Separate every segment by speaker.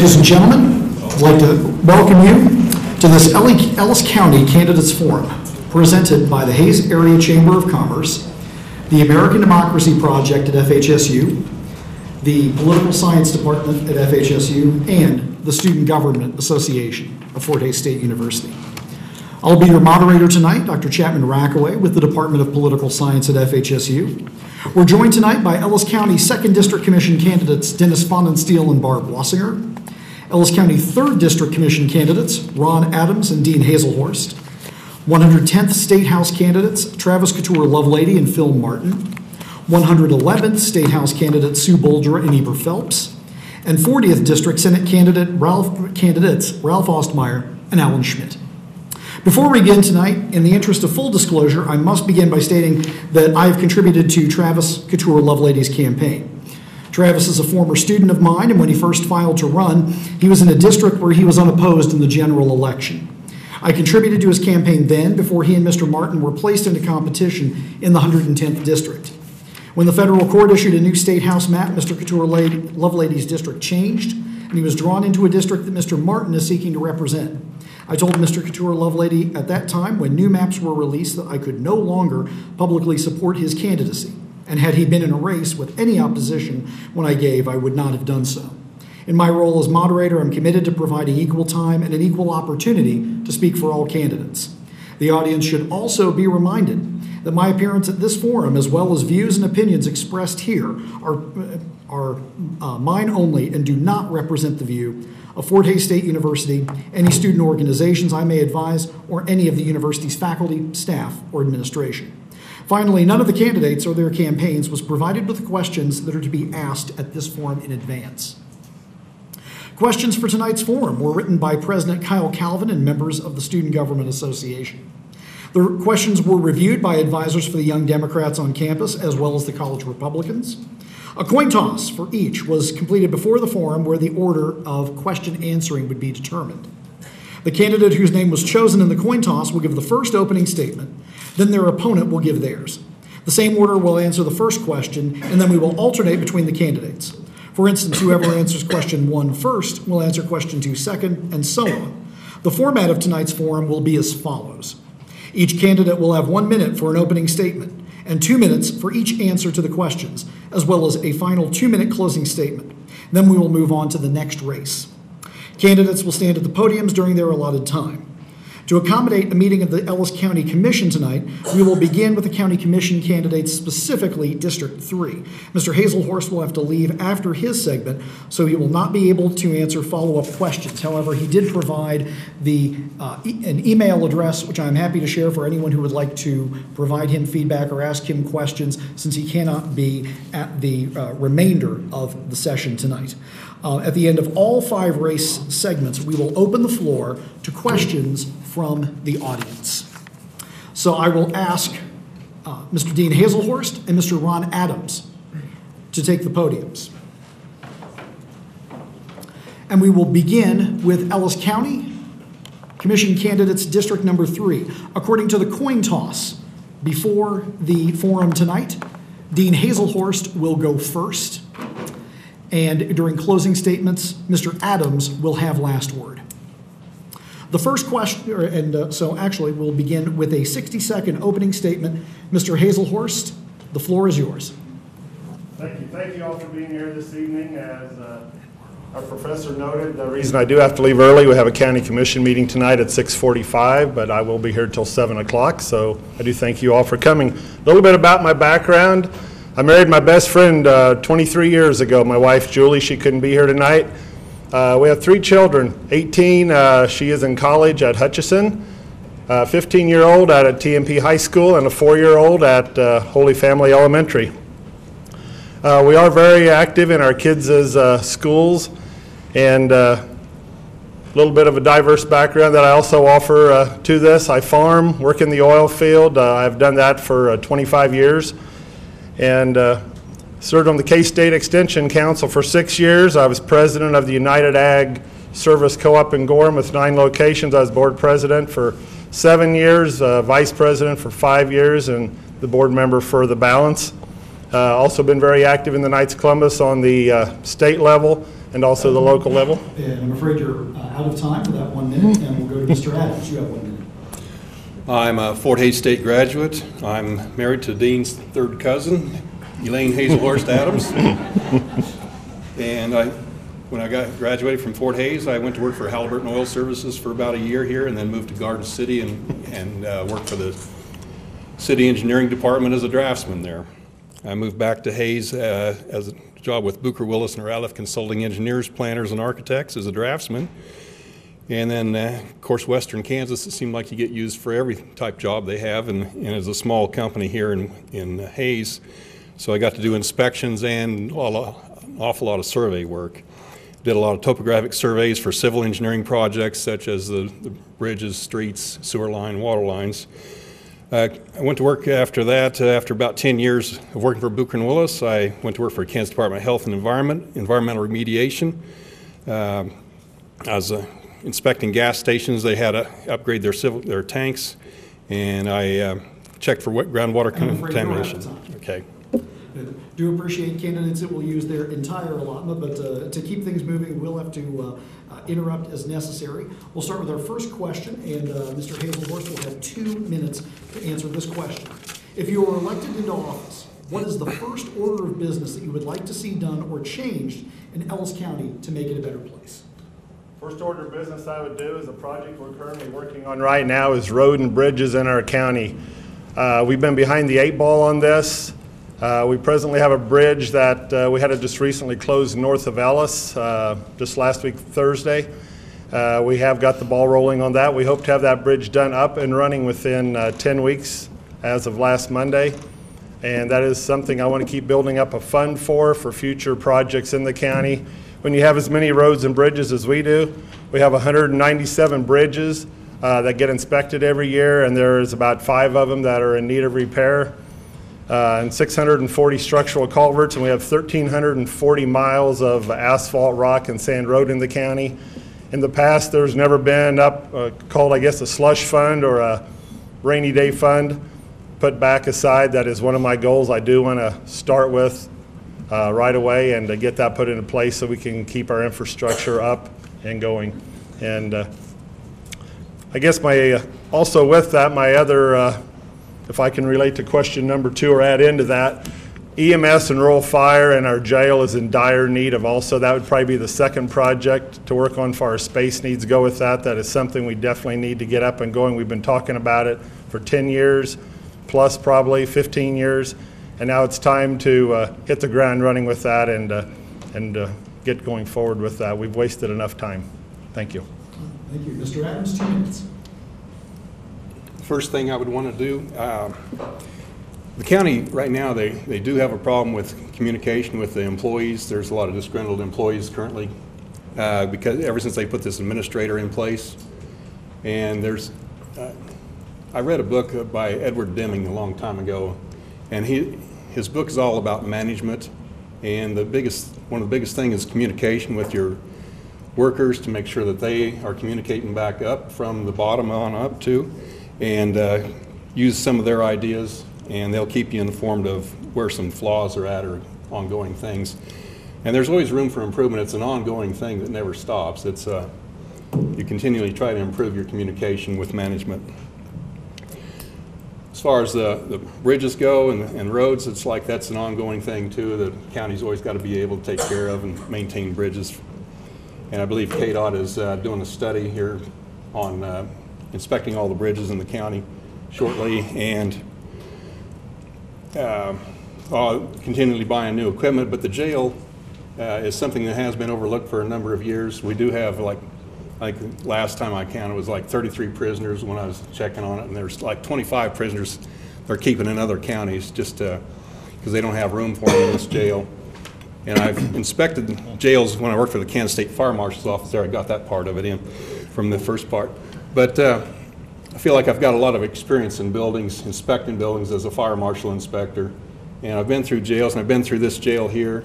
Speaker 1: Ladies and gentlemen, I'd like to welcome you to this Ellis County Candidates Forum presented by the Hayes Area Chamber of Commerce, the American Democracy Project at FHSU, the Political Science Department at FHSU, and the Student Government Association of Fort Hays State University. I'll be your moderator tonight, Dr. Chapman Rackaway with the Department of Political Science at FHSU. We're joined tonight by Ellis County 2nd District Commission candidates Dennis Pfannenstiel and Barb Wasinger, Ellis County 3rd District Commission candidates Ron Adams and Dean Haselhorst, 110th State House candidates Travis Couture-Lovelady and Phil Martin, 111th State House candidate Sue Boldra and Eber Phelps, and 40th District Senate candidates Ralph Ostmeyer and Alan Schmidt. Before we begin tonight, in the interest of full disclosure, I must begin by stating that I have contributed to Travis Couture-Lovelady's campaign. Travis is a former student of mine, and when he first filed to run, he was in a district where he was unopposed in the general election. I contributed to his campaign then, before he and Mr. Martin were placed into competition in the 110th district. When the federal court issued a new state house map, Mr. Couture-Lovelady's district changed, and he was drawn into a district that Mr. Martin is seeking to represent. I told Mr. Couture-Lovelady at that time, when new maps were released, that I could no longer publicly support his candidacy, and had he been in a race with any opposition when I gave, I would not have done so. In my role as moderator, I'm committed to providing equal time and an equal opportunity to speak for all candidates. The audience should also be reminded that my appearance at this forum, as well as views and opinions expressed here, are mine only and do not represent the view of Fort Hays State University, any student organizations I may advise, or any of the university's faculty, staff, or administration. Finally, none of the candidates or their campaigns was provided with the questions that are to be asked at this forum in advance. Questions for tonight's forum were written by President Kyle Calvin and members of the Student Government Association. The questions were reviewed by advisors for the Young Democrats on campus, as well as the College Republicans. A coin toss for each was completed before the forum, where the order of question answering would be determined. The candidate whose name was chosen in the coin toss will give the first opening statement, then their opponent will give theirs. The same order will answer the first question, and then we will alternate between the candidates. For instance, whoever answers question 1 first will answer question 2 second, and so on. The format of tonight's forum will be as follows. Each candidate will have 1 minute for an opening statement, and 2 minutes for each answer to the questions, as well as a final 2-minute closing statement. Then we will move on to the next race. Candidates will stand at the podiums during their allotted time. To accommodate a meeting of the Ellis County Commission tonight, we will begin with the County Commission candidates, specifically District 3. Mr. Haselhorst will have to leave after his segment, so he will not be able to answer follow-up questions. However, he did provide an email address, which I'm happy to share for anyone who would like to provide him feedback or ask him questions, since he cannot be at the remainder of the session tonight. At the end of all 5 race segments, we will open the floor to questions from the audience. So I will ask Mr. Dean Haselhorst and Mr. Ron Adams to take the podiums. And we will begin with Ellis County Commission candidates District number 3. According to the coin toss before the forum tonight, Dean Haselhorst will go first. And during closing statements, Mr. Adams will have last word. The first question, so actually we'll begin with a 60-second opening statement. Mr. Haselhorst, the floor is yours.
Speaker 2: Thank you all for being here this evening. As our professor noted, the reason I do have to leave early, we have a county commission meeting tonight at 6:45, but I will be here till 7 o'clock, so I do thank you all for coming. A little bit about my background. I married my best friend 23 years ago. My wife, Julie, she couldn't be here tonight. We have 3 children. 18, she is in college at Hutchinson, 15-year-old at a TMP High School, and a 4-year-old at Holy Family Elementary. We are very active in our kids' schools, and a little bit of a diverse background that I also offer to this. I farm, work in the oil field. I've done that for 25 years. And served on the K-State Extension Council for 6 years. I was president of the United Ag Service Co-op in Gorham with 9 locations. I was board president for 7 years, vice president for 5 years, and the board member for the balance. Also been very active in the Knights of Columbus on the state level. and also the local level.
Speaker 1: And I'm afraid you're out of time for that 1 minute, and we'll go to Mr. Adams. You have 1 minute.
Speaker 3: I'm a Fort Hays State graduate. I'm married to Dean's third cousin, Elaine Haselhorst Adams. And when I graduated from Fort Hays, I went to work for Halliburton Oil Services for about a year here, and then moved to Garden City and worked for the city engineering department as a draftsman there. I moved back to Hays as a job with Bucher Willis and Ratliff Consulting Engineers, Planners, and Architects as a draftsman. And then, of course, Western Kansas, it seemed like you get used for every type job they have, and as a small company here in Hays. So I got to do inspections and an awful lot of survey work. Did a lot of topographic surveys for civil engineering projects such as the bridges, streets, sewer line, water lines. I went to work after that. After about 10 years of working for Bucher and Willis, I went to work for Kansas Department of Health and Environment, environmental remediation. I was inspecting gas stations. They had to upgrade their tanks, and I checked for groundwater contamination. Okay.
Speaker 1: Do appreciate candidates that will use their entire allotment, but to keep things moving, we'll have to interrupt as necessary. We'll start with our first question, and Mr. Haselhorst will have 2 minutes to answer this question. If you were elected into office, what is the first order of business that you would like to see done or changed in Ellis County to make it a better place?
Speaker 2: First order of business I would do is a project we're currently working on right now is road and bridges in our county. We've been behind the 8 ball on this. We presently have a bridge that we had to just recently close north of Ellis just last week, Thursday. We have got the ball rolling on that. We hope to have that bridge done up and running within 10 weeks as of last Monday. And that is something I want to keep building up a fund for future projects in the county. When you have as many roads and bridges as we do, we have 197 bridges that get inspected every year, and there's about 5 of them that are in need of repair, and 640 structural culverts, and we have 1,340 miles of asphalt, rock, and sand road in the county. In the past, there's never been called, I guess, a slush fund or a rainy day fund put back aside. That is one of my goals. I do want to start with right away and get that put into place so we can keep our infrastructure up and going. And I guess also with that, my other, if I can relate to question number 2 or add into that, EMS and rural fire and our jail is in dire need of also. That would probably be the second project to work on for our space needs go with that. That is something we definitely need to get up and going. We've been talking about it for 10 years, plus probably 15 years. And now it's time to hit the ground running with that and get going forward with that. We've wasted enough time. Thank you.
Speaker 1: Thank you. Mr. Adams, 2 minutes.
Speaker 3: First thing I would want to do, the county right now, they do have a problem with communication with the employees. There's a lot of disgruntled employees currently because ever since they put this administrator in place. And I read a book by Edward Deming a long time ago, and his book is all about management, and one of the biggest things is communication with your workers to make sure that they are communicating back up from the bottom on up too, and use some of their ideas, and they'll keep you informed of where some flaws are at or ongoing things. And there's always room for improvement. It's an ongoing thing that never stops. It's you continually try to improve your communication with management. As far as the bridges go and roads, it's like that's an ongoing thing too. The county's always got to be able to take care of and maintain bridges. And I believe KDOT is doing a study here on inspecting all the bridges in the county shortly, and continually buying new equipment. But the jail is something that has been overlooked for a number of years. We do have like last time I counted, it was like 33 prisoners when I was checking on it, and there's like 25 prisoners they're keeping in other counties just because they don't have room for them in this jail. And I've inspected jails when I worked for the Kansas State Fire Marshal's office there. I got that part of it in from the first part. But I feel like I've got a lot of experience in buildings, inspecting buildings as a fire marshal inspector. And I've been through jails, and I've been through this jail here.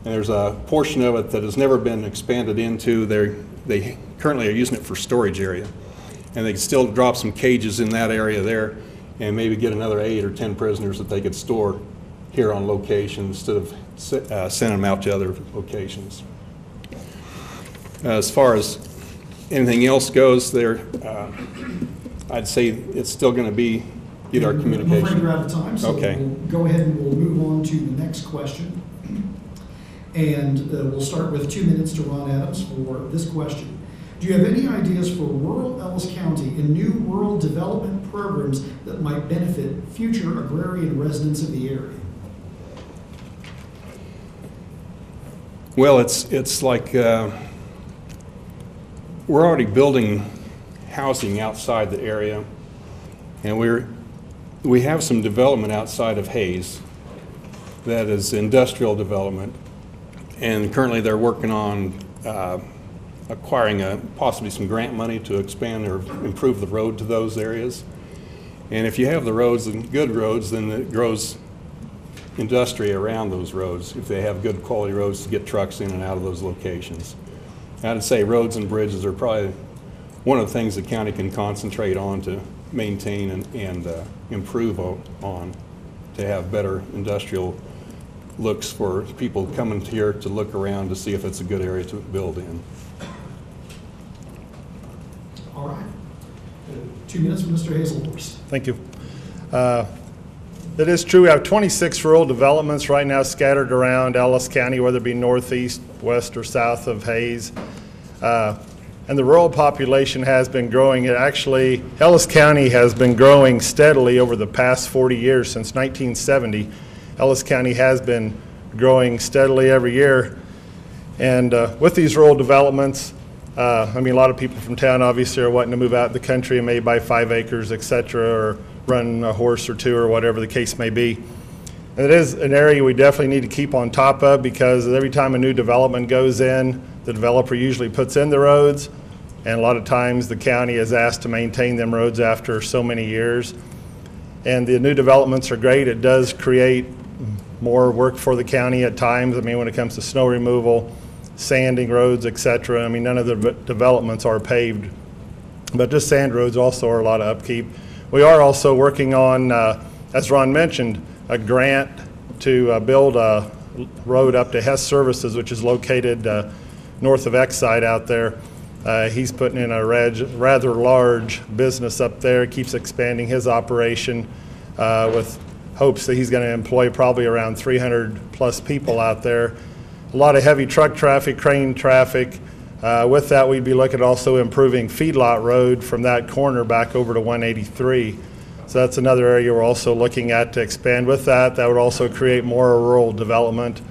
Speaker 3: And there's a portion of it that has never been expanded into. They currently are using it for storage area. And they can still drop some cages in that area there and maybe get another 8 or 10 prisoners that they could store here on location instead of sending them out to other locations. As far as anything else goes there, I'd say it's still going to be get our communication.
Speaker 1: I'm afraid we're out of time, so
Speaker 3: Okay.
Speaker 1: we'll go ahead and we'll move on to the next question. And we'll start with 2 minutes to Ron Adams for this question. Do you have any ideas for rural Ellis County and new rural development programs that might benefit future agrarian residents of the area?
Speaker 3: Well, it's like we're already building housing outside the area, and we have some development outside of Hayes that is industrial development, and currently they're working on acquiring possibly some grant money to expand or improve the road to those areas. And if you have the roads and good roads, then it grows industry around those roads if they have good quality roads to get trucks in and out of those locations. I'd say roads and bridges are probably one of the things the county can concentrate on to maintain and improve on, to have better industrial looks for people coming here to look around to see if it's a good area to build in.
Speaker 1: All right. 2 minutes for Mr. Haselhorst.
Speaker 2: Thank you. It is true, we have 26 rural developments right now scattered around Ellis County, whether it be northeast, west, or south of Hayes. And the rural population has been growing. Actually, Ellis County has been growing steadily over the past 40 years. Since 1970, Ellis County has been growing steadily every year. And with these rural developments, I mean, a lot of people from town obviously are wanting to move out in the country and maybe buy 5 acres, et cetera, or run a horse or two or whatever the case may be. And it is an area we definitely need to keep on top of, because every time a new development goes in, the developer usually puts in the roads, and a lot of times the county is asked to maintain them roads after so many years. And the new developments are great. It does create more work for the county at times. I mean, when it comes to snow removal, sanding roads, et cetera. I mean, none of the developments are paved, but just sand roads also are a lot of upkeep. We are also working on, as Ron mentioned, a grant to build a road up to Hess Services, which is located north of Exide out there. He's putting in a rather large business up there, keeps expanding his operation with hopes that he's going to employ probably around 300 plus people out there. A lot of heavy truck traffic, crane traffic. With that, we'd be looking at also improving Feedlot Road from that corner back over to 183. So that's another area we're also looking at to expand with that. That would also create more rural development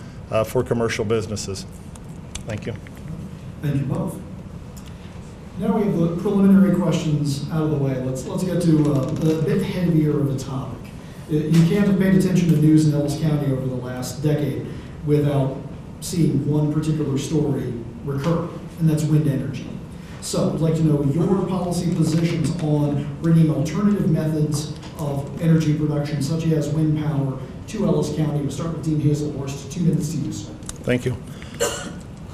Speaker 2: for commercial businesses. Thank you.
Speaker 1: Thank you both. Now we have the preliminary questions out of the way. Let's get to a bit heavier of a topic. You can't have paid attention to news in Ellis County over the last decade without seeing one particular story recur, and that's wind energy. So I'd like to know your policy positions on bringing alternative methods of energy production, such as wind power, to Ellis County. We'll start with Dean Haselhorst. 2 minutes to you, sir.
Speaker 2: Thank you.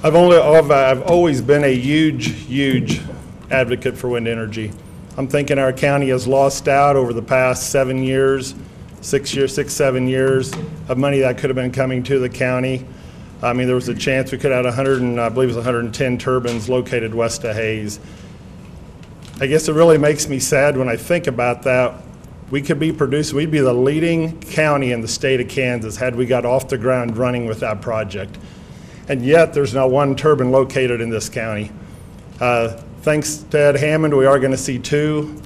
Speaker 2: I've always been a huge advocate for wind energy. I'm thinking our county has lost out over the past 7 years, 7 years of money that could have been coming to the county. I mean, there was a chance we could have 110 turbines located west of Hayes. I guess it really makes me sad when I think about that. We'd be the leading county in the state of Kansas had we got off the ground running with that project. And yet there's not one turbine located in this county. Thanks to Ed Hammond, we are going to see 2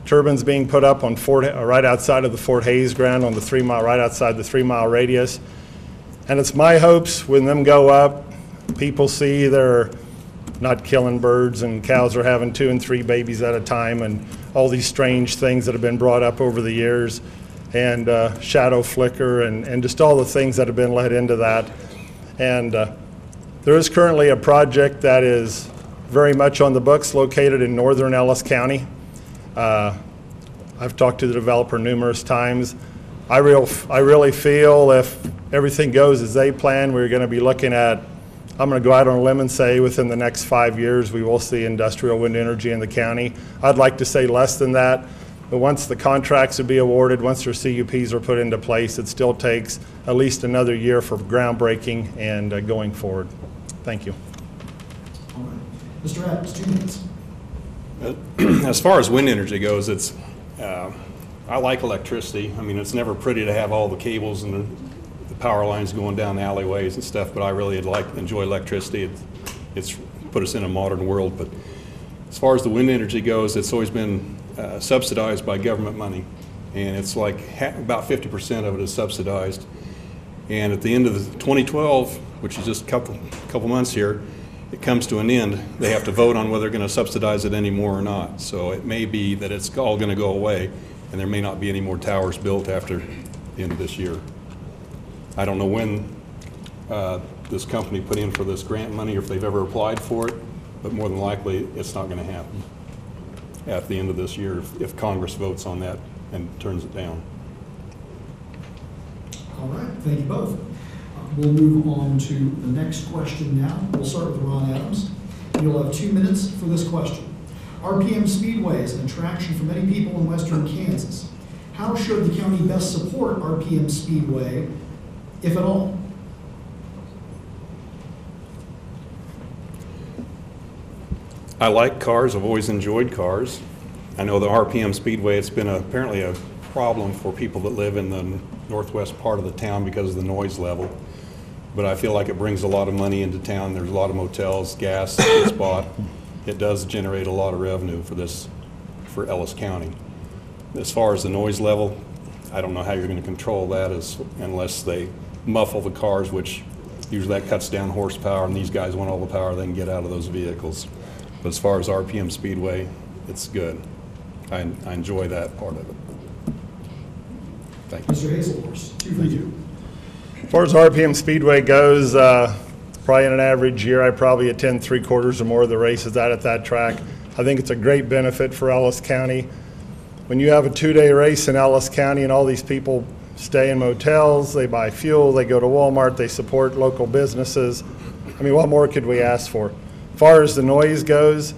Speaker 2: turbines being put up on right outside of the Fort Hayes ground on the 3 mile, right outside the 3 mile radius. And it's my hopes when them go up, people see they're not killing birds and cows are having 2 and 3 babies at a time and all these strange things that have been brought up over the years, and shadow flicker and just all the things that have been led into that. And there is currently a project that is very much on the books located in northern Ellis County. I've talked to the developer numerous times. I really feel if everything goes as they plan, we're going to be looking at, I'm going to go out on a limb and say within the next 5 years we will see industrial wind energy in the county. I'd like to say less than that, but once the contracts would be awarded, once their CUPs are put into place, it still takes at least another year for groundbreaking and going forward. Thank you.
Speaker 1: All right. Mr. Adams, 2 minutes.
Speaker 3: As far as wind energy goes, I like electricity. I mean, it's never pretty to have all the cables and the power lines going down the alleyways and stuff, but I really enjoy electricity. It's put us in a modern world. But as far as the wind energy goes, it's always been subsidized by government money, and it's like about 50% of it is subsidized. And at the end of the 2012, which is just a couple months here, it comes to an end. They have to vote on whether they're going to subsidize it anymore or not. So it may be that it's all going to go away, and there may not be any more towers built after the end of this year. I don't know when this company put in for this grant money or if they've ever applied for it, but more than likely it's not going to happen at the end of this year if Congress votes on that and turns it down.
Speaker 1: All right, thank you both. We'll move on to the next question now. We'll start with Ron Adams. You'll have 2 minutes for this question. RPM Speedway is an attraction for many people in western Kansas. How should the county best support RPM Speedway, if at all?
Speaker 3: I like cars. I've always enjoyed cars. I know the RPM Speedway, it's been apparently a problem for people that live in the northwest part of the town because of the noise level. But I feel like it brings a lot of money into town. There's a lot of motels, gas gets bought. It does generate a lot of revenue for Ellis County. As far as the noise level, I don't know how you're going to control that unless they muffle the cars, which usually that cuts down horsepower, and these guys want all the power they can get out of those vehicles. But as far as RPM Speedway, it's good. I enjoy that part of it. Thank you.
Speaker 1: Mr. Haselhorst, 2 for you.
Speaker 2: As far as RPM Speedway goes, probably in an average year, I probably attend 3/4 or more of the races out at that track. I think it's a great benefit for Ellis County. When you have a 2-day race in Ellis County and all these people stay in motels, they buy fuel, they go to Walmart, they support local businesses. I mean, what more could we ask for? As far as the noise goes,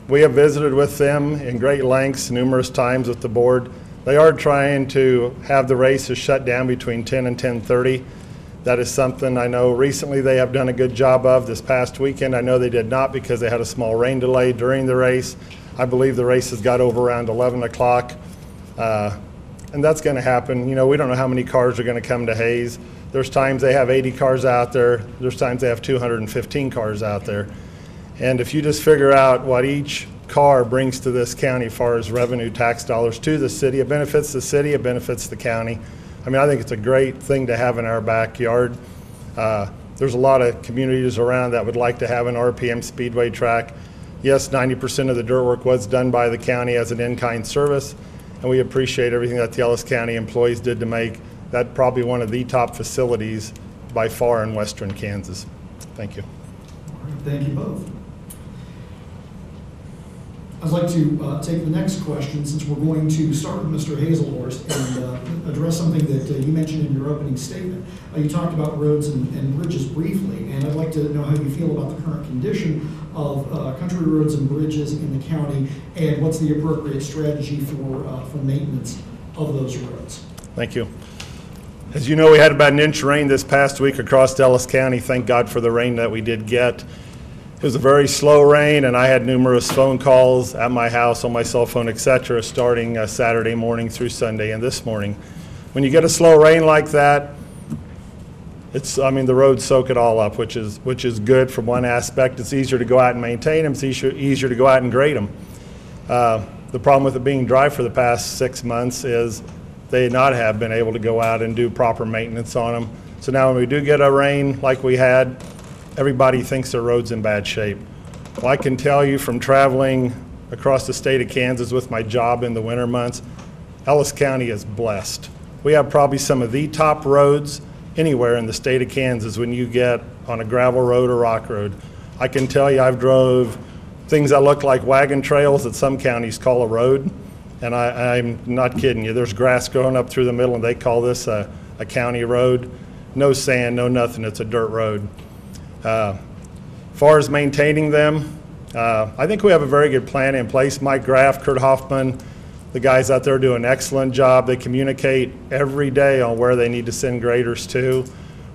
Speaker 2: we have visited with them in great lengths numerous times with the board. They are trying to have the races shut down between 10 and 10:30. That is something I know recently they have done a good job of. This past weekend, I know they did not because they had a small rain delay during the race. I believe the races got over around 11 o'clock. And that's going to happen. You know, we don't know how many cars are going to come to Hayes. There's times they have 80 cars out there. There's times they have 215 cars out there. And if you just figure out what each car brings to this county as far as revenue tax dollars to the city, it benefits the city, it benefits the county. I mean, I think it's a great thing to have in our backyard. There's a lot of communities around that would like to have an RPM Speedway track. Yes, 90% of the dirt work was done by the county as an in-kind service, and we appreciate everything that the Ellis County employees did to make that probably one of the top facilities by far in western Kansas. Thank you.
Speaker 1: All right, thank you both. I'd like to take the next question, since we're going to start with Mr. Haselhorst and address something that you mentioned in your opening statement. You talked about roads and bridges briefly, and I'd like to know how you feel about the current condition of country roads and bridges in the county, and what's the appropriate strategy for maintenance of those roads.
Speaker 2: Thank you. As you know, we had about an inch of rain this past week across Ellis County. Thank God for the rain that we did get. It was a very slow rain, and I had numerous phone calls at my house, on my cell phone, etc., starting Saturday morning through Sunday and this morning. When you get a slow rain like that, the roads soak it all up, which is good from one aspect. It's easier to go out and maintain them. It's easier to go out and grade them. The problem with it being dry for the past 6 months is they not have been able to go out and do proper maintenance on them. So now when we do get a rain like we had, everybody thinks their road's in bad shape. Well, I can tell you from traveling across the state of Kansas with my job in the winter months, Ellis County is blessed. We have probably some of the top roads anywhere in the state of Kansas when you get on a gravel road or rock road. I can tell you I've drove things that look like wagon trails that some counties call a road, and I'm not kidding you. There's grass growing up through the middle, and they call this a county road. No sand, no nothing, it's a dirt road. As far as maintaining them, I think we have a very good plan in place. Mike Graff, Kurt Hoffman, the guys out there do an excellent job. They communicate every day on where they need to send graders to.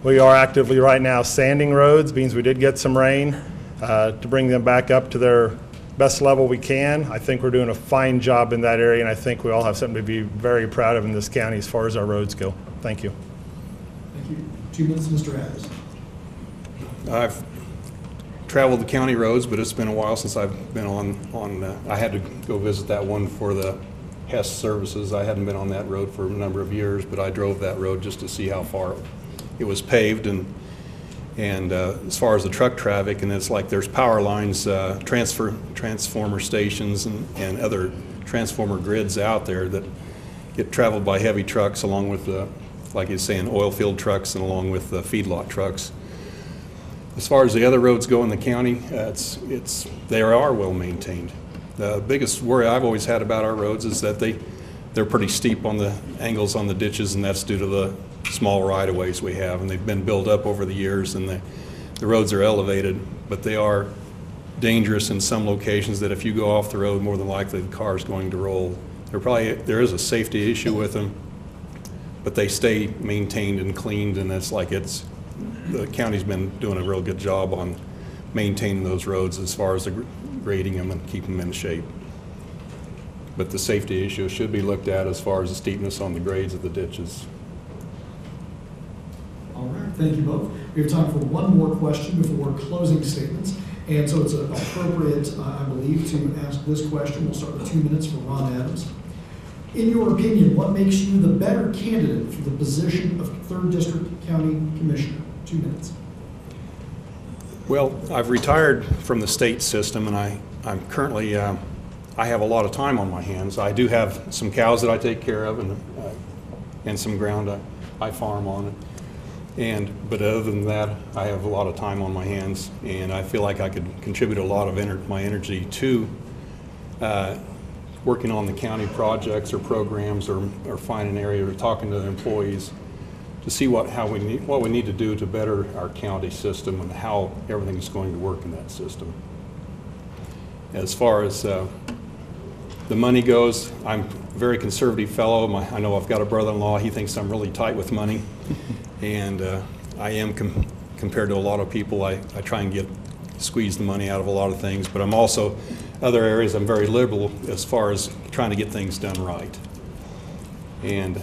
Speaker 2: We are actively right now sanding roads, means we did get some rain, to bring them back up to their best level we can. I think we're doing a fine job in that area, and I think we all have something to be very proud of in this county as far as our roads go. Thank you.
Speaker 1: Thank you. 2 minutes, Mr. Adams.
Speaker 3: I've traveled the county roads, but it's been a while since I've been on I had to go visit that one for the Hess services. I hadn't been on that road for a number of years, but I drove that road just to see how far it was paved, and as far as the truck traffic, and it's like there's power lines, transformer stations, and other transformer grids out there that get traveled by heavy trucks, along with like you're saying, oil field trucks, and along with feedlot trucks. As far as the other roads go in the county, they are well maintained. The biggest worry I've always had about our roads is that they're pretty steep on the angles on the ditches, and that's due to the small right-of-ways we have, and they've been built up over the years, and the roads are elevated, but they are dangerous in some locations that if you go off the road, more than likely the car is going to roll. There is a safety issue with them, but they stay maintained and cleaned, and it's like the county's been doing a real good job on maintaining those roads as far as grading them and keeping them in shape. But the safety issue should be looked at as far as the steepness on the grades of the ditches.
Speaker 1: All right, thank you both. We have time for one more question before closing statements. And so it's appropriate, I believe, to ask this question. We'll start with 2 minutes for Ron Adams. In your opinion, what makes you the better candidate for the position of 3rd District County Commissioner? 2 minutes.
Speaker 3: Well, I've retired from the state system, and I'm currently, I have a lot of time on my hands. I do have some cows that I take care of, and some ground I farm on. But other than that, I have a lot of time on my hands, and I feel like I could contribute a lot of my energy to working on the county projects or programs, or finding an area, or talking to the employees to see what we need to do to better our county system and how everything's going to work in that system. As far as the money goes, I'm a very conservative fellow. I know I've got a brother-in-law. He thinks I'm really tight with money, and I am compared to a lot of people. I try and squeeze the money out of a lot of things, but I'm also, other areas I'm very liberal as far as trying to get things done right. And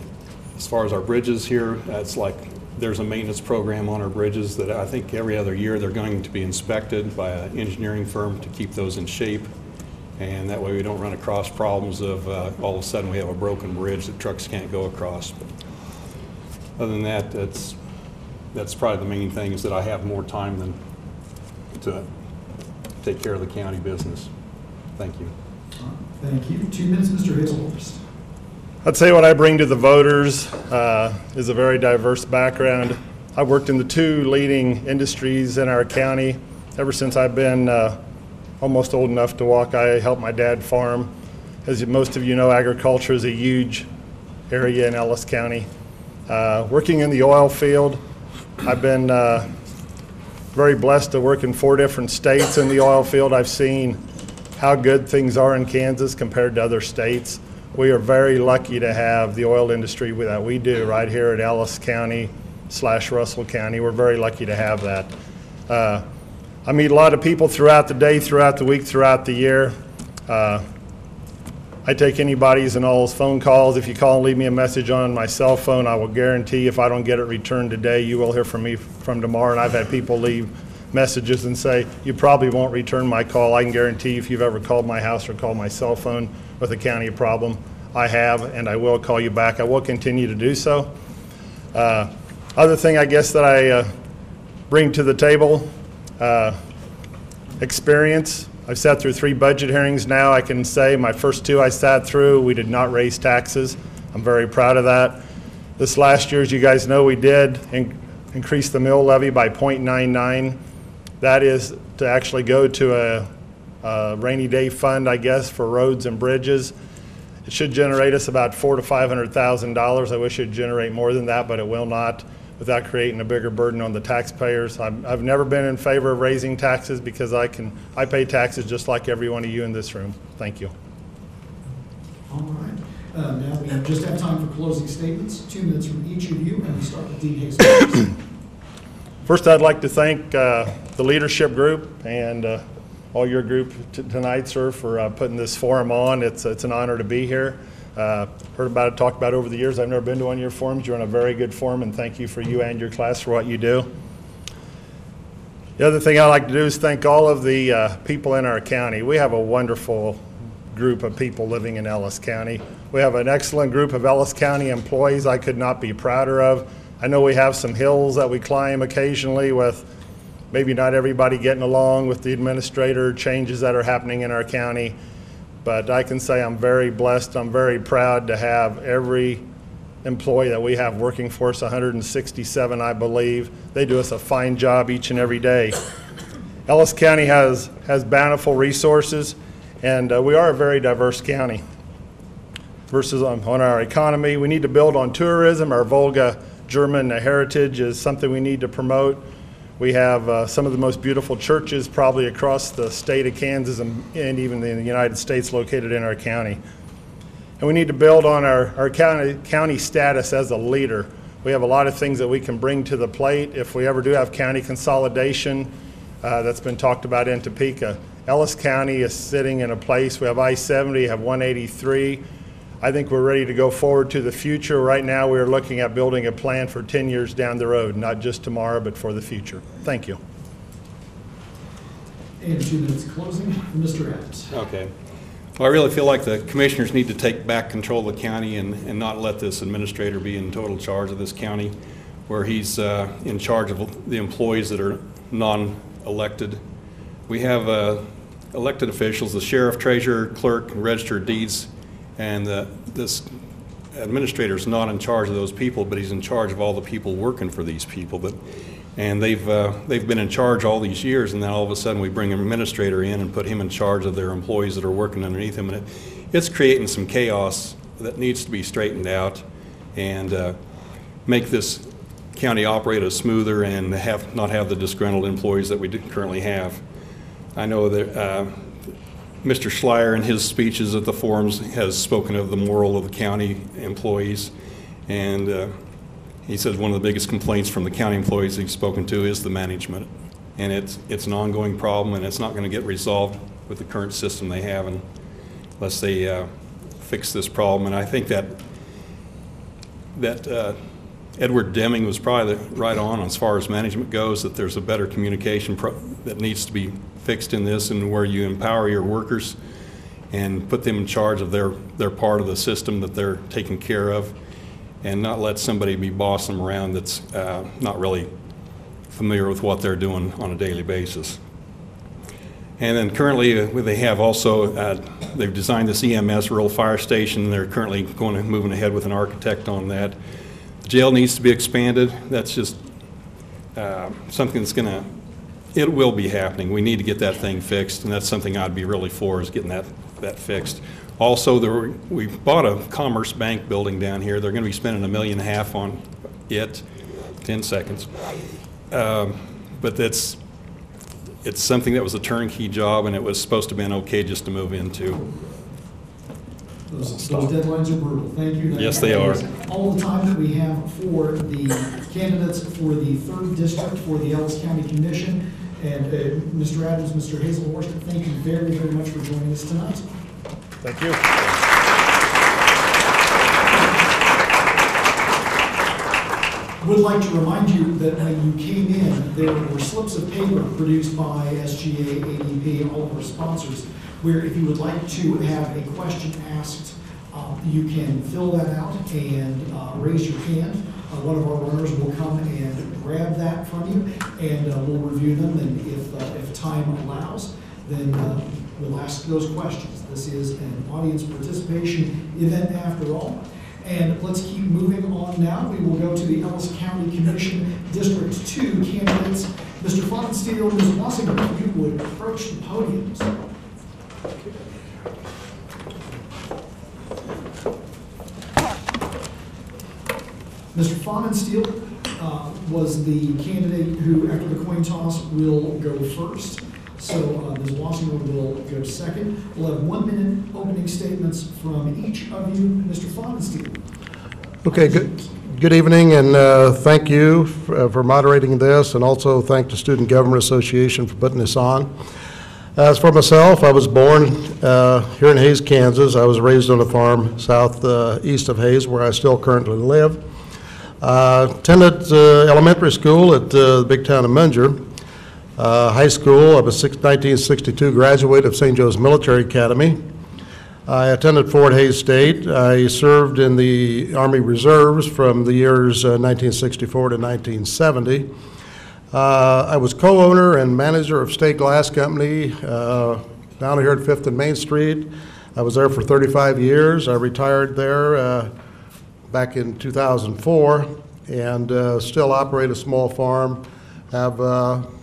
Speaker 3: as far as our bridges here, it's like there's a maintenance program on our bridges that I think every other year they're going to be inspected by an engineering firm to keep those in shape, and that way we don't run across problems of all of a sudden we have a broken bridge that trucks can't go across. But other than that, that's probably the main thing, is that I have more time than to take care of the county business. Thank you.
Speaker 1: Thank you. 2 minutes, Mr. Haselhorst.
Speaker 2: I'd say what I bring to the voters is a very diverse background. I've worked in the 2 leading industries in our county ever since I've been almost old enough to walk. I helped my dad farm. As most of you know, agriculture is a huge area in Ellis County. Working in the oil field, I've been very blessed to work in 4 different states in the oil field. I've seen how good things are in Kansas compared to other states. We are very lucky to have the oil industry that we do right here at Ellis County / Russell County. We're very lucky to have that. I meet a lot of people throughout the day, throughout the week, throughout the year. I take anybody's and all's phone calls. If you call and leave me a message on my cell phone, I will guarantee if I don't get it returned today, you will hear from me from tomorrow. And I've had people leave messages and say, you probably won't return my call. I can guarantee if you've ever called my house or called my cell phone with a county problem, I have, and I will call you back. I will continue to do so. Other thing I guess that I bring to the table, experience. I've sat through 3 budget hearings now. I can say my first 2 I sat through, we did not raise taxes. I'm very proud of that. This last year, as you guys know, we did increase the mill levy by 0.99. That is to actually go to a rainy day fund, I guess, for roads and bridges. It should generate us about $400,000 to $500,000. I wish it'd generate more than that, but it will not, without creating a bigger burden on the taxpayers. I've never been in favor of raising taxes because I pay taxes just like every one of you in this room. Thank you.
Speaker 1: All right. Now we just have time for closing statements. 2 minutes from each of you, and we start with Dean Haselhorst.
Speaker 2: First, I'd like to thank the leadership group and all your group tonight, sir, for putting this forum on. It's an honor to be here. Heard about it, talked about it over the years. I've never been to one of your forums. You're in a very good forum, and thank you for you and your class for what you do. The other thing I'd like to do is thank all of the people in our county. We have a wonderful group of people living in Ellis County. We have an excellent group of Ellis County employees I could not be prouder of. I know we have some hills that we climb occasionally with maybe not everybody getting along with the administrator changes that are happening in our county, but I can say I'm very blessed. I'm very proud to have every employee that we have working for us, 167, I believe. They do us a fine job each and every day. Ellis County has bountiful resources, and we are a very diverse county. Versus on our economy, we need to build on tourism. Our Volga German heritage is something we need to promote. We have some of the most beautiful churches probably across the state of Kansas and even in the United States located in our county. And we need to build on our county status as a leader. We have a lot of things that we can bring to the plate if we ever do have county consolidation that's been talked about in Topeka. Ellis County is sitting in a place, we have I-70, have 183. I think we're ready to go forward to the future. Right now we're looking at building a plan for 10 years down the road, not just tomorrow, but for the future. Thank you.
Speaker 1: And 2 minutes closing, Mr. Adams.
Speaker 3: Okay. Well, I really feel like the commissioners need to take back control of the county and not let this administrator be in total charge of this county, where he's in charge of the employees that are non-elected. We have elected officials, the sheriff, treasurer, clerk, register of deeds, and this administrator is not in charge of those people, but he's in charge of all the people working for these people. And they've been in charge all these years, and then all of a sudden we bring an administrator in and put him in charge of their employees that are working underneath him, and it's creating some chaos that needs to be straightened out and make this county operate a smoother and not have the disgruntled employees that we currently have. I know that Mr. Schleier in his speeches at the forums has spoken of the moral of the county employees, and he says one of the biggest complaints from the county employees he's spoken to is the management, and it's an ongoing problem, and it's not going to get resolved with the current system they have unless they fix this problem. And I think that Edward Deming was probably right on as far as management goes, that there's a better communication that needs to be fixed in this, and where you empower your workers and put them in charge of their part of the system that they're taking care of, and not let somebody be bossing them around that's not really familiar with what they're doing on a daily basis. And then currently they have also, they've designed this EMS rural fire station. They're currently moving ahead with an architect on that. The jail needs to be expanded. That's just something that's it will be happening. We need to get that thing fixed, and that's something I'd be really for, is getting that fixed. Also, we bought a Commerce Bank building down here. They're going to be spending $1.5 million on it. 10 seconds. But it's something that was a turnkey job, and it was supposed to have been okay just to move into.
Speaker 1: Those deadlines are brutal. Thank you.
Speaker 3: Yes, they are.
Speaker 1: All the time that we have for the candidates for the 3rd District for the Ellis County Commission. And Mr. Adams, Mr. Haselhorst, thank you very, very much for joining us tonight.
Speaker 2: Thank you.
Speaker 1: Would like to remind you that when you came in, there were slips of paper produced by SGA, ADP, all of our sponsors, where if you would like to have a question asked, you can fill that out and raise your hand. One of our runners will come and grab that from you, and we'll review them, and if time allows, then we'll ask those questions. This is an audience participation event after all. And let's keep moving on now. We will go to the Ellis County Commission District 2 candidates. Mr. Pfannenstiel and Ms. Wasinger, if you would approach the podiums. Mr. Pfannenstiel was the candidate who, after the coin toss, will go first. So Ms. Wasinger will go second. We'll have 1 minute opening statements from each of you. Mr. Pfannenstiel.
Speaker 4: Okay, good Good evening, and thank you for moderating this, and also thank the Student Government Association for putting this on. As for myself, I was born here in Hays, Kansas. I was raised on a farm southeast of Hays, where I still currently live. Attended elementary school at the big town of Munger. High school, I was 1962 graduate of St. Joe's Military Academy. I attended Fort Hays State. I served in the Army Reserves from the years 1964 to 1970. I was co-owner and manager of State Glass Company down here at 5th and Main Street. I was there for 35 years. I retired there back in 2004 and still operate a small farm, have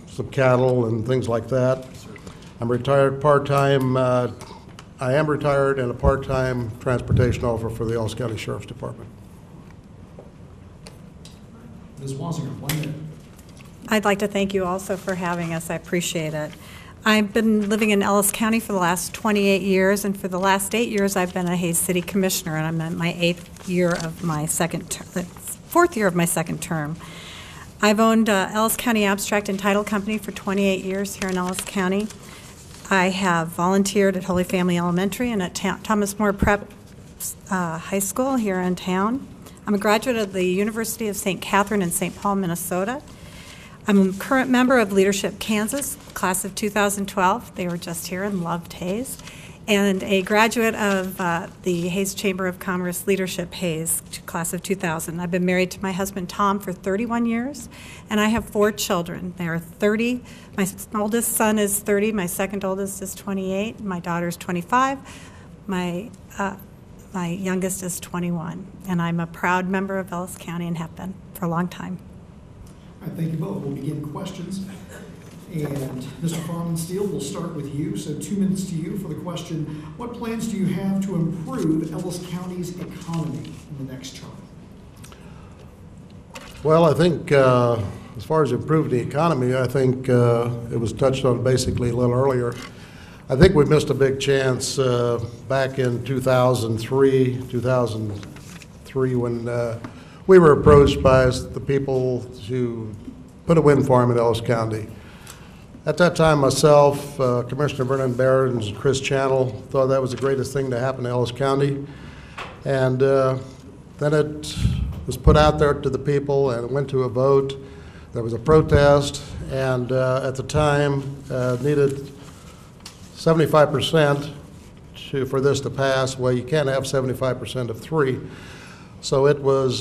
Speaker 4: some cattle and things like that. I'm retired part-time. I am retired and a part-time transportation officer for the Ellis County Sheriff's Department.
Speaker 1: Ms. Wasinger, 1 minute.
Speaker 5: I'd like to thank you also for having us. I appreciate it. I've been living in Ellis County for the last 28 years, and for the last 8 years I've been a Hays City Commissioner, and I'm in my 4th year of my second term. I've owned Ellis County Abstract and Title Company for 28 years here in Ellis County. I have volunteered at Holy Family Elementary and at Thomas More Prep High School here in town. I'm a graduate of the University of St. Catherine in St. Paul, Minnesota. I'm a current member of Leadership Kansas, class of 2012. They were just here and loved Hays. And a graduate of the Hays Chamber of Commerce Leadership Hays, class of 2000. I've been married to my husband Tom for 31 years, and I have 4 children. They are 30. My oldest son is 30, my second oldest is 28, my daughter's 25, my youngest is 21. And I'm a proud member of Ellis County and have been for a long time.
Speaker 1: All right, thank you both. We'll begin questions. And Mr. Pfannenstiel, we'll start with you. So 2 minutes to you for the question, what plans do you have to improve Ellis County's economy in the next term?
Speaker 4: Well, I think as far as improving the economy, I think it was touched on basically a little earlier. I think we missed a big chance back in 2003 when we were approached by the people to put a wind farm in Ellis County. At that time, myself, Commissioner Vernon Barron, and Chris Channel thought that was the greatest thing to happen to Ellis County. And then it was put out there to the people and it went to a vote. There was a protest, and at the time needed 75% for this to pass. Well, you can't have 75% of 3. So it was,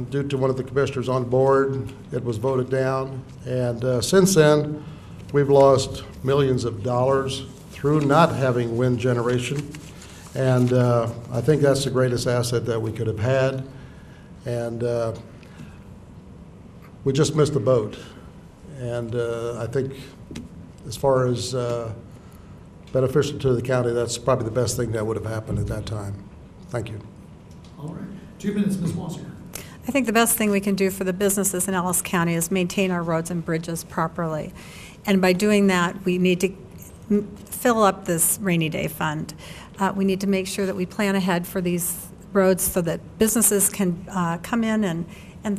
Speaker 4: due to one of the commissioners on board, it was voted down. And since then, we've lost millions of dollars through not having wind generation. And I think that's the greatest asset that we could have had. And we just missed the boat. And I think as far as beneficial to the county, that's probably the best thing that would have happened at that time. Thank you.
Speaker 1: All right. 2 minutes, Ms. Wasinger.
Speaker 5: I think the best thing we can do for the businesses in Ellis County is maintain our roads and bridges properly. And by doing that, we need to fill up this rainy day fund. We need to make sure that we plan ahead for these roads so that businesses can come in and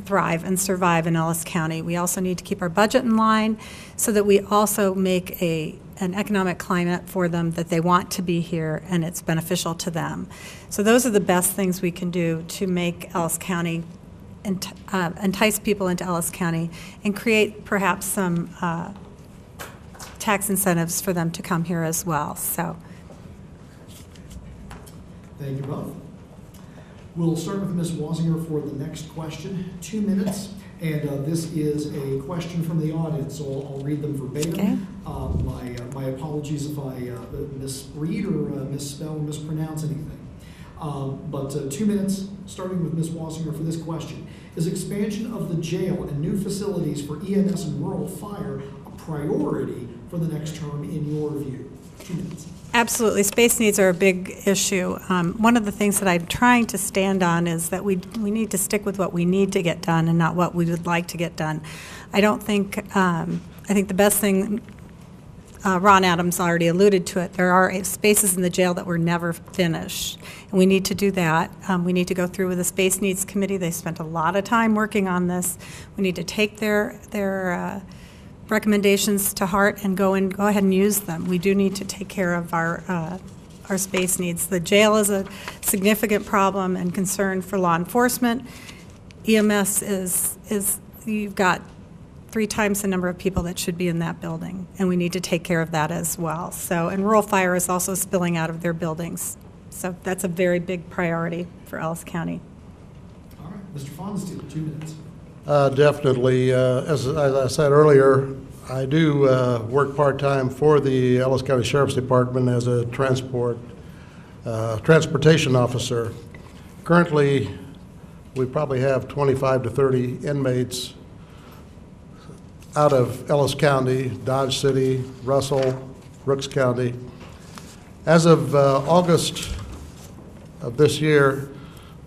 Speaker 5: thrive and survive in Ellis County. We also need to keep our budget in line so that we also make an economic climate for them that they want to be here and it's beneficial to them. So those are the best things we can do to make Ellis County, entice people into Ellis County and create perhaps some tax incentives for them to come here as well. So,
Speaker 1: thank you both. We'll start with Ms. Wasinger for the next question. 2 minutes, and this is a question from the audience, so I'll read them verbatim.
Speaker 5: Okay.
Speaker 1: My apologies if I misread or misspell or mispronounce anything. But 2 minutes, starting with Ms. Wasinger for this question. Is expansion of the jail and new facilities for EMS and rural fire a priority for the next term in your view? 2 minutes.
Speaker 5: Absolutely. Space needs are a big issue. One of the things that I'm trying to stand on is that we need to stick with what we need to get done and not what we would like to get done. I think the best thing Ron Adams already alluded to it. There are spaces in the jail that were never finished, and we need to do that. We need to go through with the Space Needs Committee. They spent a lot of time working on this. We need to take their recommendations to heart and go ahead and use them. We do need to take care of our space needs. The jail is a significant problem and concern for law enforcement. EMS is you've got 3 times the number of people that should be in that building, and we need to take care of that as well. So, and rural fire is also spilling out of their buildings. So that's a very big priority for Ellis County.
Speaker 1: All right, Mr. Pfannenstiel, 2 minutes.
Speaker 4: Definitely. As I said earlier, I do work part-time for the Ellis County Sheriff's Department as a transportation officer. Currently, we probably have 25 to 30 inmates out of Ellis County, Dodge City, Russell, Brooks County. As of August of this year,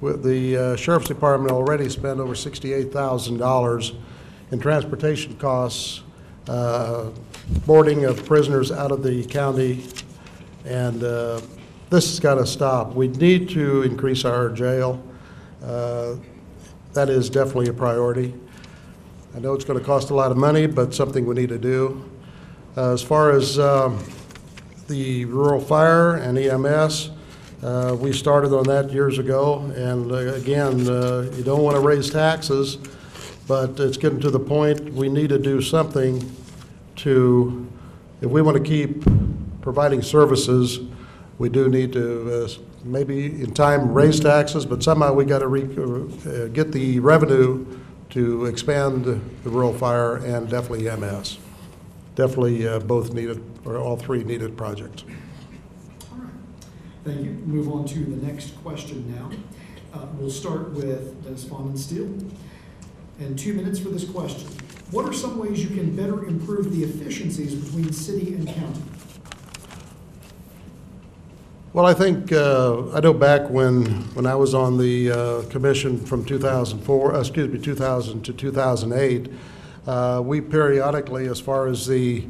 Speaker 4: with the Sheriff's Department already spent over $68,000 in transportation costs, boarding of prisoners out of the county, and this has got to stop. We need to increase our jail. That is definitely a priority. I know it's going to cost a lot of money, but something we need to do. As far as the rural fire and EMS, we started on that years ago, and again, you don't want to raise taxes, but it's getting to the point we need to do something to, if we want to keep providing services, we do need to maybe in time raise taxes, but somehow we got to get the revenue to expand the rural fire and definitely EMS. Definitely both needed, or all 3 needed projects.
Speaker 1: All right, thank you. Move on to the next question now. We'll start with Dennis Pfannenstiel. And 2 minutes for this question. What are some ways you can better improve the efficiencies between city and county?
Speaker 4: Well, I think I know back when I was on the commission from 2000 to 2008, we periodically, as far as the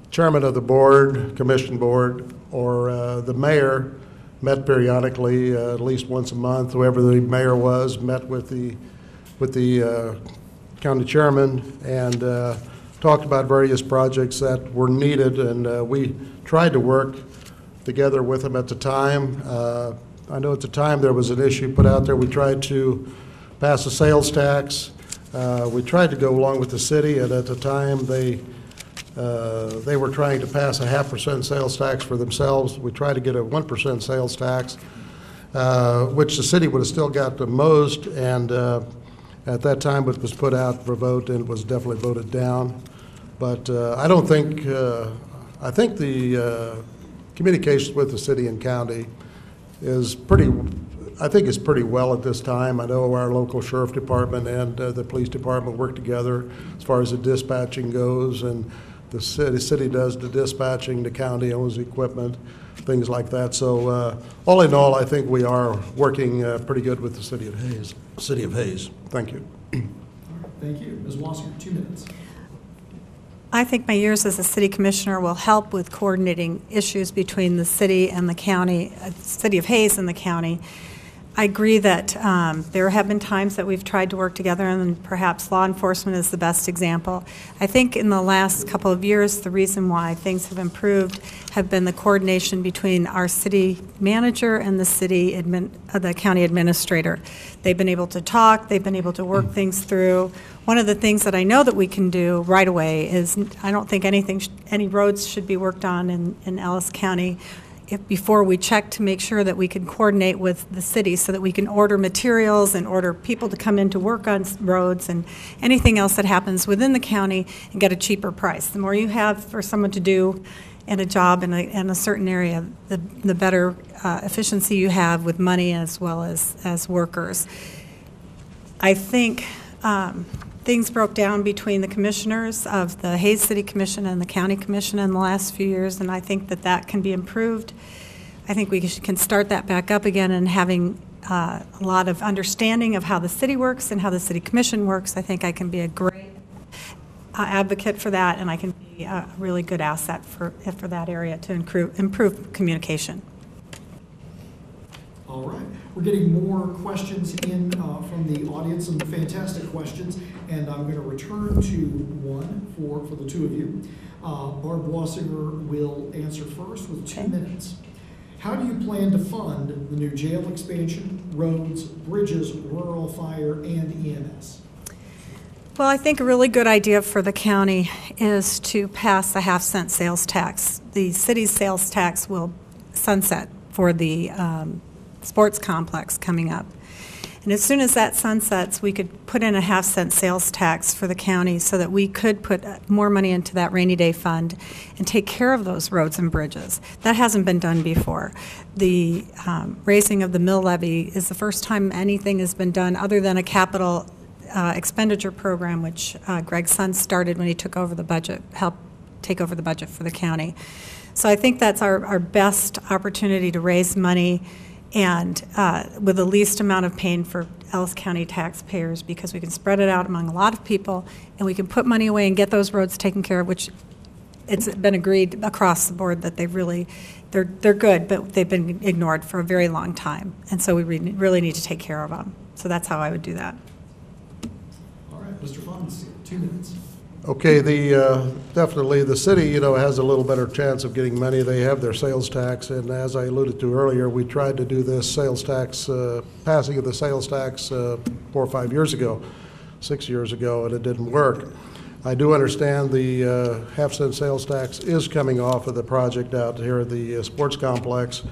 Speaker 4: chairman of the board, commission board, or the mayor, met periodically, at least once a month. Whoever the mayor was met with the county chairman and talked about various projects that were needed, and we tried to work together with them at the time. I know at the time there was an issue put out there. We tried to pass a sales tax. We tried to go along with the city, and at the time they were trying to pass a 0.5% sales tax for themselves. We tried to get a 1% sales tax, which the city would have still got the most, and at that time it was put out for vote and it was definitely voted down. But I don't think, I think the communications with the city and county is pretty well at this time. I know our local sheriff department and the police department work together as far as the dispatching goes, and the city does the dispatching, the county owns the equipment, things like that. So all in all, I think we are working pretty good with the city of Hayes. Thank you.
Speaker 1: All right, thank you. Ms. Wasinger, 2 minutes.
Speaker 5: I think my years as a city commissioner will help with coordinating issues between the city and the county, city of Hayes and the county. I agree that there have been times that we've tried to work together, and perhaps law enforcement is the best example. I think in the last couple of years, the reason why things have improved have been the coordination between our city manager and the county administrator. They've been able to talk, they've been able to work things through. One of the things that I know that we can do right away is I don't think any roads should be worked on in Ellis County before we check to make sure that we can coordinate with the city so that we can order materials and order people to come in to work on roads and anything else that happens within the county and get a cheaper price. The more you have for someone to do in a job in a certain area, the better efficiency you have with money as well as workers. I think things broke down between the commissioners of the Hayes City Commission and the County Commission in the last few years, and I think that can be improved. I think we can start that back up again, and having a lot of understanding of how the city works and how the City Commission works, I think I can be a great advocate for that, and I can be a really good asset for that area to improve communication.
Speaker 1: All right. We're getting more questions in from the audience, some fantastic questions, and I'm going to return to one for the two of you. Barb Wasinger will answer first with 2 minutes. How do you plan to fund the new jail expansion, roads, bridges, rural fire, and EMS?
Speaker 5: Well, I think a really good idea for the county is to pass a half-cent sales tax. The city's sales tax will sunset for the sports complex coming up. And as soon as that sunsets, we could put in a half-cent sales tax for the county so that we could put more money into that rainy day fund and take care of those roads and bridges. That hasn't been done before. The raising of the mill levy is the first time anything has been done other than a capital expenditure program, which Greg Sun started when he took over the budget, helped take over the budget for the county. So I think that's our best opportunity to raise money and with the least amount of pain for Ellis County taxpayers, because we can spread it out among a lot of people and we can put money away and get those roads taken care of, which it's been agreed across the board that they're good, but they've been ignored for a very long time. And so we really need to take care of them. So that's how I would do that.
Speaker 1: All right, Mr. Pfannenstiel, 2 minutes.
Speaker 4: Okay, definitely the city, has a little better chance of getting money. They have their sales tax, and as I alluded to earlier, we tried to do this sales tax, passing of the sales tax 4 or 5 years ago, 6 years ago, and it didn't work. I do understand the half-cent sales tax is coming off of the project out here at the sports complex,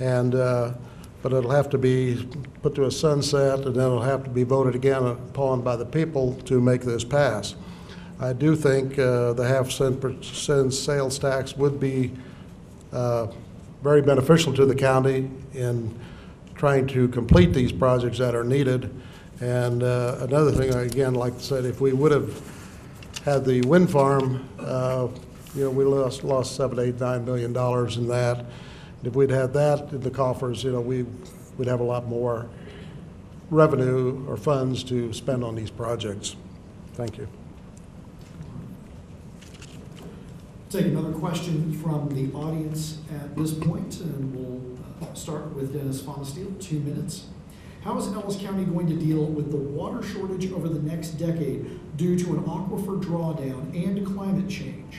Speaker 4: and but it'll have to be put to a sunset, and then it'll have to be voted again upon by the people to make this pass. I do think the half-cent sales tax would be very beneficial to the county in trying to complete these projects that are needed. And another thing, again, like I said, if we would have had the wind farm, we lost $7, $8, $9 million in that. If we'd had that in the coffers, we'd have a lot more revenue or funds to spend on these projects. Thank you.
Speaker 1: Take another question from the audience at this point, and we'll start with Dennis Pfannenstiel, 2 minutes. How is Ellis County going to deal with the water shortage over the next decade due to an aquifer drawdown and climate change?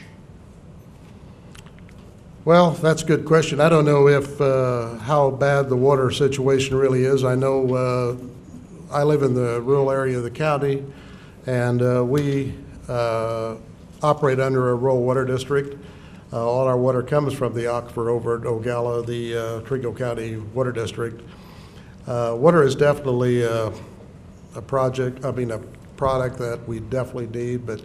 Speaker 4: Well, that's a good question. I don't know if how bad the water situation really is. I know I live in the rural area of the county, and we operate under a rural water district. All our water comes from the aquifer over at Ogalla, the Trigo County Water District. Water is definitely a product that we definitely need, but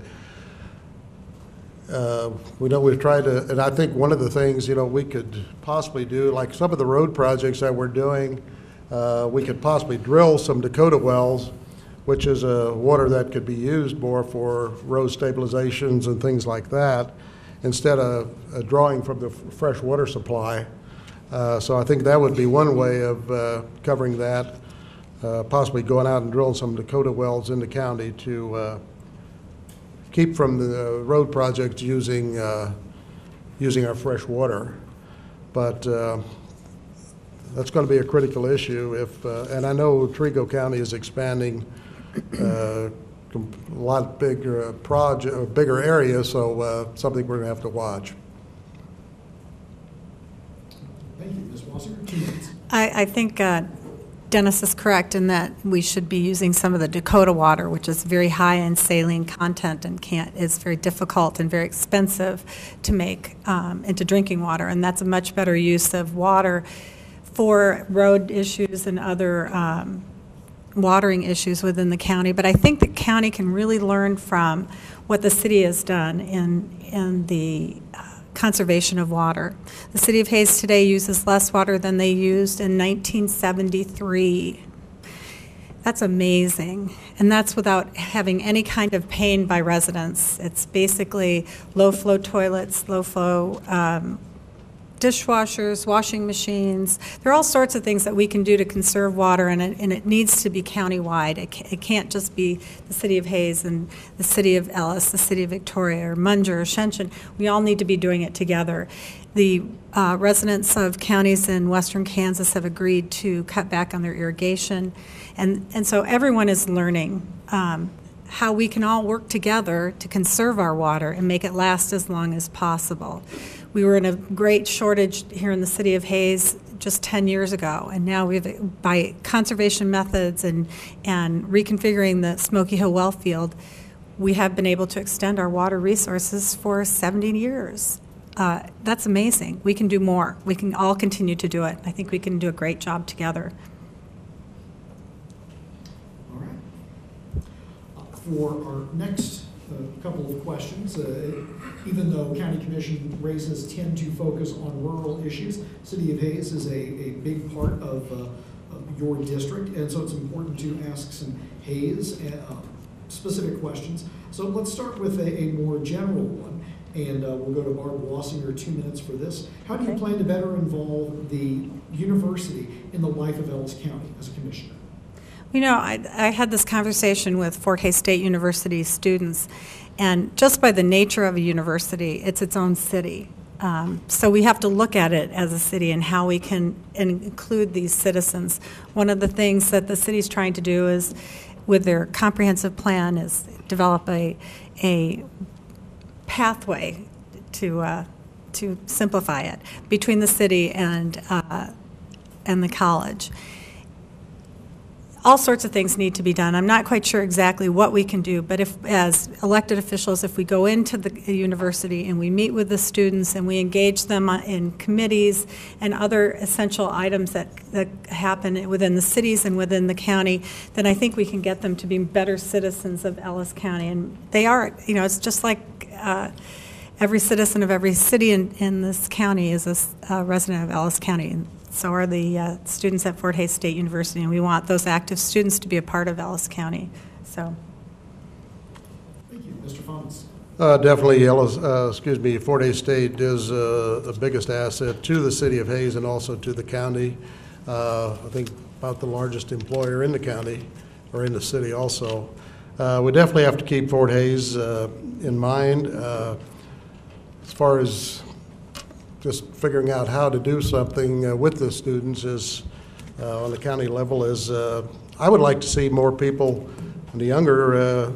Speaker 4: we've tried to, and I think one of the things, we could possibly do, like some of the road projects that we're doing, we could possibly drill some Dakota wells, which is water that could be used more for road stabilizations and things like that, instead of drawing from the fresh water supply. So I think that would be one way of covering that, possibly going out and drilling some Dakota wells in the county to keep from the road projects using our fresh water. But that's going to be a critical issue. And I know Trigo County is expanding a lot bigger bigger area, so something we're going to have to watch.
Speaker 1: Thank you, Ms. Wasinger. 2 minutes.
Speaker 5: I think Dennis is correct in that we should be using some of the Dakota water, which is very high in saline content and is very difficult and very expensive to make into drinking water, and that's a much better use of water for road issues and other watering issues within the county. But I think the county can really learn from what the city has done in the conservation of water. The city of Hayes today uses less water than they used in 1973. That's amazing, and that's without having any kind of pain by residents. It's basically low-flow toilets, low-flow dishwashers, washing machines. There are all sorts of things that we can do to conserve water, and it needs to be countywide. It can't just be the City of Hayes and the City of Ellis, the City of Victoria, or Munger, or Shenshin. We all need to be doing it together. The residents of counties in western Kansas have agreed to cut back on their irrigation, and so everyone is learning how we can all work together to conserve our water and make it last as long as possible. We were in a great shortage here in the City of Hayes just 10 years ago, and now we've, by conservation methods and reconfiguring the Smoky Hill well field, we have been able to extend our water resources for 70 years. That's amazing. We can do more. We can all continue to do it. I think we can do a great job together.
Speaker 1: All right. For our next couple of questions, even though County Commission races tend to focus on rural issues, City of Hayes is a big part of your district, and so it's important to ask some Hayes specific questions. So let's start with a more general one. And we'll go to Barb Wasinger, 2 minutes for this. How do you plan to better involve the university in the life of Ellis County as a commissioner?
Speaker 5: You know, I had this conversation with Fort Hays State University students, and just by the nature of a university, it's its own city. So we have to look at it as a city and how we can include these citizens. One of the things that the city's trying to do is, with their comprehensive plan, is develop a pathway to simplify it between the city and the college. All sorts of things need to be done. I'm not quite sure exactly what we can do, but if, as elected officials, if we go into the university and we meet with the students and we engage them in committees and other essential items that happen within the cities and within the county, then I think we can get them to be better citizens of Ellis County. And they are, you know, it's just like every citizen of every city in this county is a resident of Ellis County. And so are the students at Fort Hays State University, and we want those active students to be a part of Ellis County. So,
Speaker 1: thank you, Mr. Pfannenstiel.
Speaker 4: Definitely, Fort Hays State is the biggest asset to the City of Hayes and also to the county. I think about the largest employer in the county, or in the city also. We definitely have to keep Fort Hays in mind as far as just figuring out how to do something with the students is on the county level is I would like to see more people, the younger,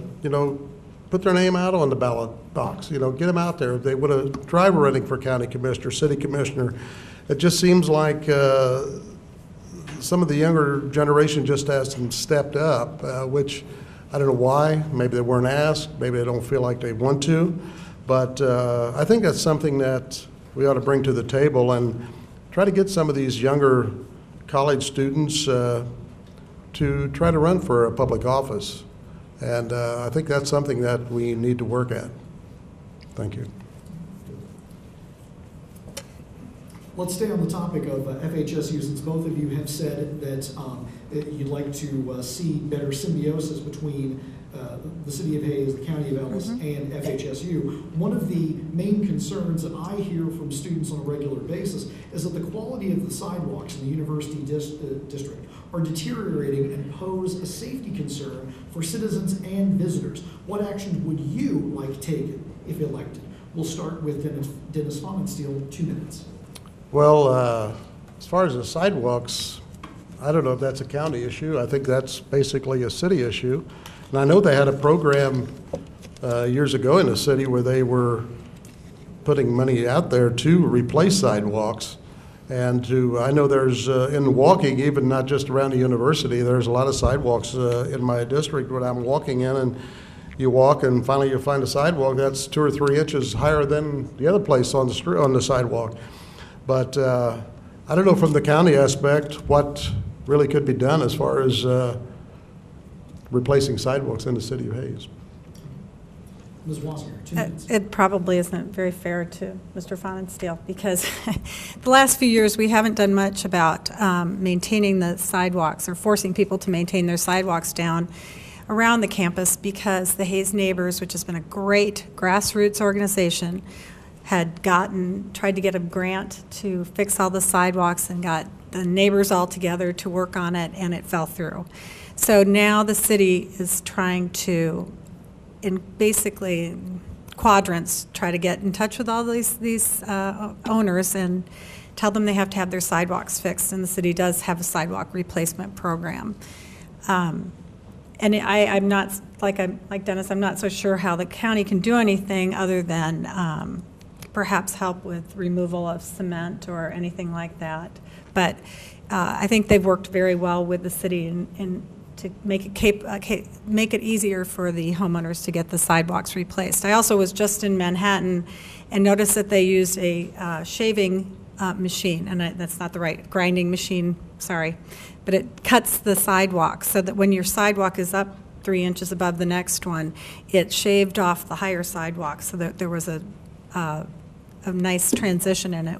Speaker 4: put their name out on the ballot box, get them out there. If they would have driver running for county commissioner, city commissioner. It just seems like some of the younger generation just hasn't stepped up, which I don't know why. Maybe they weren't asked, maybe they don't feel like they want to, but I think that's something that we ought to bring to the table and try to get some of these younger college students to try to run for a public office. And I think that's something that we need to work at. Thank you.
Speaker 1: Let's stay on the topic of FHSU, since both of you have said that you'd like to see better symbiosis between the City of Hayes, the County of Ellis, and FHSU. One of the main concerns that I hear from students on a regular basis is that the quality of the sidewalks in the university district are deteriorating and pose a safety concern for citizens and visitors. What actions would you like taken if elected? We'll start with Dennis Pfannenstiel, 2 minutes.
Speaker 4: Well, as far as the sidewalks, I don't know if that's a county issue. I think that's basically a city issue. And I know they had a program years ago in the city where they were putting money out there to replace sidewalks. And I know there's, in walking, even not just around the university, there's a lot of sidewalks in my district when I'm walking in, and you walk and finally you find a sidewalk that's 2 or 3 inches higher than the other place on the street, on the sidewalk. But I don't know from the county aspect what really could be done as far as replacing sidewalks in the City of Hayes.
Speaker 1: Ms. Wasinger, 2 minutes.
Speaker 5: It probably isn't very fair to Mr. Pfannenstiel, because the last few years we haven't done much about maintaining the sidewalks or forcing people to maintain their sidewalks down around the campus, because the Hayes Neighbors, which has been a great grassroots organization, had tried to get a grant to fix all the sidewalks and got the neighbors all together to work on it, and it fell through. So now the city is trying to, in basically quadrants, try to get in touch with all these owners and tell them they have to have their sidewalks fixed, and the city does have a sidewalk replacement program. And I'm not, like Dennis, I'm not so sure how the county can do anything other than perhaps help with removal of cement or anything like that. But I think they've worked very well with the city in to make it easier for the homeowners to get the sidewalks replaced. I also was just in Manhattan and noticed that they used a shaving machine, and that's not the right, grinding machine, sorry, but it cuts the sidewalk so that when your sidewalk is up 3 inches above the next one, it shaved off the higher sidewalk so that there was a nice transition, and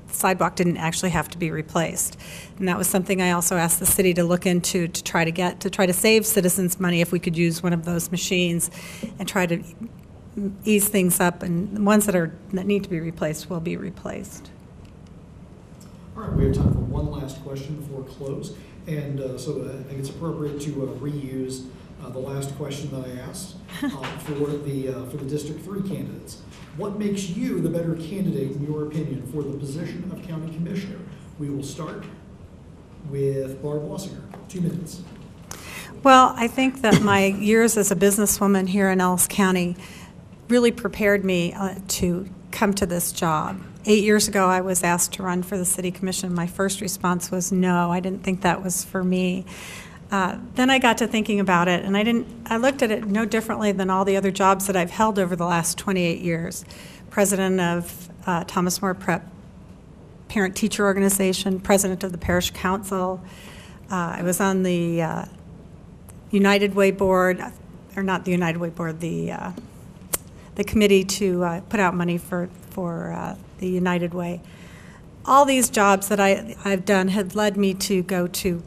Speaker 5: sidewalk didn't actually have to be replaced. And that was something I also asked the city to look into to try to save citizens money if we could use one of those machines and try to ease things up, and the ones that need to be replaced will be replaced.
Speaker 1: All right, we have time for one last question before close, and so I think it's appropriate to reuse the last question that I asked for the District 3 candidates. What makes you the better candidate, in your opinion, for the position of County Commissioner? We will start with Barb Wasinger. 2 minutes.
Speaker 5: Well, I think that my years as a businesswoman here in Ellis County really prepared me to come to this job. 8 years ago, I was asked to run for the City Commission. My first response was no. I didn't think that was for me. Then I got to thinking about it, and I looked at it no differently than all the other jobs that I've held over the last 28 years. President of Thomas More Prep Parent-Teacher Organization, president of the Parish Council. I was on the United Way Board, or not the United Way Board, the committee to put out money for the United Way. All these jobs that I've done had led me to go to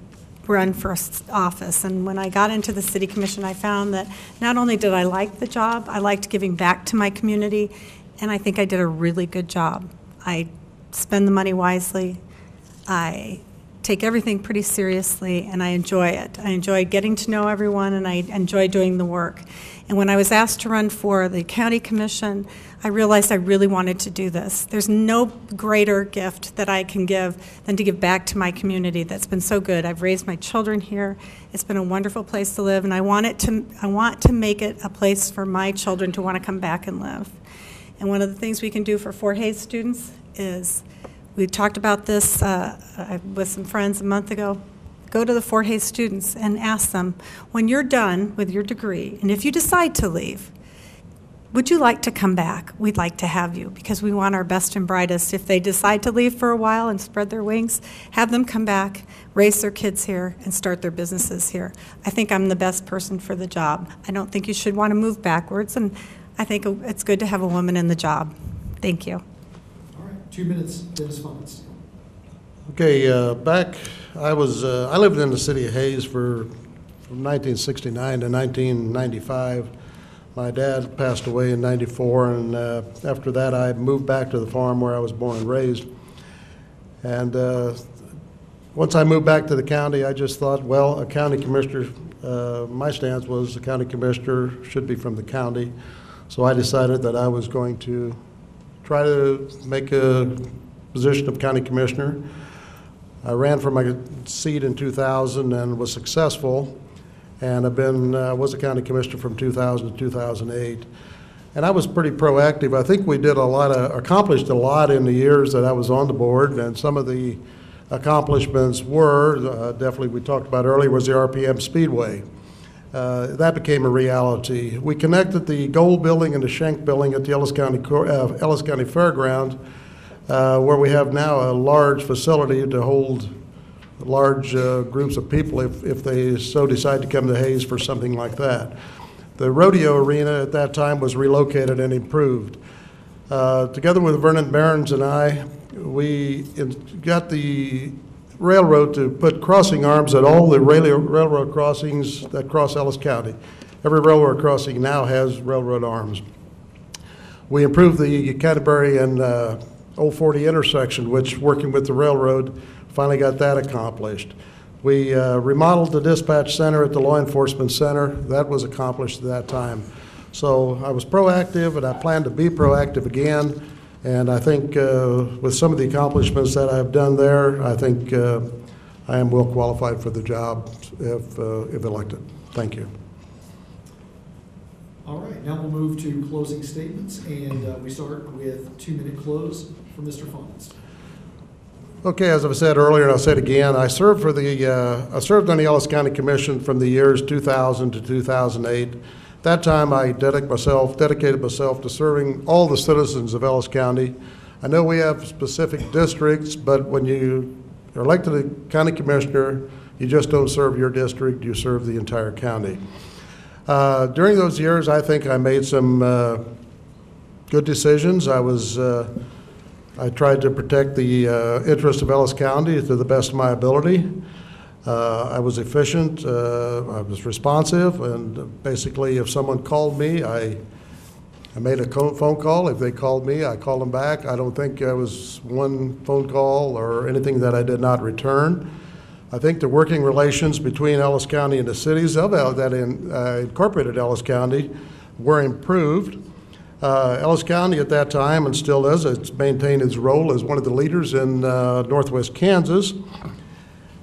Speaker 5: run for office. And when I got into the City Commission, I found that not only did I like the job, I liked giving back to my community, and I think I did a really good job. I spend the money wisely. I take everything pretty seriously, and I enjoy it. I enjoy getting to know everyone, and I enjoy doing the work. And when I was asked to run for the County Commission, I realized I really wanted to do this. There's no greater gift that I can give than to give back to my community that's been so good. I've raised my children here. It's been a wonderful place to live, and I want to make it a place for my children to want to come back and live. And one of the things we can do for Fort Hays students is, we talked about this with some friends a month ago. Go to the Fort Hays students and ask them, when you're done with your degree, and if you decide to leave, would you like to come back? We'd like to have you, because we want our best and brightest. If they decide to leave for a while and spread their wings, have them come back, raise their kids here, and start their businesses here. I think I'm the best person for the job. I don't think you should want to move backwards, and I think it's good to have a woman in the job. Thank you.
Speaker 1: 2 minutes, Dennis Pfannenstiel.
Speaker 4: Okay, I lived in the city of Hays from 1969 to 1995. My dad passed away in '94, and after that I moved back to the farm where I was born and raised. And once I moved back to the county, I just thought, well, a county commissioner, my stance was a county commissioner should be from the county. So I decided that I was going to try to make a position of county commissioner. I ran for my seat in 2000 and was successful, and I was a county commissioner from 2000 to 2008. And I was pretty proactive. I think we did accomplished a lot in the years that I was on the board, and some of the accomplishments were, definitely we talked about earlier, was the RPM Speedway. That became a reality. We connected the Gold Building and the Schenck Building at the Ellis County Fairground, where we have now a large facility to hold large groups of people if they so decide to come to Hays for something like that. The rodeo arena at that time was relocated and improved. Together with Vernon Barons and I, we got the railroad to put crossing arms at all the railroad crossings that cross Ellis County. Every railroad crossing now has railroad arms. We improved the Canterbury and Old 40 intersection, which, working with the railroad, finally got that accomplished. We remodeled the dispatch center at the law enforcement center. That was accomplished at that time. So I was proactive, and I plan to be proactive again. And I think with some of the accomplishments that I've done there, I think I am well qualified for the job if elected. Thank you.
Speaker 1: All right, now we'll move to closing statements, and we start with 2-minute close from Mr. Pfannenstiel.
Speaker 4: Okay, as I've said earlier, and I'll say it again, I served on the Ellis County Commission from the years 2000 to 2008. That time, I dedicated myself to serving all the citizens of Ellis County. I know we have specific districts, but when you are elected a county commissioner, you just don't serve your district, you serve the entire county. During those years, I think I made some good decisions. I tried to protect the interest of Ellis County to the best of my ability. I was efficient, I was responsive, and basically if someone called me, I made a phone call. If they called me, I called them back. I don't think there was one phone call or anything that I did not return. I think the working relations between Ellis County and the cities of that incorporated Ellis County were improved. Ellis County at that time, and still is, it's maintained its role as one of the leaders in northwest Kansas.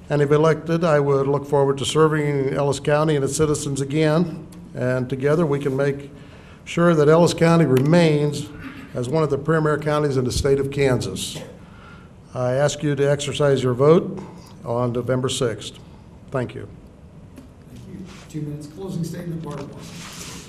Speaker 4: And if elected, I would look forward to serving Ellis County and its citizens again. And together we can make sure that Ellis County remains as one of the premier counties in the state of Kansas. I ask you to exercise your vote on November 6th. Thank you.
Speaker 1: Thank you. 2 minutes closing statement, Barbara.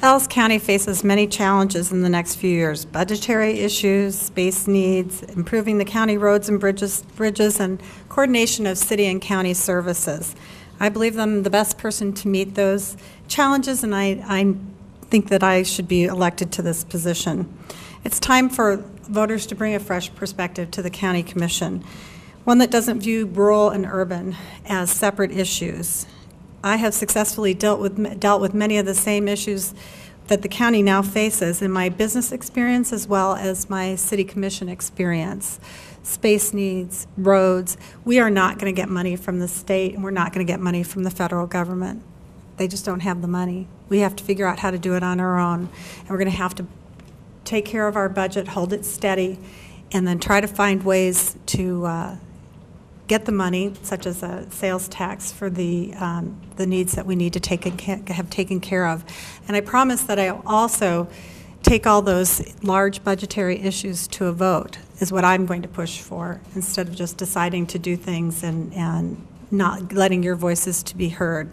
Speaker 5: Ellis County faces many challenges in the next few years: budgetary issues, space needs, improving the county roads and bridges, and coordination of city and county services. I believe I'm the best person to meet those challenges, and I think that I should be elected to this position. It's time for voters to bring a fresh perspective to the County Commission, one that doesn't view rural and urban as separate issues. I have successfully dealt with many of the same issues that the county now faces in my business experience as well as my city commission experience. Space needs, roads. We are not going to get money from the state, and we're not going to get money from the federal government. They just don't have the money. We have to figure out how to do it on our own, and we're going to have to take care of our budget, hold it steady, and then try to find ways to get the money, such as a sales tax, for the needs that we need to have taken care of. And I promise that I also take all those large budgetary issues to a vote, is what I'm going to push for, instead of just deciding to do things and not letting your voices to be heard.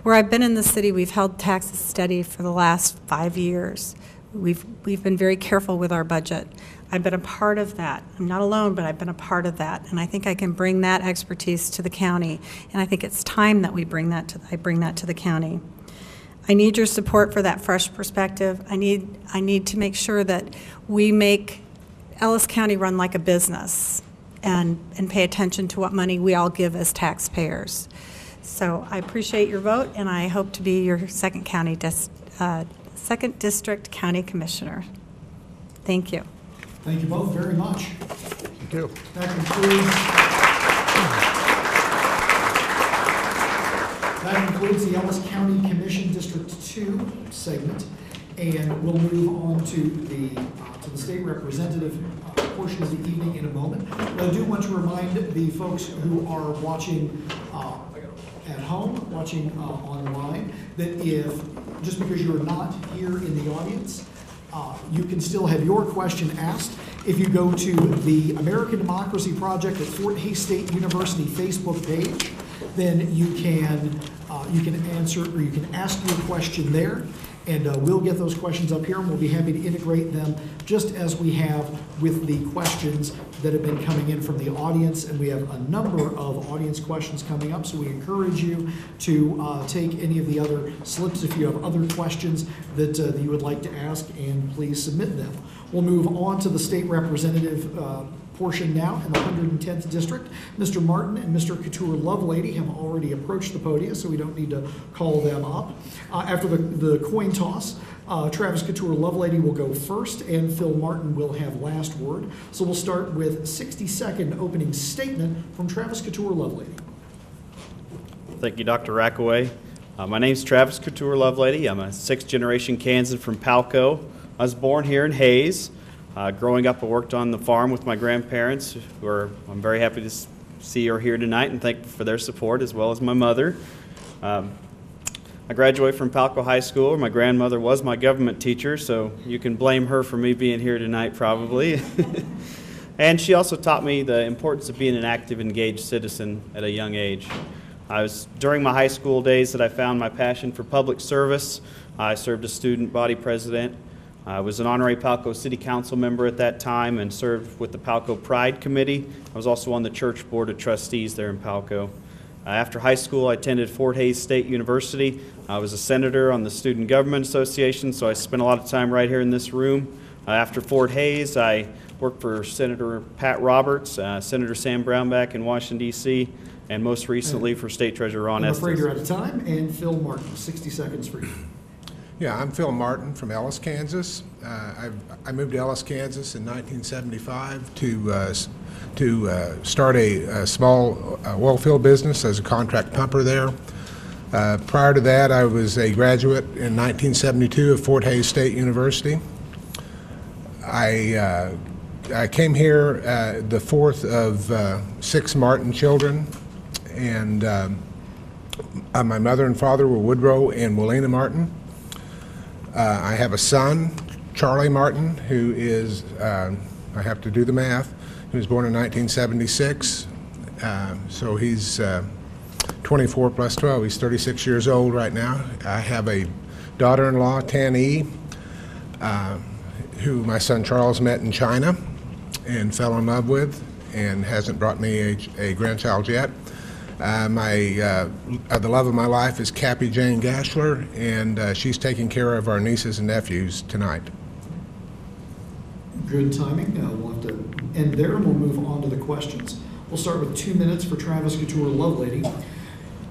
Speaker 5: Where I've been in the city, we've held taxes steady for the last 5 years. We've been very careful with our budget. I've been a part of that. I'm not alone, but I've been a part of that, and I think I can bring that expertise to the county, and I think it's time that I bring that to the county. I need your support for that fresh perspective. I need to make sure that we make Ellis County run like a business and pay attention to what money we all give as taxpayers. So I appreciate your vote, and I hope to be your second district county commissioner. Thank you.
Speaker 1: Thank you both very much.
Speaker 4: Thank you.
Speaker 1: That concludes the Ellis County Commission District 2 segment, and we'll move on to the state representative portion of the evening in a moment. But I do want to remind the folks who are watching at home, watching online, that just because you're not here in the audience, you can still have your question asked. If you go to the American Democracy Project at Fort Hays State University Facebook page, then you can answer, or you can ask your question there, and we'll get those questions up here, and we'll be happy to integrate them just as we have with the questions that have been coming in from the audience. And we have a number of audience questions coming up, so we encourage you to take any of the other slips if you have other questions that you would like to ask, and please submit them. We'll move on to the state representative portion now in the 110th District. Mr. Martin and Mr. Couture-Lovelady have already approached the podium, so we don't need to call them up. After the coin toss, Travis Couture-Lovelady will go first, and Phil Martin will have last word. So we'll start with 60-second opening statement from Travis Couture-Lovelady.
Speaker 6: Thank you, Dr. Rackaway. My name's Travis Couture-Lovelady. I'm a 6th-generation Kansan from Palco. I was born here in Hayes. Growing up, I worked on the farm with my grandparents, I'm very happy to see are here tonight and thank for their support, as well as my mother. I graduated from Palco High School. My grandmother was my government teacher, so you can blame her for me being here tonight, probably. And she also taught me the importance of being an active, engaged citizen at a young age. During my high school days that I found my passion for public service. I served as student body president. I was an honorary Palco City Council member at that time and served with the Palco Pride Committee. I was also on the church board of trustees there in Palco. After high school, I attended Fort Hays State University. I was a senator on the Student Government Association, so I spent a lot of time right here in this room. After Fort Hays, I worked for Senator Pat Roberts, Senator Sam Brownback in Washington, D.C., and most recently for State Treasurer Ron Estes.
Speaker 1: I'm afraid you're out of time, and Phil Martin, 60 seconds for you.
Speaker 7: Yeah, I'm Phil Martin from Ellis, Kansas. I moved to Ellis, Kansas in 1975 to start a small oil field business as a contract pumper there. Prior to that, I was a graduate in 1972 of Fort Hays State University. I came here the fourth of 6 Martin children, and my mother and father were Woodrow and Willena Martin. I have a son, Charlie Martin, who is, I have to do the math, he was born in 1976, so he's 24 plus 12, he's 36 years old right now. I have a daughter-in-law, Tan E, who my son Charles met in China and fell in love with and hasn't brought me a grandchild yet. The love of my life is Cappy Jane Gashler, and she's taking care of our nieces and nephews tonight.
Speaker 1: Good timing. We'll have to end there, and we'll move on to the questions. We'll start with 2 minutes for Travis Couture-Lovelady.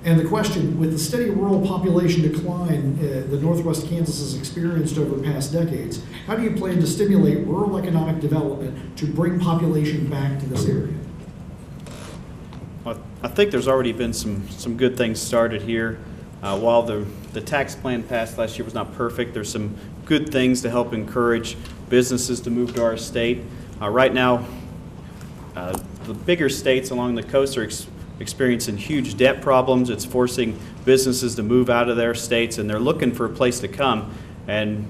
Speaker 1: And the question, with the steady rural population decline that Northwest Kansas has experienced over past decades, how do you plan to stimulate rural economic development to bring population back to this area?
Speaker 6: I think there's already been some good things started here. While the tax plan passed last year was not perfect, there's some good things to help encourage businesses to move to our state. Right now, the bigger states along the coast are experiencing huge debt problems. It's forcing businesses to move out of their states, and they're looking for a place to come. And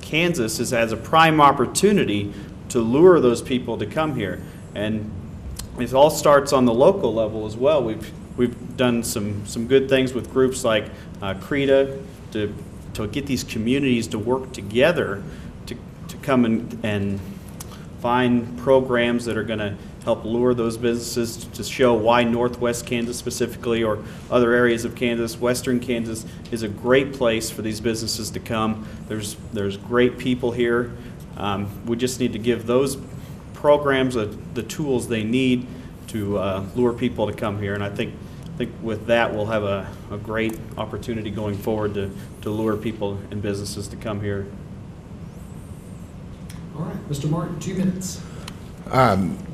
Speaker 6: Kansas has a prime opportunity to lure those people to come here. And it all starts on the local level as well. We've done some good things with groups like CRETA to get these communities to work together to come and find programs that are going to help lure those businesses to show why Northwest Kansas specifically, or other areas of Kansas, Western Kansas, is a great place for these businesses to come. There's great people here. We just need to give those programs the tools they need to lure people to come here, and I think with that we'll have a great opportunity going forward to lure people and businesses to come here.
Speaker 1: All right, Mr. Martin, 2 minutes.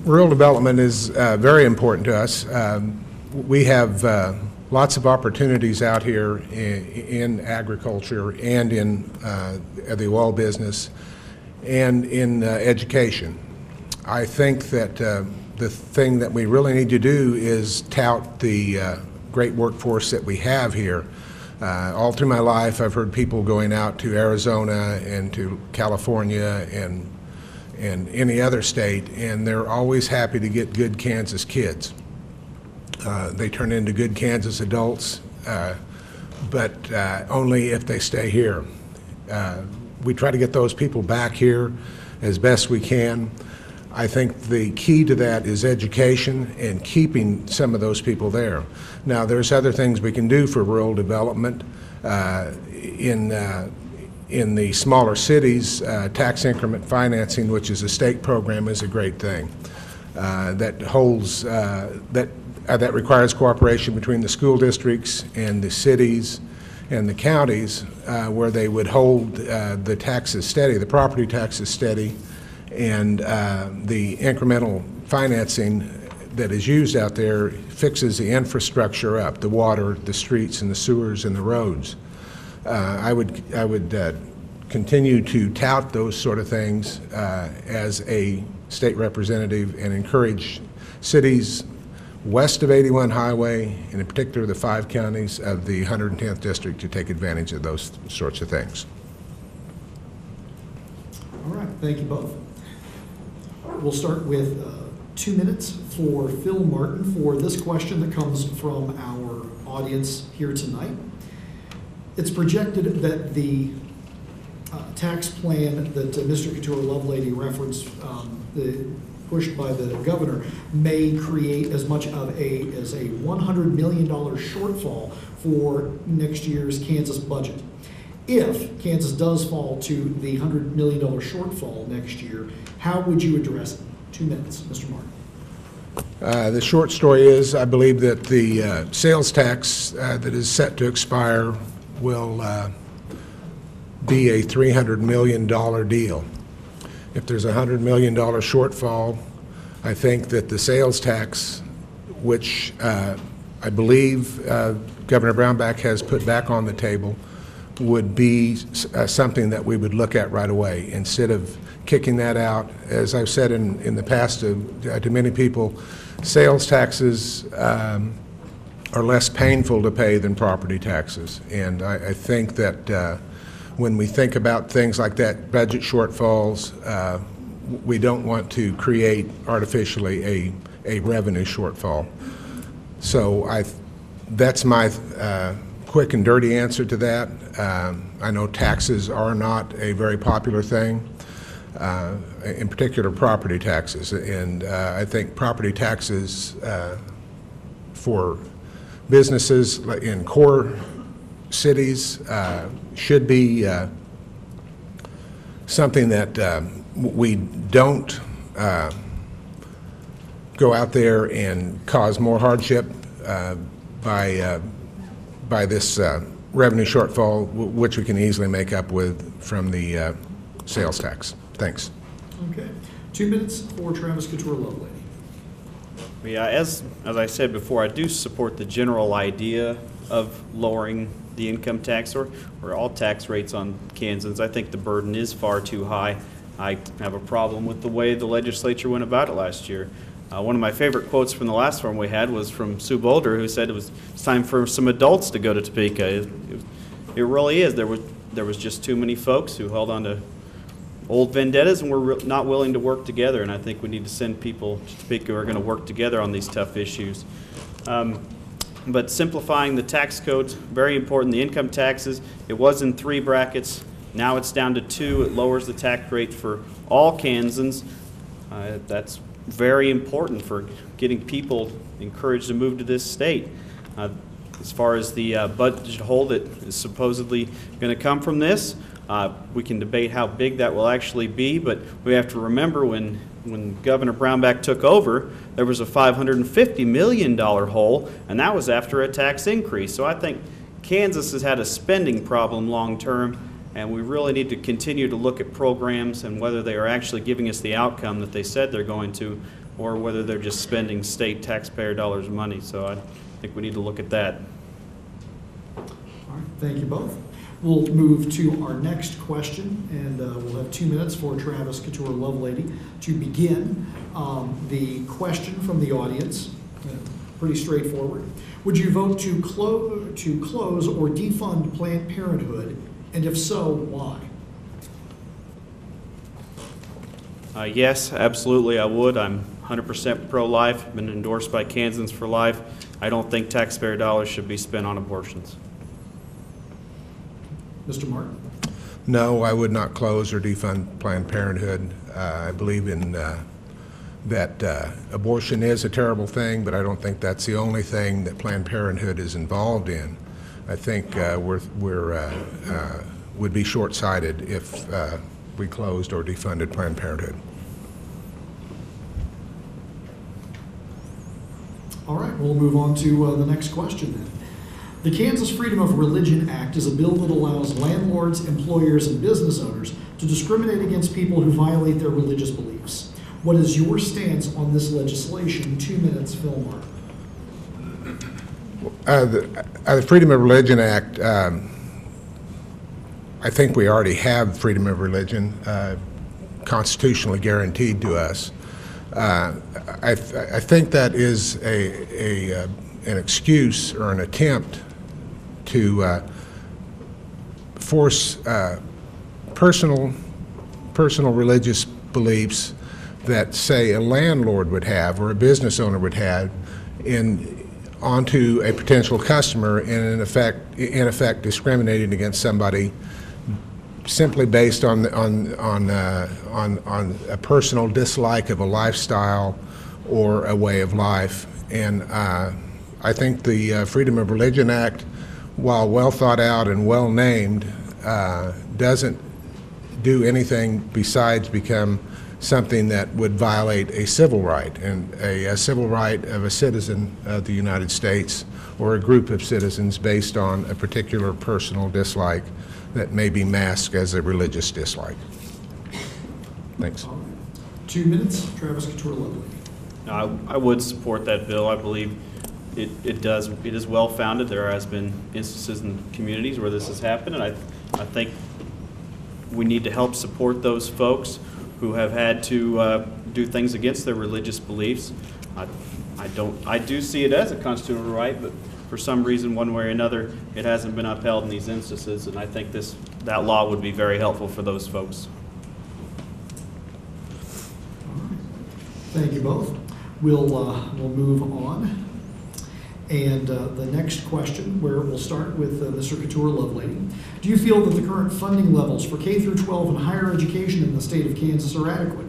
Speaker 7: Rural development is very important to us. We have lots of opportunities out here in agriculture and in the oil business and in education. I think that the thing that we really need to do is tout the great workforce that we have here. All through my life, I've heard people going out to Arizona and to California and any other state, and they're always happy to get good Kansas kids. They turn into good Kansas adults, but only if they stay here. We try to get those people back here as best we can. I think the key to that is education and keeping some of those people there. Now, there's other things we can do for rural development. In the smaller cities, tax increment financing, which is a state program, is a great thing. that holds, that requires cooperation between the school districts and the cities and the counties, where they would hold the taxes steady, the property taxes steady, and the incremental financing that is used out there fixes the infrastructure up, the water, the streets, and the sewers, and the roads. I would continue to tout those sort of things as a state representative and encourage cities west of 81 Highway, and in particular the 5 counties of the 110th District, to take advantage of those sorts of things.
Speaker 1: All right, thank you both. We'll start with 2 minutes for Phil Martin for this question that comes from our audience here tonight. It's projected that the tax plan that Mr. Couture-Lovelady referenced, pushed by the governor, may create as much of as a $100 million shortfall for next year's Kansas budget. If Kansas does fall to the $100 million shortfall next year, how would you address it? 2 minutes, Mr. Martin.
Speaker 7: The short story is, I believe that the sales tax that is set to expire will be a $300 million deal. If there's a $100 million shortfall, I think that the sales tax, which I believe Governor Brownback has put back on the table, would be something that we would look at right away, instead of kicking that out. As I've said in the past to many people, sales taxes are less painful to pay than property taxes. And I think that when we think about things like that, budget shortfalls, we don't want to create artificially a revenue shortfall. So that's my quick and dirty answer to that. I know taxes are not a very popular thing, in particular property taxes. And I think property taxes for businesses in core cities should be something that we don't go out there and cause more hardship by this revenue shortfall, which we can easily make up with from the sales tax. Thanks.
Speaker 1: Okay. 2 minutes for Travis Couture-Lovelady.
Speaker 6: Yeah, as I said before, I do support the general idea of lowering the income tax or all tax rates on Kansans. I think the burden is far too high. I have a problem with the way the legislature went about it last year. One of my favorite quotes from the last one we had was from Sue Boldra, who said it's time for some adults to go to Topeka. It really is. There was just too many folks who held on to old vendettas and were not willing to work together, and I think we need to send people to Topeka who are going to work together on these tough issues. But simplifying the tax codes, very important. The income taxes, it was in 3 brackets. Now it's down to 2. It lowers the tax rate for all Kansans. That's very important for getting people encouraged to move to this state. As far as the budget hole that is supposedly going to come from this, we can debate how big that will actually be, but we have to remember when Governor Brownback took over, there was a $550 million hole, and that was after a tax increase. So I think Kansas has had a spending problem long term, and we really need to continue to look at programs and whether they are actually giving us the outcome that they said they're going to, or whether they're just spending state taxpayer dollars of money. So I think we need to look at that.
Speaker 1: All right, thank you both. We'll move to our next question, and we'll have 2 minutes for Travis Couture-Lovelady to begin. The question from the audience, pretty straightforward. Would you vote to close or defund Planned Parenthood, and if so, why?
Speaker 6: Yes, absolutely I would. I'm 100% pro-life, been endorsed by Kansans for life. I don't think taxpayer dollars should be spent on abortions.
Speaker 1: Mr. Martin?
Speaker 7: No, I would not close or defund Planned Parenthood. I believe in that abortion is a terrible thing, but I don't think that's the only thing that Planned Parenthood is involved in. I think would be short-sighted if we closed or defunded Planned Parenthood.
Speaker 1: All right, we'll move on to the next question then. The Kansas Freedom of Religion Act is a bill that allows landlords, employers, and business owners to discriminate against people who violate their religious beliefs. What is your stance on this legislation? 2 minutes, Fillmore.
Speaker 7: The Freedom of Religion Act, I think we already have freedom of religion constitutionally guaranteed to us. I think that is an excuse or an attempt to force personal religious beliefs that, say, a landlord would have or a business owner would have onto a potential customer, and in effect discriminating against somebody simply based on a personal dislike of a lifestyle or a way of life. And I think the Freedom of Religion Act, while well thought out and well named, doesn't do anything besides become something that would violate a civil right, and a civil right of a citizen of the United States or a group of citizens based on a particular personal dislike that may be masked as a religious dislike. Thanks.
Speaker 1: 2 minutes, Travis Couture-Lovelady.
Speaker 6: I would support that bill. I believe it is well founded. There has been instances in communities where this has happened, and I think we need to help support those folks who have had to do things against their religious beliefs. I do see it as a constitutional right, but for some reason, one way or another, it hasn't been upheld in these instances, and I think that law would be very helpful for those folks.
Speaker 1: Thank you both. We'll move on. And the next question, where we'll start with Mr. Couture-Lovelady. Do you feel that the current funding levels for K through 12 and higher education in the state of Kansas are adequate?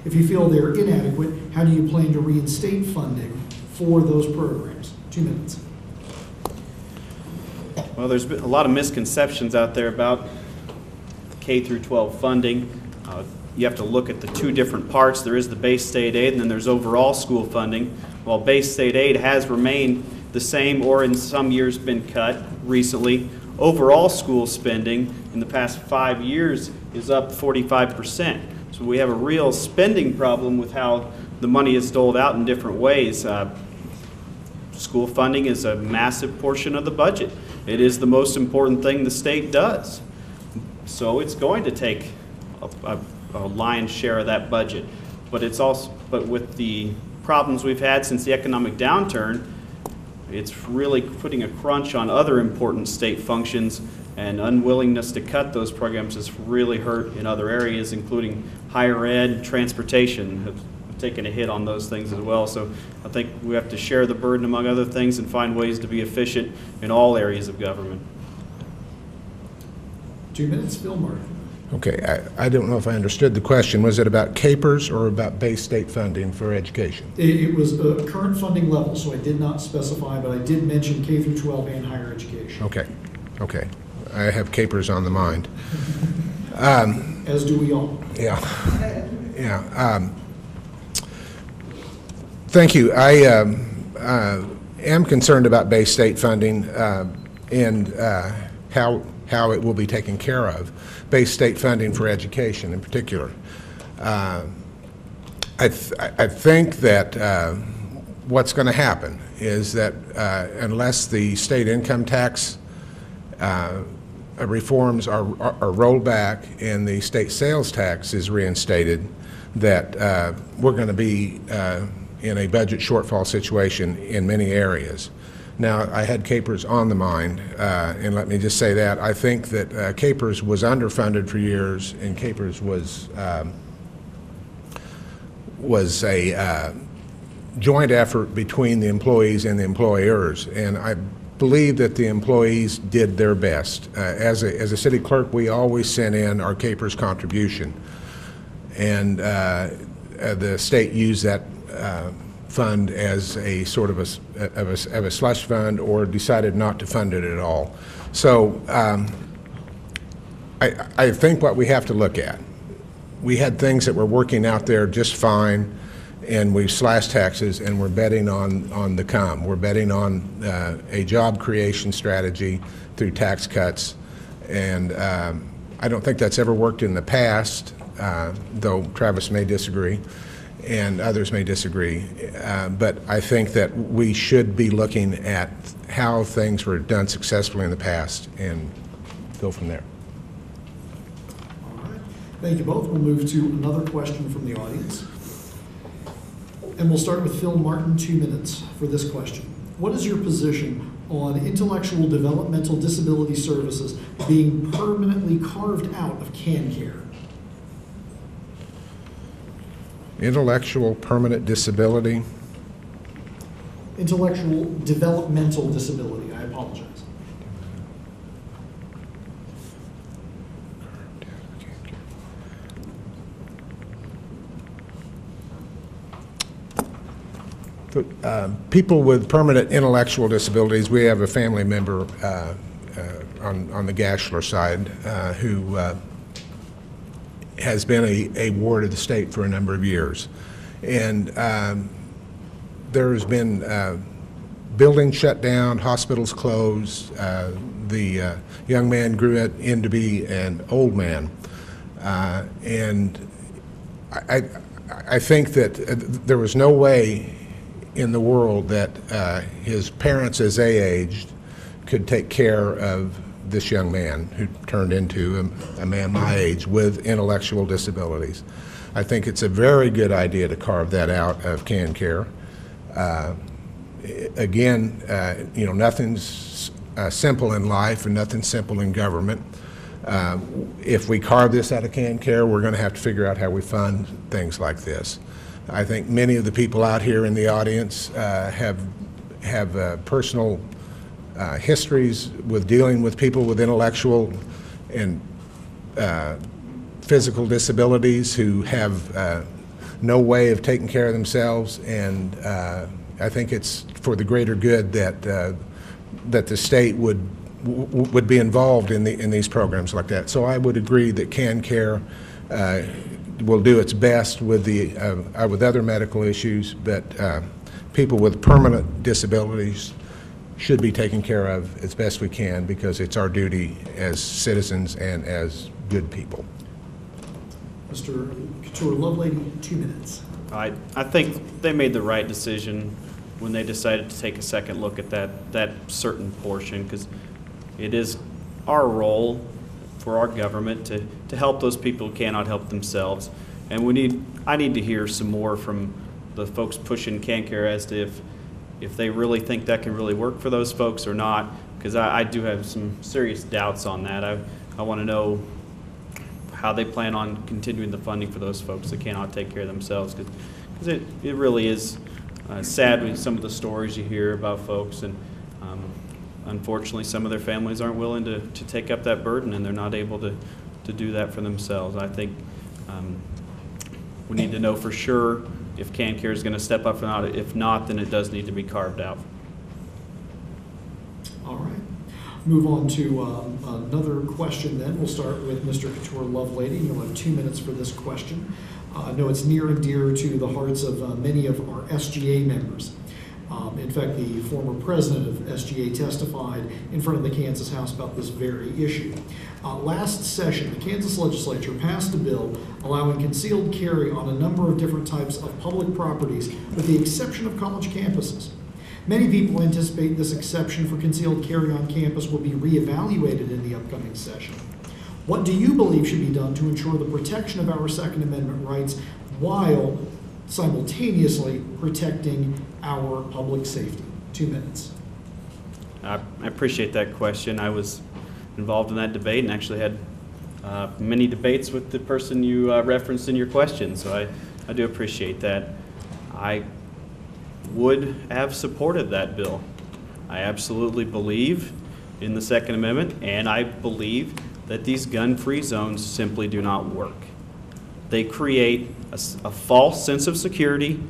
Speaker 1: If you feel they are inadequate, how do you plan to reinstate funding for those programs? 2 minutes.
Speaker 6: Well, there's been a lot of misconceptions out there about K through 12 funding. You have to look at the two different parts. There is the base state aid, and then there's overall school funding. While base state aid has remained the same or in some years been cut recently, overall school spending in the past 5 years is up 45%. So we have a real spending problem with how the money is doled out in different ways. School funding is a massive portion of the budget. It is the most important thing the state does. So it's going to take a lion's share of that budget. But with the problems we've had since the economic downturn, it's really putting a crunch on other important state functions, and unwillingness to cut those programs has really hurt in other areas, including higher ed, transportation have taken a hit on those things as well. So I think we have to share the burden among other things and find ways to be efficient in all areas of government.
Speaker 1: 2 minutes, Fillmore.
Speaker 7: Okay, I don't know if I understood the question. Was it about CAPERS or about base state funding for education?
Speaker 1: It was current funding level, so I did not specify, but I did mention K through 12 and higher education.
Speaker 7: Okay. I have CAPERS on the mind.
Speaker 1: As do we all.
Speaker 7: Yeah. Thank you. I am concerned about base state funding and how it will be taken care of. Base state funding for education in particular. I think that what's going to happen is that unless the state income tax reforms are rolled back and the state sales tax is reinstated, that we're going to be in a budget shortfall situation in many areas. Now, I had CAPERS on the mind, and let me just say that. I think that CAPERS was underfunded for years, and CAPERS was a joint effort between the employees and the employers, and I believe that the employees did their best. As a city clerk, we always sent in our CAPERS contribution, and the state used that fund as a sort of a slush fund, or decided not to fund it at all. So I think what we have to look at, we had things that were working out there just fine, and we've slashed taxes, and we're betting on the come. We're betting on a job creation strategy through tax cuts, and I don't think that's ever worked in the past, though Travis may disagree and others may disagree, but I think that we should be looking at how things were done successfully in the past and go from there.
Speaker 1: All right. Thank you both. We'll move to another question from the audience. And we'll start with Phil Martin, 2 minutes for this question. What is your position on intellectual developmental disability services being permanently carved out of CanCare?
Speaker 7: Intellectual permanent disability.
Speaker 1: Intellectual developmental disability, I apologize.
Speaker 7: People with permanent intellectual disabilities, we have a family member on the Gashler side who has been a ward of the state for a number of years. And there's been buildings shut down, hospitals closed. The young man grew in to be an old man. And I think that there was no way in the world that his parents, as they aged, could take care of this young man who turned into a man my age with intellectual disabilities. I think it's a very good idea to carve that out of CanCare. Again, you know, nothing's simple in life and nothing's simple in government. If we carve this out of CanCare, we're going to have to figure out how we fund things like this. I think many of the people out here in the audience have personal histories with dealing with people with intellectual and physical disabilities who have no way of taking care of themselves, and I think it's for the greater good that that the state would be involved in these programs like that. So I would agree that CanCare will do its best with with other medical issues, but people with permanent disabilities should be taken care of as best we can, because it's our duty as citizens and as good people.
Speaker 1: Mr. Couture-Lovelady, 2 minutes.
Speaker 6: I think they made the right decision when they decided to take a second look at that certain portion, because it is our role for our government to help those people who cannot help themselves. And I need to hear some more from the folks pushing CanCare as to if they really think that can really work for those folks or not, because I do have some serious doubts on that. I want to know how they plan on continuing the funding for those folks that cannot take care of themselves, because it really is sad with some of the stories you hear about folks, and unfortunately some of their families aren't willing to take up that burden, and they're not able to do that for themselves. I think we need to know for sure if CanCare is going to step up or not. If not, then it does need to be carved out.
Speaker 1: All right. Move on to another question then. We'll start with Mr. Couture-Lovelady. You'll have 2 minutes for this question. I know it's near and dear to the hearts of many of our SGA members. In fact, the former president of SGA testified in front of the Kansas House about this very issue. Last session, the Kansas legislature passed a bill allowing concealed carry on a number of different types of public properties, with the exception of college campuses. Many people anticipate this exception for concealed carry on campus will be reevaluated in the upcoming session. What do you believe should be done to ensure the protection of our Second Amendment rights while simultaneously protecting our public safety? 2 minutes.
Speaker 6: I appreciate that question. I was involved in that debate and actually had many debates with the person you referenced in your question, so I do appreciate that. I would have supported that bill. I absolutely believe in the Second Amendment, and I believe that these gun-free zones simply do not work. They create a false sense of security.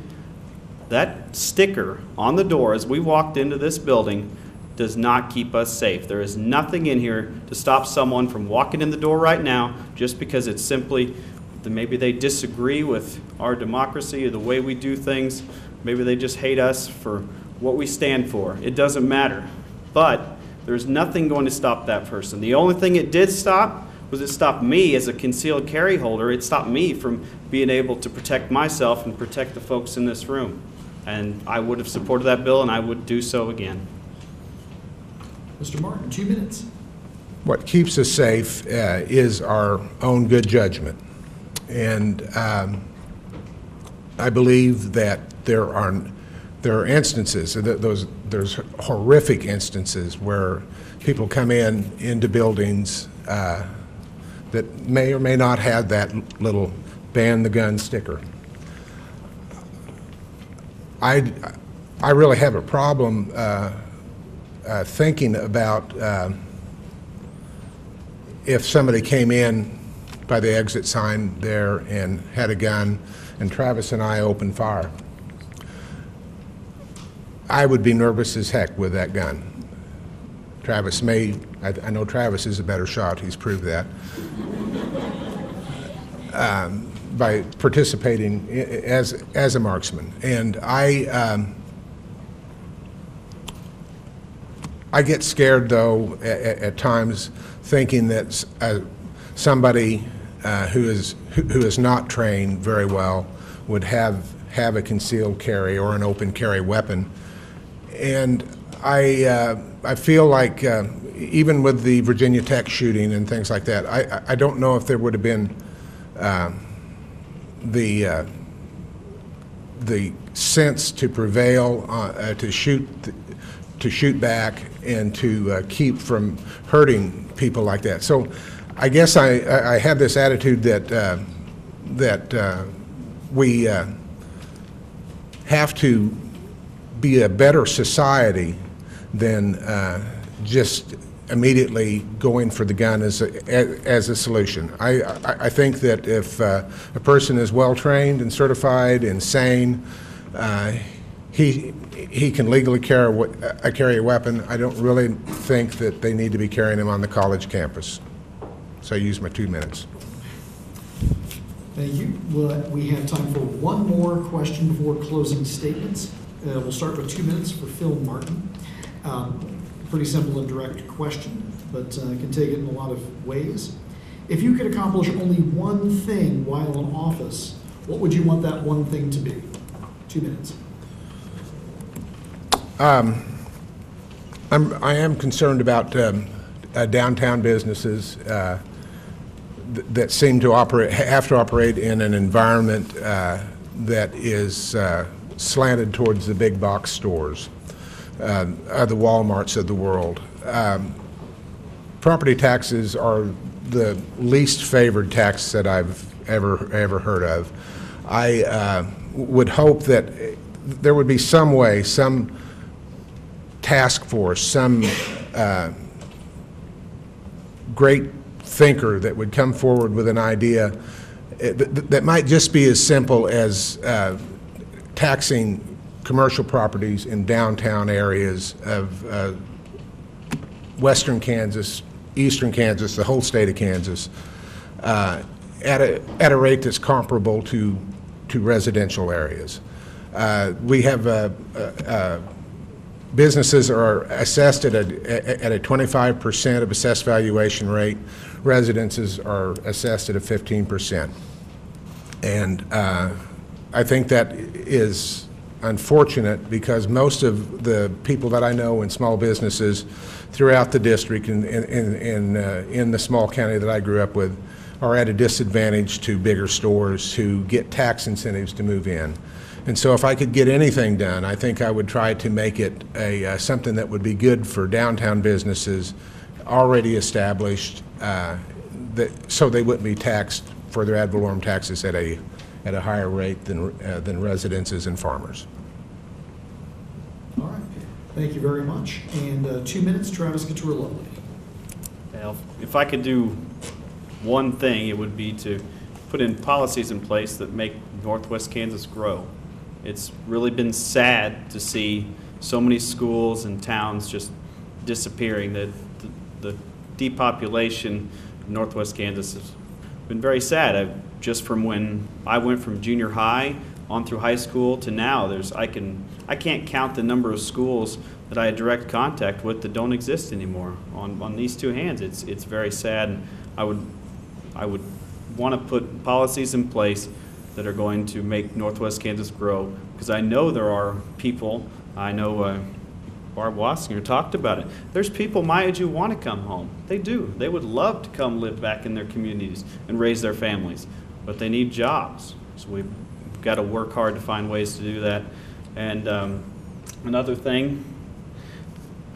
Speaker 6: That sticker on the door as we walked into this building does not keep us safe. There is nothing in here to stop someone from walking in the door right now just because it's simply then maybe they disagree with our democracy or the way we do things. Maybe they just hate us for what we stand for. It doesn't matter. But there's nothing going to stop that person. The only thing it did stop was it stopped me as a concealed carry holder. It stopped me from being able to protect myself and protect the folks in this room. And I would have supported that bill, and I would do so again.
Speaker 1: Mr. Martin, 2 minutes.
Speaker 7: What keeps us safe is our own good judgment. And I believe that there are instances, there's horrific instances where people come into buildings that may or may not have that little ban the gun sticker. I really have a problem thinking about if somebody came in by the exit sign there and had a gun and Travis and I opened fire. I would be nervous as heck with that gun. Travis I know Travis is a better shot, he's proved that, by participating as a marksman. And I get scared, though, at times, thinking that somebody who is not trained very well would have a concealed carry or an open carry weapon. And I feel like even with the Virginia Tech shooting and things like that, I don't know if there would have been the sense to prevail to shoot back and to keep from hurting people like that. So I guess I have this attitude that we have to be a better society than just immediately going for the gun as a solution. I think that if a person is well trained and certified and sane, he can legally carry a weapon. I don't really think that they need to be carrying them on the college campus. So I use my 2 minutes.
Speaker 1: Thank you. We have time for one more question before closing statements. We'll start with 2 minutes for Phil Martin. Pretty simple and direct question, but can take it in a lot of ways. If you could accomplish only one thing while in office, what would you want that one thing to be? 2 minutes.
Speaker 7: I am concerned about downtown businesses that seem to have to operate in an environment that is slanted towards the big box stores, the Walmarts of the world. Property taxes are the least favored tax that I've ever heard of. I would hope that there would be some way, some task force, some great thinker that would come forward with an idea that might just be as simple as taxing commercial properties in downtown areas of western Kansas, eastern Kansas, the whole state of Kansas, at a rate that's comparable to residential areas. We have businesses are assessed at a 25% of assessed valuation rate. Residences are assessed at a 15%. And I think that is unfortunate because most of the people that I know in small businesses throughout the district and in the small county that I grew up with are at a disadvantage to bigger stores who get tax incentives to move in. And so if I could get anything done, I think I would try to make it something that would be good for downtown businesses already established, so they wouldn't be taxed for their ad valorem taxes at a higher rate than residences and farmers.
Speaker 1: All right. Thank you very much. And 2 minutes, Travis Couture-Lovelady.
Speaker 6: Well, if I could do one thing, it would be to put in policies in place that make Northwest Kansas grow. It's really been sad to see so many schools and towns just disappearing. The depopulation of Northwest Kansas is been very sad. Just from when I went from junior high on through high school to now, I can't count the number of schools that I had direct contact with that don't exist anymore. On these two hands, it's very sad. And I would want to put policies in place that are going to make Northwest Kansas grow, because I know there are people, I know Barb Wasinger talked about it. There's people my age who want to come home. They do. They would love to come live back in their communities and raise their families, but they need jobs. So we've got to work hard to find ways to do that. And another thing,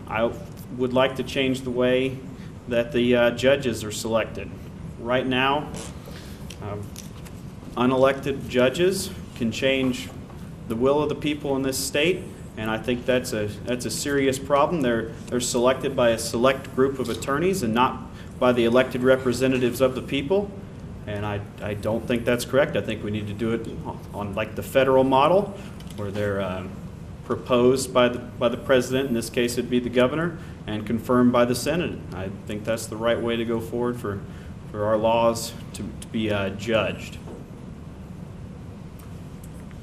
Speaker 6: I would like to change the way that the judges are selected. Right now, unelected judges can change the will of the people in this state, and I think that's a serious problem. They're selected by a select group of attorneys and not by the elected representatives of the people, and I don't think that's correct. I think we need to do it on like the federal model, where they're proposed by the president, in this case it'd be the governor, and confirmed by the Senate. I think that's the right way to go forward for our laws to be judged.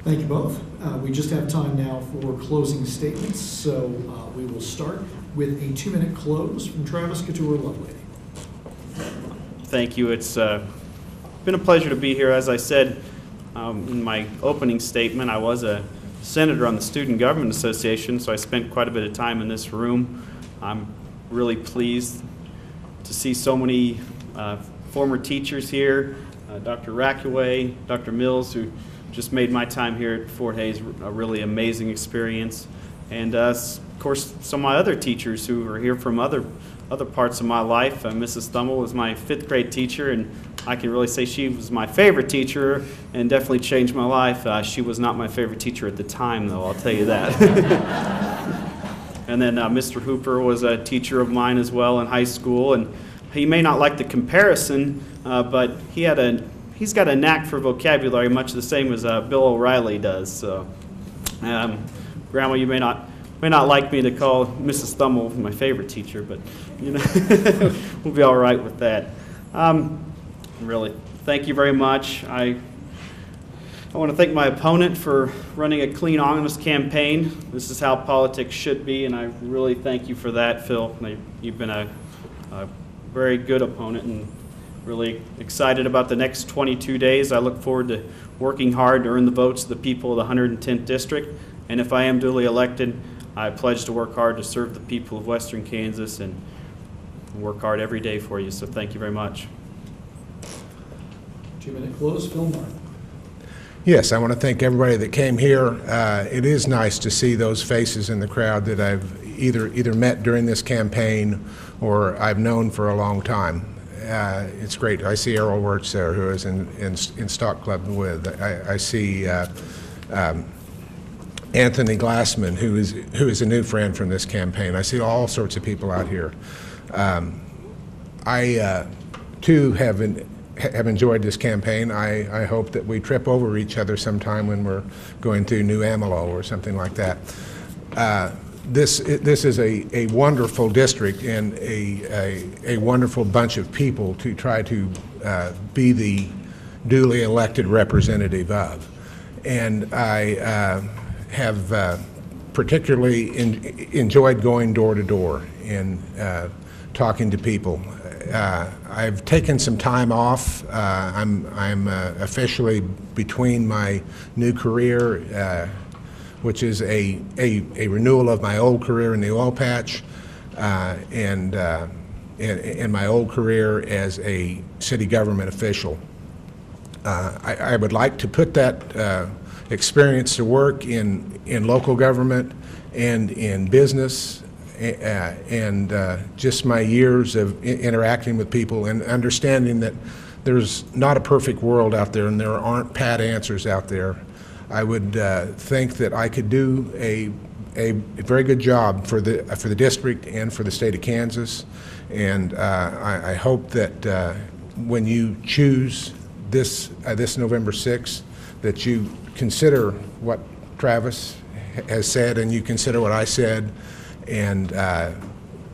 Speaker 1: Thank you both. We just have time now for closing statements, so we will start with a 2-minute close from Travis Couture-Lovelady.
Speaker 6: Thank you. It's been a pleasure to be here. As I said in my opening statement, I was a senator on the Student Government Association, so I spent quite a bit of time in this room. I'm really pleased to see so many former teachers here, Dr. Rackaway, Dr. Mills, who just made my time here at Fort Hays a really amazing experience. And of course, some of my other teachers who are here from other parts of my life. Mrs. Thummel was my 5th grade teacher, and I can really say she was my favorite teacher and definitely changed my life. She was not my favorite teacher at the time, though, I'll tell you that. And then Mr. Hooper was a teacher of mine as well in high school, and he may not like the comparison, but he's got a knack for vocabulary much the same as Bill O'Reilly does. So, Grandma, you may not like me to call Mrs. Thummel my favorite teacher, but you know, we'll be all right with that. Really, thank you very much. I want to thank my opponent for running a clean, honest campaign. This is how politics should be, and I really thank you for that, Phil. You've been a very good opponent, and really excited about the next 22 days. I look forward to working hard to earn the votes of the people of the 110th District, and if I am duly elected, I pledge to work hard to serve the people of Western Kansas and work hard every day for you, so thank you very much.
Speaker 1: 2-minute close, Phil Martin.
Speaker 7: Yes, I want to thank everybody that came here. It is nice to see those faces in the crowd that I've either met during this campaign or I've known for a long time. It's great. I see Errol Wirtz there, who is in Stock Club with. I see Anthony Glassman, who is a new friend from this campaign. I see all sorts of people out here. I too have enjoyed this campaign. I hope that we trip over each other sometime when we're going through New Amelo or something like that. This is a wonderful district and a wonderful bunch of people to try to be the duly elected representative of. And I have particularly enjoyed going door to door and talking to people. I've taken some time off. I'm officially between my new career, which is a renewal of my old career in the oil patch, and my old career as a city government official. I would like to put that experience to work in local government and in business, and just my years of interacting with people and understanding that there's not a perfect world out there and there aren't pat answers out there. I would think that I could do a very good job for the district and for the state of Kansas, and I hope that when you choose this November 6th, that you consider what Travis has said and you consider what I said, and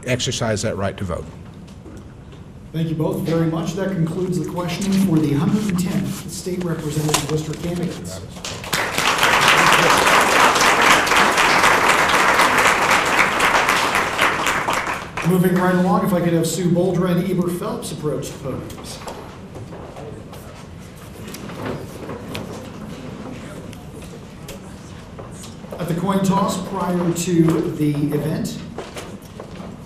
Speaker 7: exercise that right to vote.
Speaker 1: Thank you both very much. That concludes the questioning for the 110th State Representative District candidates. Moving right along, if I could have Sue Boldra and Eber Phelps approach the podiums. At the coin toss prior to the event,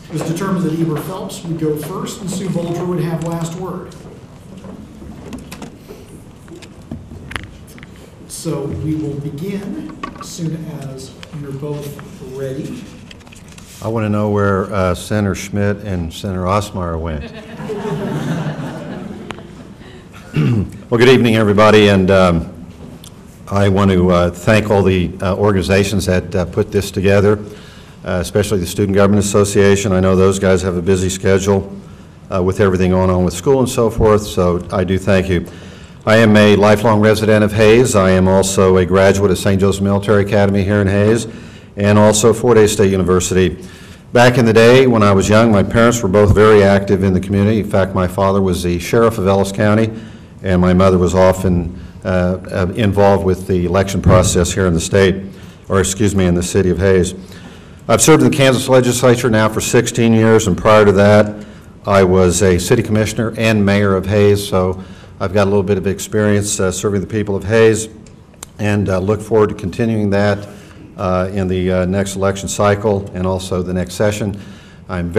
Speaker 1: it was determined that Eber Phelps would go first and Sue Boldra would have last word. So we will begin as soon as you're both ready.
Speaker 8: I want to know where Senator Schmidt and Senator Ostmeyer went. Well, good evening, everybody, and I want to thank all the organizations that put this together, especially the Student Government Association. I know those guys have a busy schedule with everything going on with school and so forth, so I do thank you. I am a lifelong resident of Hayes. I am also a graduate of St. Joseph Military Academy here in Hayes, and also Fort Hays State University. Back in the day when I was young, my parents were both very active in the community. In fact, my father was the sheriff of Ellis County, and my mother was often involved with the election process here in the state, or excuse me, in the city of Hayes. I've served in the Kansas legislature now for 16 years, and prior to that, I was a city commissioner and mayor of Hayes, so I've got a little bit of experience serving the people of Hayes, and look forward to continuing that in the next election cycle and also the next session. I'm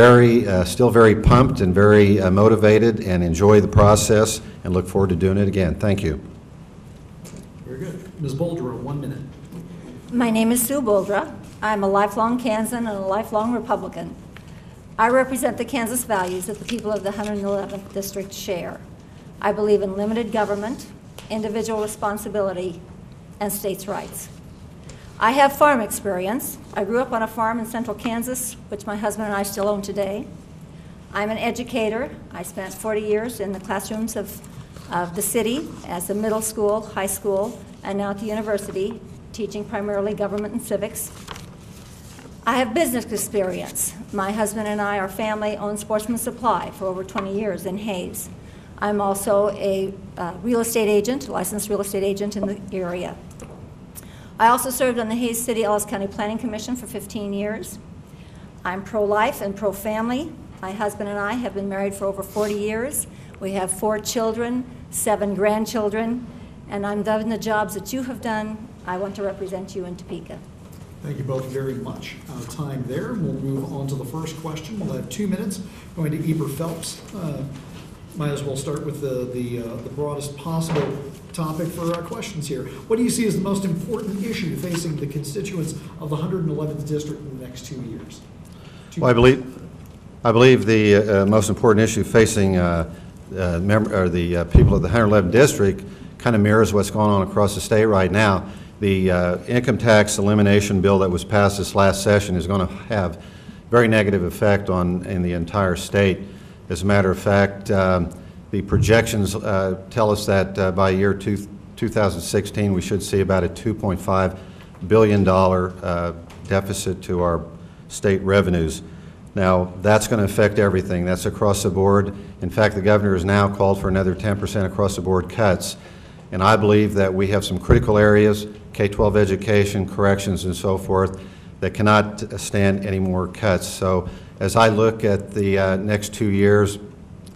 Speaker 8: still very pumped and very motivated and enjoy the process and look forward to doing it again. Thank you.
Speaker 1: Very good. Ms. Boldra, 1 minute.
Speaker 9: My name is Sue Boldra. I'm a lifelong Kansan and a lifelong Republican. I represent the Kansas values that the people of the 111th District share. I believe in limited government, individual responsibility, and states' rights. I have farm experience. I grew up on a farm in central Kansas, which my husband and I still own today. I'm an educator. I spent 40 years in the classrooms of the city as a middle school, high school, and now at the university, teaching primarily government and civics. I have business experience. My husband and I, our family, owned Sportsman Supply for over 20 years in Hayes. I'm also a real estate agent, licensed real estate agent in the area. I also served on the Hayes City Ellis County Planning Commission for 15 years. I'm pro-life and pro-family. My husband and I have been married for over 40 years. We have 4 children, 7 grandchildren, and I'm done the jobs that you have done. I want to represent you in Topeka.
Speaker 1: Thank you both very much. Out of time there. We'll move on to the first question. We'll have 2 minutes going to Eber Phelps. Might as well start with the broadest possible topic for our questions here. What do you see as the most important issue facing the constituents of the 111th District in the next 2 years?
Speaker 8: Well, I believe the most important issue facing the people of the 111th District kind of mirrors what's going on across the state right now. The income tax elimination bill that was passed this last session is going to have very negative effect in the entire state. As a matter of fact, the projections tell us that by year 2016 we should see about a $2.5 billion deficit to our state revenues. Now, that's going to affect everything. That's across the board. In fact, the governor has now called for another 10% across the board cuts. And I believe that we have some critical areas, K-12 education, corrections, and so forth, that cannot stand any more cuts. So as I look at the next 2 years,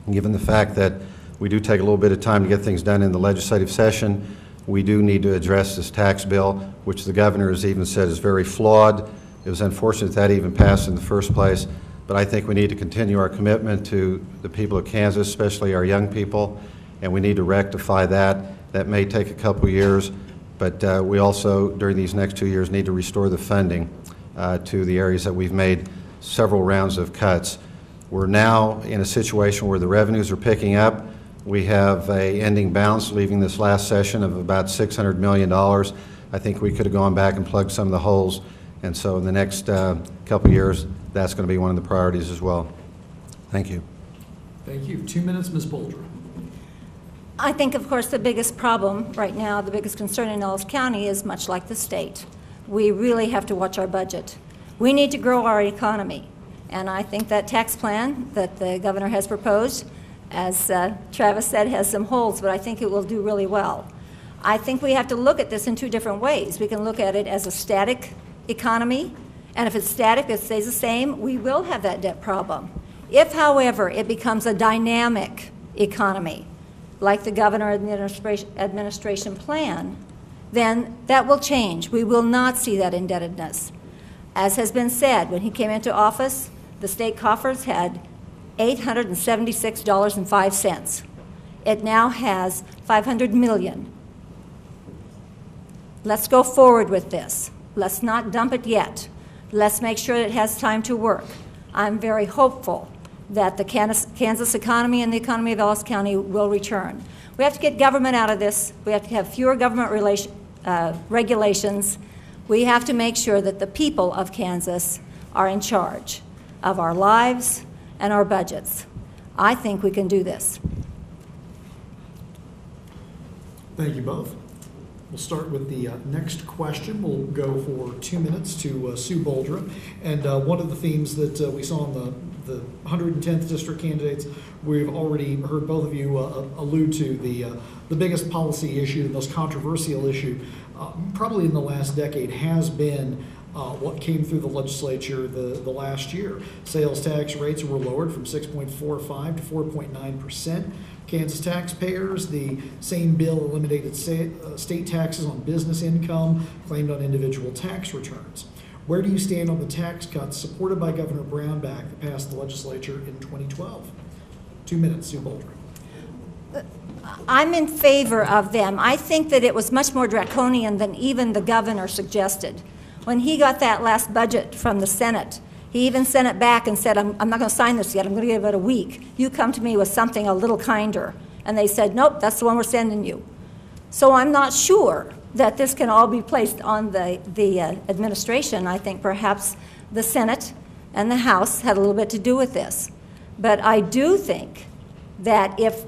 Speaker 8: given the fact that we do take a little bit of time to get things done in the legislative session, we do need to address this tax bill, which the governor has even said is very flawed. It was unfortunate that even passed in the first place, but I think we need to continue our commitment to the people of Kansas, especially our young people, and we need to rectify that. That may take a couple years, but we also, during these next 2 years, need to restore the funding to the areas that we've made several rounds of cuts. We're now in a situation where the revenues are picking up. We have a ending balance leaving this last session of about $600 million. I think we could have gone back and plugged some of the holes, and so in the next couple years, that's going to be one of the priorities as well. Thank you.
Speaker 1: Thank you. 2 minutes, Ms. Boldra.
Speaker 9: I think, of course, the biggest problem right now, the biggest concern in Ellis County is much like the state. We really have to watch our budget. We need to grow our economy. And I think that tax plan that the governor has proposed as Travis said, has some holes, but I think it will do really well. I think we have to look at this in two different ways. We can look at it as a static economy, and if it's static, it stays the same, we will have that debt problem. If, however, it becomes a dynamic economy, like the governor administration plan, then that will change. We will not see that indebtedness. As has been said, when he came into office, the state coffers had $876.05. It now has $500 million. Let's go forward with this. Let's not dump it yet. Let's make sure it has time to work. I'm very hopeful that the Kansas economy and the economy of Ellis County will return. We have to get government out of this. We have to have fewer government regulations. We have to make sure that the people of Kansas are in charge of our lives and our budgets. I think we can do this.
Speaker 1: Thank you both. We'll start with the next question. We'll go for 2 minutes to Sue Boldra. And one of the themes that we saw in the 110th district candidates, we've already heard both of you allude to the biggest policy issue, the most controversial issue, probably in the last decade, has been what came through the legislature the last year. Sales tax rates were lowered from 6.45 to 4.9%. Kansas taxpayers, the same bill eliminated state taxes on business income claimed on individual tax returns. Where do you stand on the tax cuts supported by Governor Brownback that passed the legislature in 2012? 2 minutes, Sue Boldra.
Speaker 9: I'm in favor of them. I think that it was much more draconian than even the governor suggested. When he got that last budget from the Senate, he even sent it back and said, I'm not going to sign this yet. I'm going to give it a week. You come to me with something a little kinder. And they said, nope, that's the one we're sending you. So I'm not sure that this can all be placed on the administration. I think perhaps the Senate and the House had a little bit to do with this. But I do think that if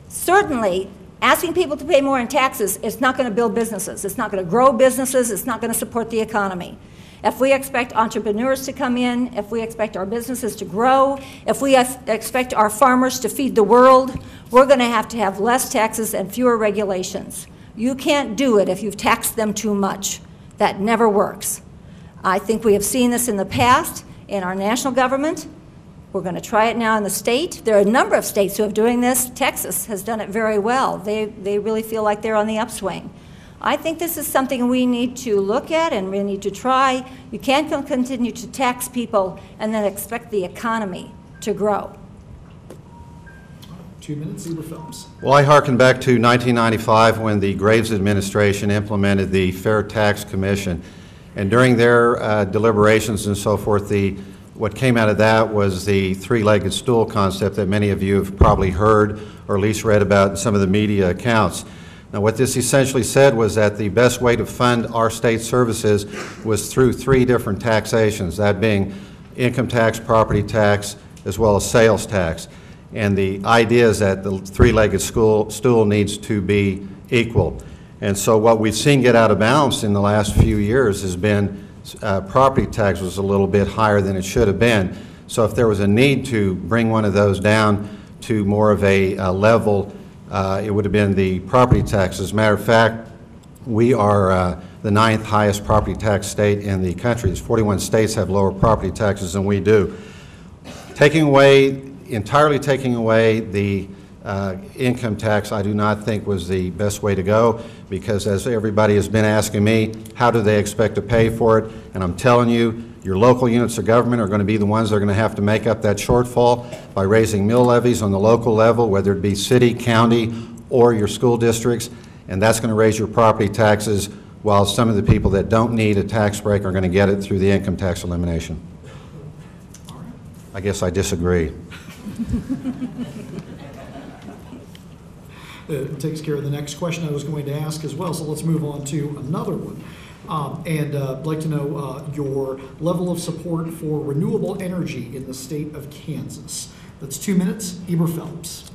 Speaker 9: certainly asking people to pay more in taxes is not going to build businesses. It's not going to grow businesses. It's not going to support the economy. If we expect entrepreneurs to come in, if we expect our businesses to grow, if we expect our farmers to feed the world, we're going to have less taxes and fewer regulations. You can't do it if you've taxed them too much. That never works. I think we have seen this in the past in our national government. We're going to try it now in the state. There are a number of states who are doing this. Texas has done it very well. They really feel like they're on the upswing. I think this is something we need to look at and we need to try. You can't continue to tax people and then expect the economy to grow.
Speaker 1: 2 minutes, Phelps.
Speaker 8: Well, I hearken back to 1995 when the Graves administration implemented the Fair Tax Commission. And during their deliberations and so forth, what came out of that was the three-legged stool concept that many of you have probably heard or at least read about in some of the media accounts. Now, what this essentially said was that the best way to fund our state services was through three different taxations, that being income tax, property tax, as well as sales tax. And the idea is that the three-legged stool needs to be equal. And so what we've seen get out of balance in the last few years has been property tax was a little bit higher than it should have been. So if there was a need to bring one of those down to more of a level, it would have been the property tax. As a matter of fact, we are the 9th highest property tax state in the country. 41 states have lower property taxes than we do. Entirely taking away the income tax, I do not think was the best way to go, because as everybody has been asking me, how do they expect to pay for it? And I'm telling you, your local units of government are going to be the ones that are going to have to make up that shortfall by raising mill levies on the local level, whether it be city, county, or your school districts, and that's going to raise your property taxes, while some of the people that don't need a tax break are going to get it through the income tax elimination. I guess I disagree.
Speaker 1: It takes care of the next question I was going to ask as well, so let's move on to another one. I'd like to know your level of support for renewable energy in the state of Kansas. That's 2 minutes. Phelps.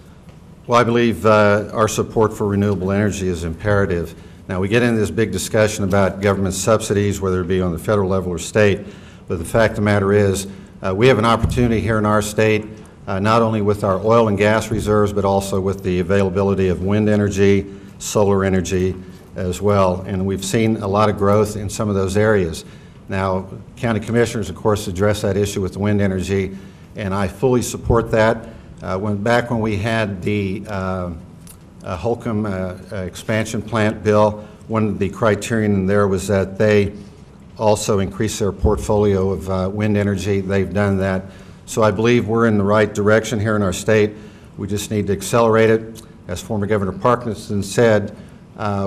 Speaker 8: Well, I believe our support for renewable energy is imperative. Now, we get into this big discussion about government subsidies, whether it be on the federal level or state, but the fact of the matter is we have an opportunity here in our state not only with our oil and gas reserves, but also with the availability of wind energy, solar energy as well. And we've seen a lot of growth in some of those areas. Now, county commissioners, of course, address that issue with wind energy, and I fully support that. Back when we had the Holcomb expansion plant bill, one of the criterion there was that they also increase their portfolio of wind energy. They've done that. So I believe we're in the right direction here in our state. We just need to accelerate it. As former Governor Parkinson said,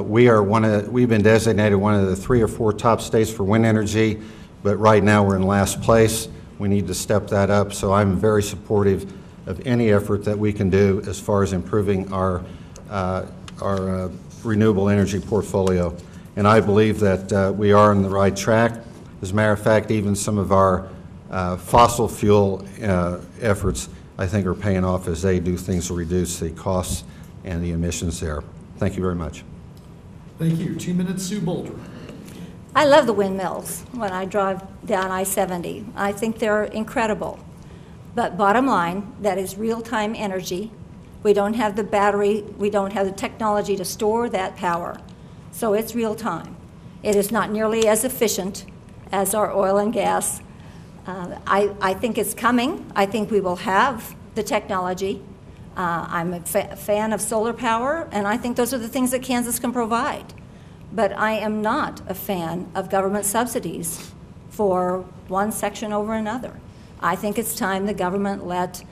Speaker 8: we've been designated one of the 3 or 4 top states for wind energy, but right now we're in last place. We need to step that up. So I'm very supportive of any effort that we can do as far as improving our renewable energy portfolio. And I believe that we are on the right track. As a matter of fact, even some of our fossil fuel efforts, I think, are paying off as they do things to reduce the costs and the emissions there. Thank you very much.
Speaker 1: Thank you. 2 minutes, Sue Boldra.
Speaker 9: I love the windmills when I drive down I-70. I think they're incredible. But bottom line, that is real-time energy. We don't have the battery, we don't have the technology to store that power. So it's real-time. It is not nearly as efficient as our oil and gas. I think it's coming. I think we will have the technology. I'm a fan of solar power, and I think those are the things that Kansas can provide. But I am not a fan of government subsidies for one section over another. I think it's time the government let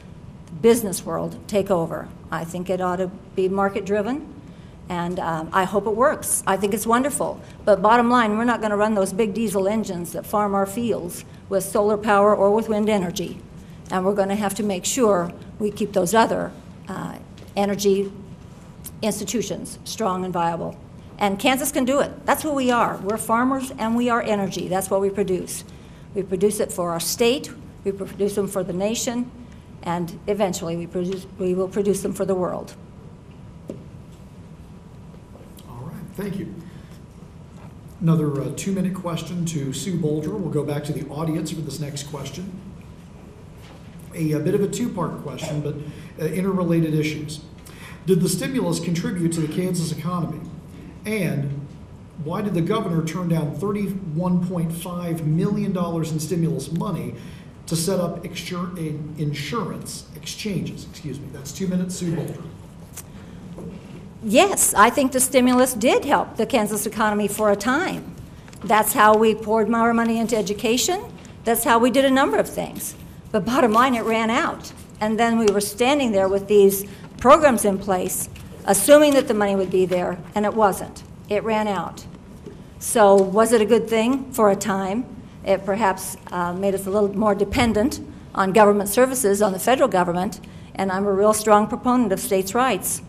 Speaker 9: the business world take over. I think it ought to be market-driven, and I hope it works. I think it's wonderful. But bottom line, we're not going to run those big diesel engines that farm our fields with solar power or with wind energy. And we're going to have to make sure we keep those other energy institutions strong and viable. And Kansas can do it. That's who we are. We're farmers and we are energy. That's what we produce. We produce it for our state, we produce them for the nation, and eventually we will produce them for the world.
Speaker 1: All right, thank you. Another 2-minute question to Sue Boldra. We'll go back to the audience for this next question. A bit of a 2-part question, but interrelated issues. Did the stimulus contribute to the Kansas economy? And why did the governor turn down $31.5 million in stimulus money to set up insurance exchanges? Excuse me. That's 2 minutes, Sue Boldra.
Speaker 9: Yes, I think the stimulus did help the Kansas economy for a time. That's how we poured more money into education. That's how we did a number of things. But bottom line, it ran out. And then we were standing there with these programs in place, assuming that the money would be there, and it wasn't. It ran out. So was it a good thing for a time? It perhaps made us a little more dependent on government services, on the federal government, and I'm a real strong proponent of states' rights.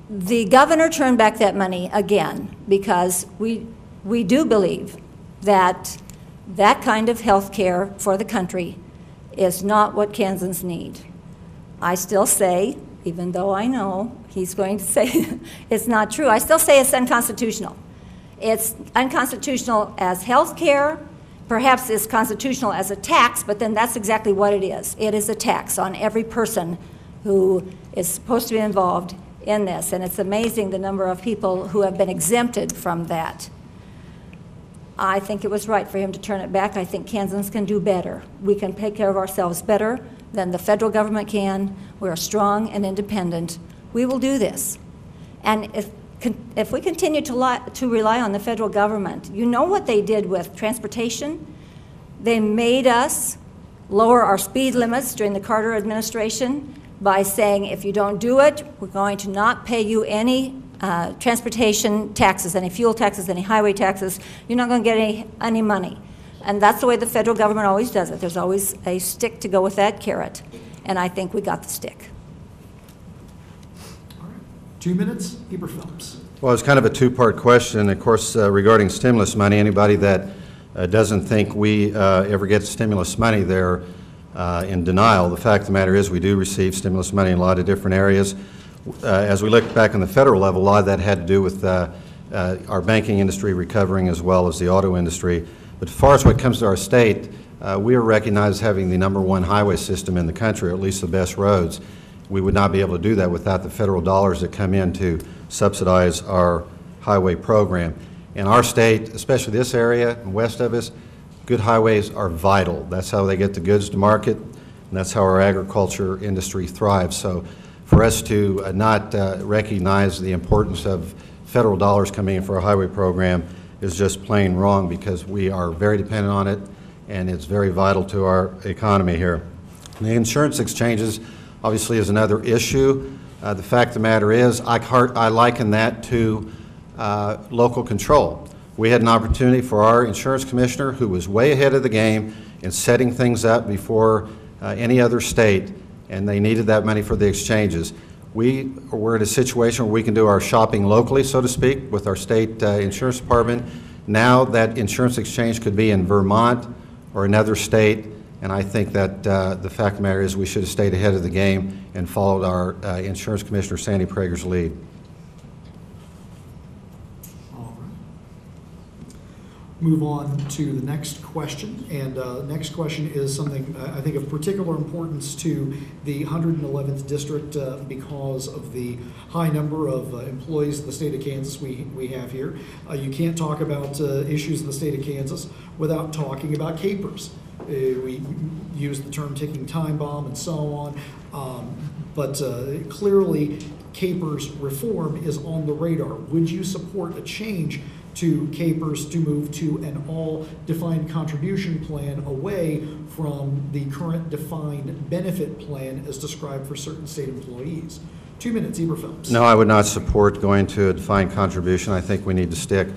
Speaker 9: The governor turned back that money again because we do believe that that kind of health care for the country is not what Kansans need. I still say, even though I know he's going to say it's not true, I still say it's unconstitutional. It's unconstitutional as health care. Perhaps it's constitutional as a tax, but then that's exactly what it is. It is a tax on every person who is supposed to be involved in this, and it's amazing the number of people who have been exempted from that. I think it was right for him to turn it back. I think Kansans can do better. We can take care of ourselves better than the federal government can. We're strong and independent. We will do this. And if we continue to rely on the federal government, you know what they did with transportation? They made us lower our speed limits during the Carter administration by saying, if you don't do it, we're going to not pay you any transportation taxes, any fuel taxes, any highway taxes. You're not going to get any money. And that's the way the federal government always does it. There's always a stick to go with that carrot. And I think we got the stick.
Speaker 1: All right. 2 minutes, Heber Phelps.
Speaker 8: Well, it's kind of a 2-part question. Of course, regarding stimulus money, anybody that doesn't think we ever get stimulus money, they're in denial. The fact of the matter is we do receive stimulus money in a lot of different areas. As we look back on the federal level, a lot of that had to do with our banking industry recovering as well as the auto industry. But as far as what comes to our state, we are recognized as having the #1 highway system in the country, or at least the best roads. We would not be able to do that without the federal dollars that come in to subsidize our highway program. In our state, especially this area and west of us, good highways are vital. That's how they get the goods to market, and that's how our agriculture industry thrives. So for us to not recognize the importance of federal dollars coming in for our highway program is just plain wrong, because we are very dependent on it, and it's very vital to our economy here. The insurance exchanges obviously is another issue. The fact of the matter is, I liken that to local control. We had an opportunity for our insurance commissioner, who was way ahead of the game in setting things up before any other state, and they needed that money for the exchanges. We're in a situation where we can do our shopping locally, so to speak, with our state insurance department. Now that insurance exchange could be in Vermont or another state, and I think that the fact of the matter is we should have stayed ahead of the game and followed our insurance commissioner, Sandy Prager's lead.
Speaker 1: All right. Move on to the next question, and the next question is something I think of particular importance to the 111th District because of the high number of employees in the state of Kansas we have here. You can't talk about issues in the state of Kansas without talking about capers. We use the term ticking time bomb and so on, but clearly capers reform is on the radar. Would you support a change to capers to move to an all defined contribution plan away from the current defined benefit plan as described for certain state employees? 2 minutes, Eber Phelps.
Speaker 8: No, I would not support going to a defined contribution. I think we need to stick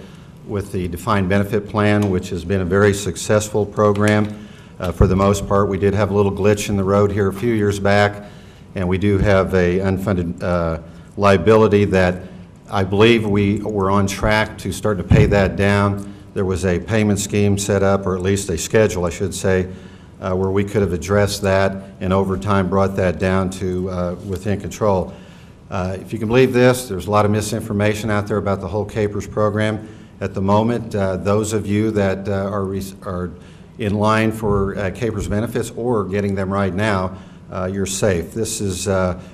Speaker 8: with the defined benefit plan, which has been a very successful program. For the most part, we did have a little glitch in the road here a few years back, and we do have a unfunded liability that I believe we were on track to start to pay that down. There was a payment scheme set up, or at least a schedule, I should say, where we could have addressed that and over time brought that down to within control. If you can believe this, there's a lot of misinformation out there about the whole capers program. At the moment, those of you that are in line for capers benefits or getting them right now, you're safe. This is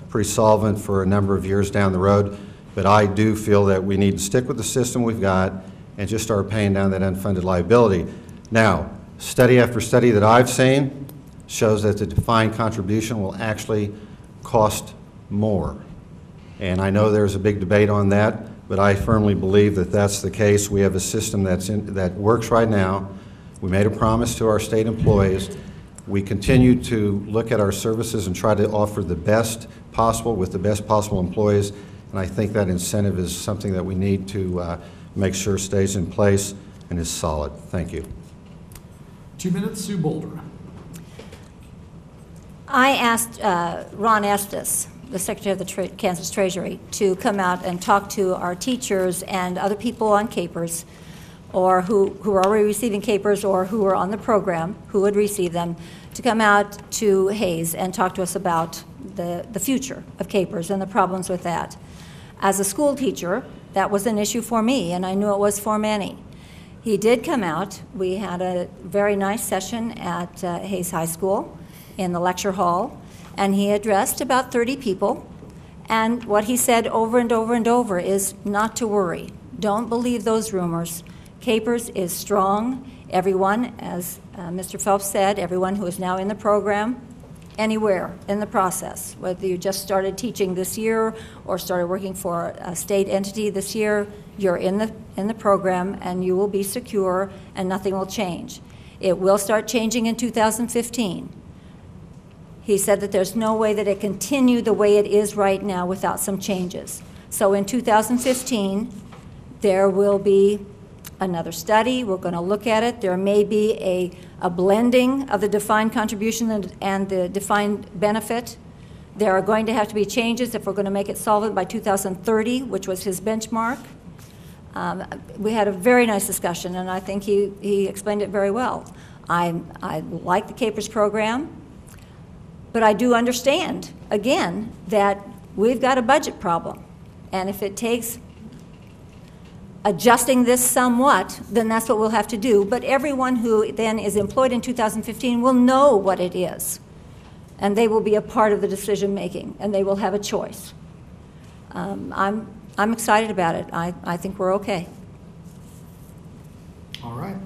Speaker 8: pretty solvent for a number of years down the road, but I do feel that we need to stick with the system we've got and just start paying down that unfunded liability. Now, study after study that I've seen shows that the defined contribution will actually cost more. And I know there's a big debate on that, but I firmly believe that that's the case. We have a system that works right now. We made a promise to our state employees. We continue to look at our services and try to offer the best possible with the best possible employees, and I think that incentive is something that we need to make sure stays in place and is solid. Thank you.
Speaker 1: 2 minutes, Sue Boldra.
Speaker 9: I asked Ron Estes, the Secretary of the Kansas Treasury, to come out and talk to our teachers and other people on capers, or who are already receiving capers or who are on the program, who would receive them, to come out to Hayes and talk to us about the future of capers and the problems with that. As a school teacher, that was an issue for me, and I knew it was for many. He did come out. We had a very nice session at Hayes High School in the lecture hall, and he addressed about 30 people, and what he said over and over and over is not to worry. Don't believe those rumors. Capers is strong. Everyone, as Mr. Phelps said, everyone who is now in the program, anywhere in the process, whether you just started teaching this year or started working for a state entity this year, you're in the program and you will be secure and nothing will change. It will start changing in 2015. He said that there's no way that it continue the way it is right now without some changes. So in 2015, there will be another study. We're going to look at it. There may be a blending of the defined contribution and the defined benefit. There are going to have to be changes if we're going to make it solvent by 2030, which was his benchmark. We had a very nice discussion, and I think he explained it very well. I like the capers program, but I do understand, again, that we've got a budget problem. And if it takes adjusting this somewhat, then that's what we'll have to do. But everyone who then is employed in 2015 will know what it is, and they will be a part of the decision-making, and they will have a choice. I'm excited about it. I think we're okay.
Speaker 1: All right.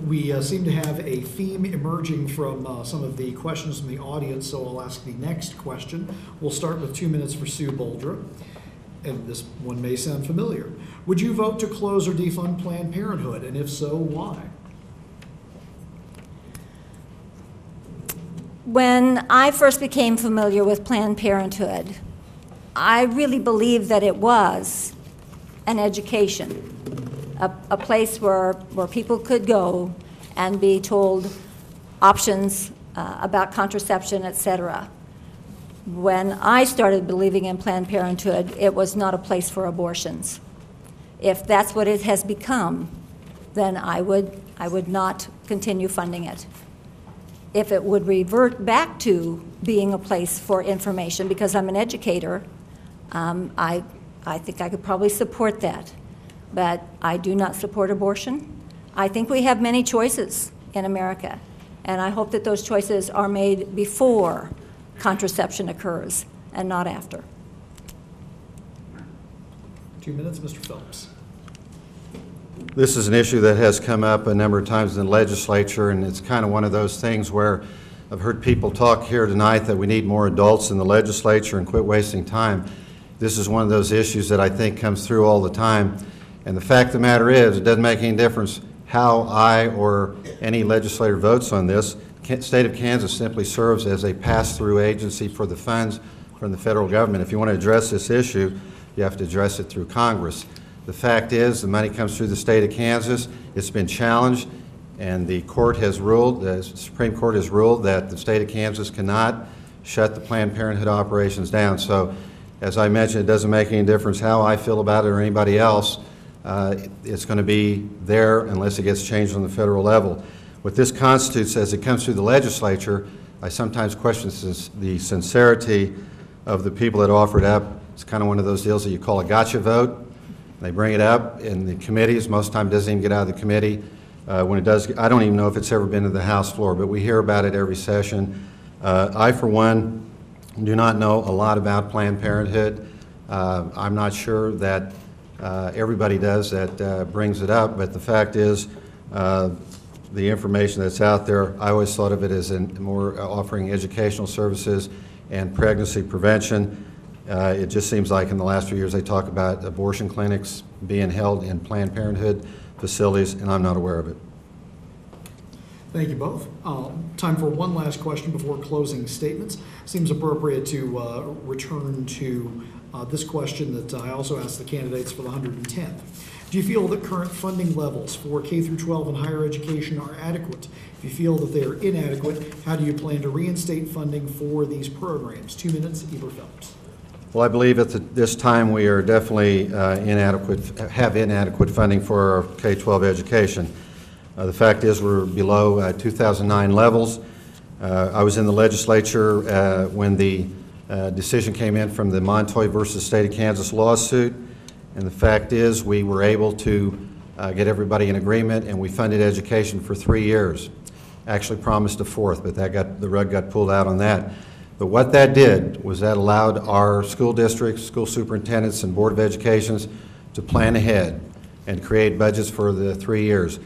Speaker 1: We seem to have a theme emerging from some of the questions from the audience, so I'll ask the next question. We'll start with 2 minutes for Sue Boldra, and this one may sound familiar. Would you vote to close or defund Planned Parenthood, and if so, why?
Speaker 9: When I first became familiar with Planned Parenthood, I really believed that it was an education, a place where people could go and be told options about contraception, etc. When I started believing in Planned Parenthood, it was not a place for abortions. If that's what it has become, then I would not continue funding it. If it would revert back to being a place for information, because I'm an educator, I think I could probably support that. But I do not support abortion. I think we have many choices in America, and I hope that those choices are made before contraception occurs and not after.
Speaker 1: 2 minutes, Mr. Phelps.
Speaker 8: This is an issue that has come up a number of times in the legislature, and it's kind of one of those things where I've heard people talk here tonight that we need more adults in the legislature and quit wasting time. This is one of those issues that I think comes through all the time. And the fact of the matter is, it doesn't make any difference how I or any legislator votes on this. The state of Kansas simply serves as a pass-through agency for the funds from the federal government. If you want to address this issue, you have to address it through Congress. The fact is, the money comes through the state of Kansas. It's been challenged, and the court has ruled, the Supreme Court has ruled that the state of Kansas cannot shut the Planned Parenthood operations down. So, as I mentioned, it doesn't make any difference how I feel about it or anybody else. It's going to be there unless it gets changed on the federal level. What this constitutes as it comes through the legislature, I sometimes question the sincerity of the people that offer it up. It's kind of one of those deals that you call a gotcha vote. They bring it up in the committees. Most of the time it doesn't even get out of the committee. When it does, I don't even know if it's ever been to the House floor, but we hear about it every session. I, for one, do not know a lot about Planned Parenthood. I'm not sure that everybody does that brings it up, but the fact is the information that's out there, I always thought of it as more offering educational services and pregnancy prevention. It just seems like in the last few years they talk about abortion clinics being held in Planned Parenthood facilities, and I'm not aware of it.
Speaker 1: Thank you both. Time for one last question before closing statements. Seems appropriate to return to this question that I also asked the candidates for the 110th. Do you feel that current funding levels for K through 12 and higher education are adequate? If you feel that they are inadequate, how do you plan to reinstate funding for these programs? 2 minutes, Eber Phelps.
Speaker 8: Well, I believe at this time we are definitely have inadequate funding for our K-12 education. The fact is we're below 2009 levels. I was in the legislature when the decision came in from the Montoy versus State of Kansas lawsuit, and the fact is we were able to get everybody in agreement, and we funded education for 3 years. Actually promised a fourth, but the rug got pulled out on that. But what that did was that allowed our school districts, school superintendents, and Board of Educations to plan ahead and create budgets for the 3 years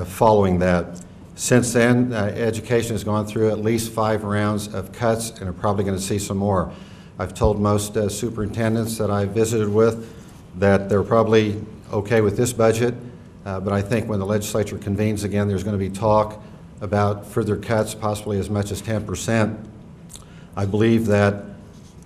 Speaker 8: following that. Since then, education has gone through at least 5 rounds of cuts and are probably going to see some more. I've told most superintendents that I visited with that they're probably okay with this budget, but I think when the legislature convenes again, there's going to be talk about further cuts, possibly as much as 10%. I believe that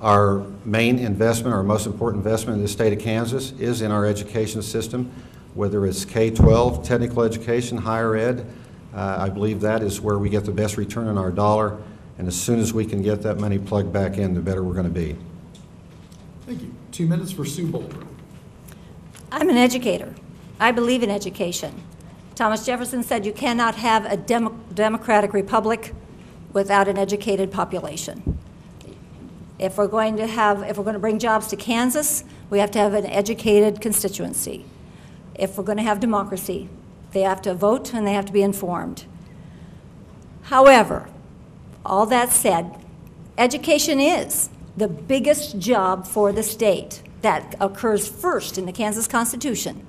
Speaker 8: our main investment, our most important investment in the state of Kansas is in our education system, whether it's K-12, technical education, higher ed. I believe that is where we get the best return on our dollar, and as soon as we can get that money plugged back in, the better we're going to be.
Speaker 1: Thank you. 2 minutes for Sue Boldra.
Speaker 9: I'm an educator. I believe in education. Thomas Jefferson said you cannot have a democratic republic without an educated population. If we're going to bring jobs to Kansas, we have to have an educated constituency. If we're going to have democracy, they have to vote and they have to be informed. However, all that said, education is the biggest job for the state. That occurs first in the Kansas Constitution.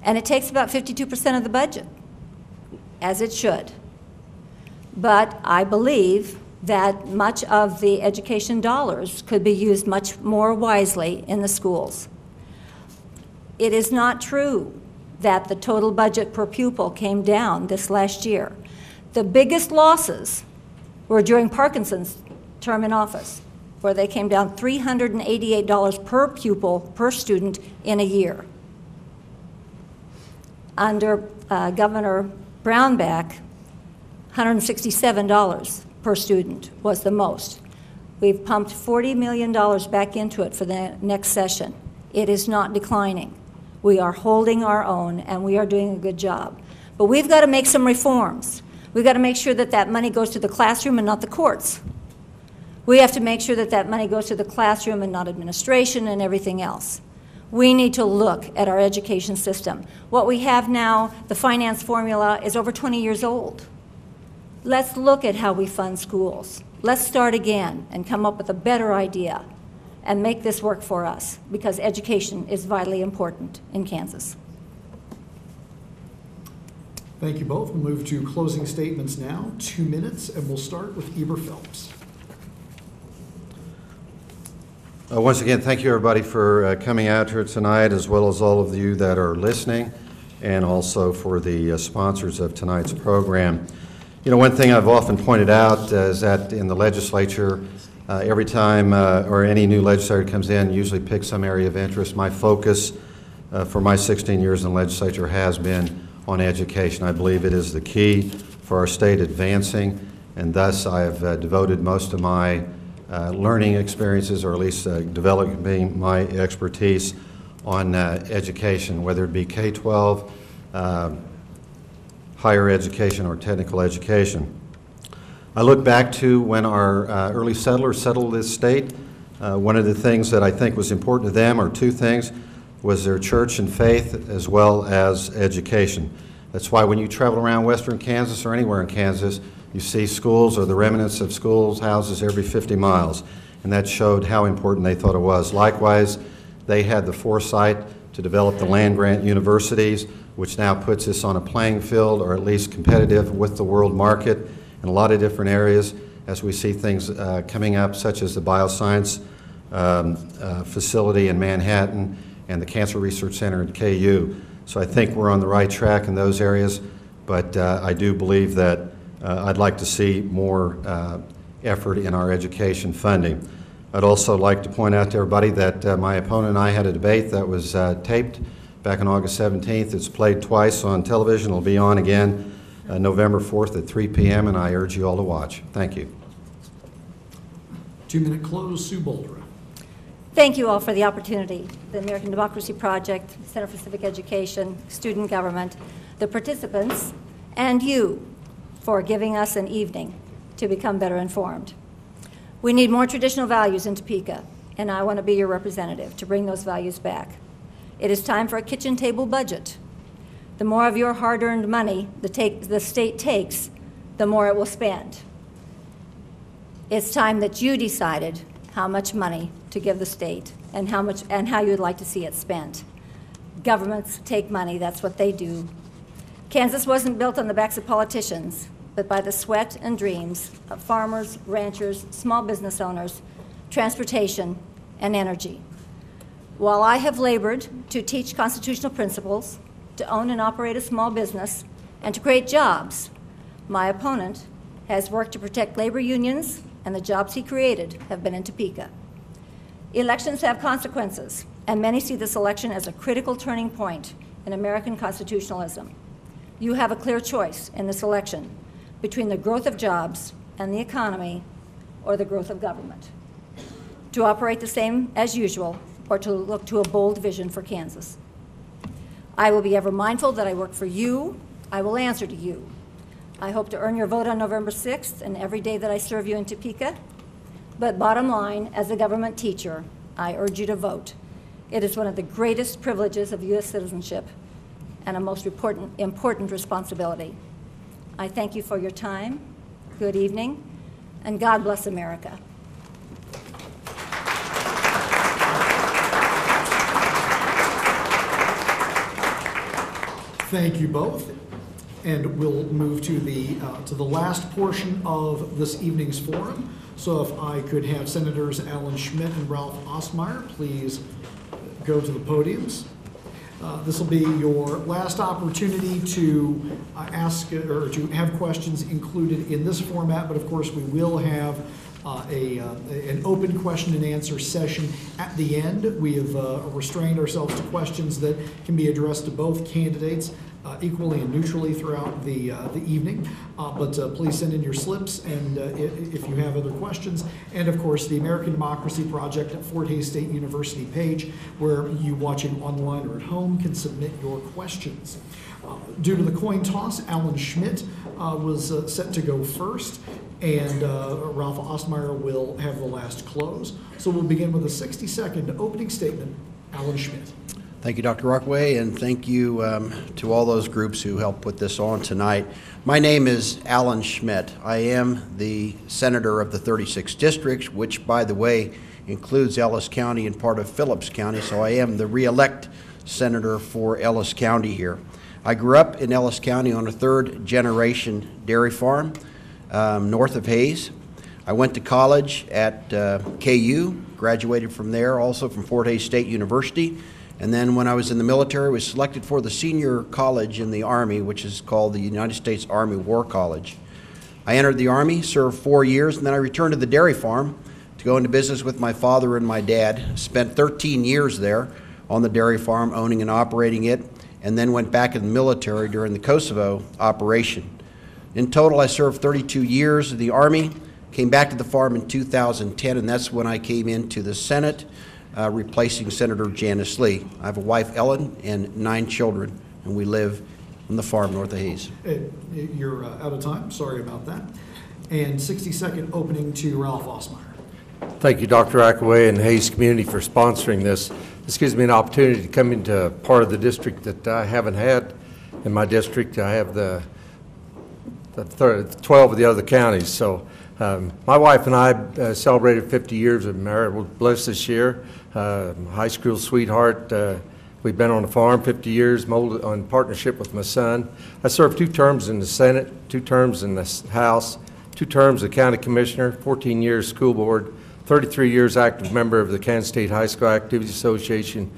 Speaker 9: And it takes about 52% of the budget, as it should. But I believe that much of the education dollars could be used much more wisely in the schools. It is not true that the total budget per pupil came down this last year. The biggest losses were during Parkinson's term in office, where they came down $388 per pupil per student in a year. Under Governor Brownback, $167 per student was the most. We've pumped $40 million back into it for the next session. It is not declining. We are holding our own, and we are doing a good job. But we've got to make some reforms. We've got to make sure that that money goes to the classroom and not the courts. We have to make sure that that money goes to the classroom and not administration and everything else. We need to look at our education system. What we have now, the finance formula, is over 20 years old. Let's look at how we fund schools. Let's start again and come up with a better idea and make this work for us, because education is vitally important in Kansas.
Speaker 1: Thank you both. We'll move to closing statements now, 2 minutes, and we'll start with Eber Phelps.
Speaker 8: Once again, thank you everybody for coming out here tonight, as well as all of you that are listening, and also for the sponsors of tonight's program. You know, one thing I've often pointed out is that in the legislature, every time or any new legislator comes in, usually picks some area of interest. My focus for my 16 years in the legislature has been on education. I believe it is the key for our state advancing, and thus I have devoted most of my learning experiences, or at least developing my expertise on education, whether it be K-12, higher education, or technical education. I look back to when our early settlers settled this state. One of the things that I think was important to them, or two things, was their church and faith, as well as education. That's why when you travel around western Kansas or anywhere in Kansas, you see schools or the remnants of schools, houses every 50 miles. And that showed how important they thought it was. Likewise, they had the foresight to develop the land-grant universities, which now puts us on a playing field, or at least competitive with the world market in a lot of different areas, as we see things coming up, such as the bioscience facility in Manhattan and the Cancer Research Center at KU. So I think we're on the right track in those areas, but I do believe that I'd like to see more effort in our education funding. I'd also like to point out to everybody that my opponent and I had a debate that was taped back on August 17th. It's played twice on television. It'll be on again November 4th at 3 p.m., and I urge you all to watch. Thank you.
Speaker 1: 2-minute close, Sue Boldra.
Speaker 9: Thank you all for the opportunity. The American Democracy Project, Center for Civic Education, student government, the participants, and you for giving us an evening to become better informed. We need more traditional values in Topeka, and I want to be your representative to bring those values back. It is time for a kitchen table budget. The more of your hard-earned money the state takes, the more it will spend. It's time that you decided how much money to give the state and how you'd like to see it spent. Governments take money, that's what they do. Kansas wasn't built on the backs of politicians, but by the sweat and dreams of farmers, ranchers, small business owners, transportation, and energy. While I have labored to teach constitutional principles, to own and operate a small business, and to create jobs, my opponent has worked to protect labor unions, and the jobs he created have been in Topeka. Elections have consequences, and many see this election as a critical turning point in American constitutionalism. You have a clear choice in this election between the growth of jobs and the economy, or the growth of government. To operate the same as usual, or to look to a bold vision for Kansas. I will be ever mindful that I work for you. I will answer to you. I hope to earn your vote on November 6th and every day that I serve you in Topeka. But bottom line, as a government teacher, I urge you to vote. It is one of the greatest privileges of U.S. citizenship and a most important responsibility. I thank you for your time. Good evening, and God bless America.
Speaker 1: Thank you both. And we'll move to the last portion of this evening's forum. So if I could have Senators Alan Schmidt and Ralph Ostmeyer please go to the podiums. This will be your last opportunity to ask or to have questions included in this format, but of course we will have an open question and answer session at the end. We have restrained ourselves to questions that can be addressed to both candidates equally and neutrally throughout the evening. But please send in your slips and if you have other questions. And of course, the American Democracy Project at Fort Hays State University page, where you watching online or at home can submit your questions. Due to the coin toss, Alan Schmidt was set to go first, and Ralph Ostmeyer will have the last close. So we'll begin with a 60-second opening statement. Alan Schmidt.
Speaker 10: Thank you, Dr. Rockaway, and thank you to all those groups who helped put this on tonight. My name is Alan Schmidt. I am the senator of the 36th District, which, by the way, includes Ellis County and part of Phelps County, so I am the re-elect senator for Ellis County here. I grew up in Ellis County on a third-generation dairy farm north of Hays. I went to college at KU, graduated from there, also from Fort Hays State University. And then when I was in the military, I was selected for the senior college in the Army, which is called the United States Army War College. I entered the Army, served 4 years, and then I returned to the dairy farm to go into business with my father and my dad. Spent 13 years there on the dairy farm, owning and operating it, and then went back in the military during the Kosovo operation. In total, I served 32 years in the Army, came back to the farm in 2010, and that's when I came into the Senate, replacing Senator Janice Lee. I have a wife, Ellen, and 9 children, and we live on the farm north of Hays.
Speaker 1: You're out of time. Sorry about that. And 60-second opening to Ralph Ostmeyer.
Speaker 11: Thank you, Dr. Rockaway and Hays community for sponsoring this. This gives me an opportunity to come into part of the district that I haven't had in my district. I have the 12 of the other counties. So my wife and I celebrated 50 years of marital bliss this year. High school sweetheart. We've been on the farm 50 years, molded on partnership with my son. I served 2 terms in the Senate, 2 terms in the House, 2 terms as county commissioner, 14 years school board, 33 years active member of the Kansas State High School Activities Association,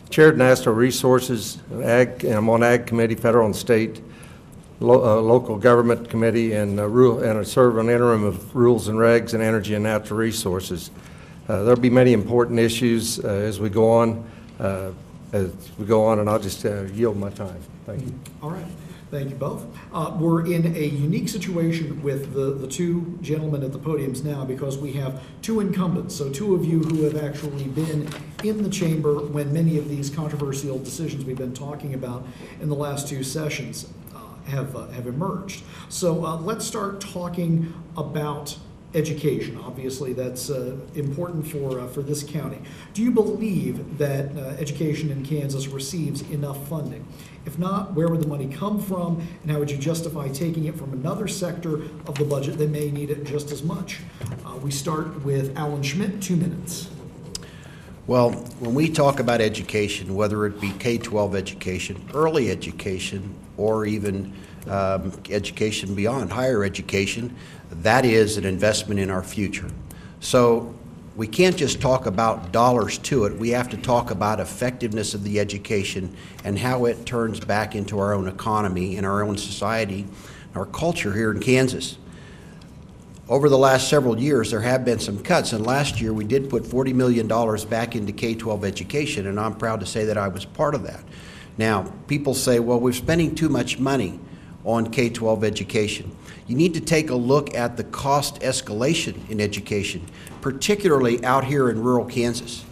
Speaker 11: chaired National Resources, and I'm on Ag Committee, federal and state, local government committee, and I serve on interim of Rules and Regs and Energy and Natural Resources. There'll be many important issues as we go on, and I'll just yield my time. Thank you.
Speaker 1: All right. Thank you both. We're in a unique situation with the 2 gentlemen at the podiums now because we have 2 incumbents, so 2 of you who have actually been in the chamber when many of these controversial decisions we've been talking about in the last 2 sessions have emerged. So let's start talking about education. Obviously, that's important for this county. Do you believe that education in Kansas receives enough funding? If not, where would the money come from, and how would you justify taking it from another sector of the budget that may need it just as much? We start with Alan Schmidt, 2 minutes.
Speaker 10: Well, when we talk about education, whether it be K-12 education, early education, or even education beyond higher education, that is an investment in our future. So we can't just talk about dollars to it. We have to talk about effectiveness of the education and how it turns back into our own economy and our own society, our culture here in Kansas. Over the last several years, there have been some cuts, and last year we did put $40 million back into K-12 education, and I'm proud to say that I was part of that. Now, people say, well, we're spending too much money on K-12 education. You need to take a look at the cost escalation in education, particularly out here in rural Kansas.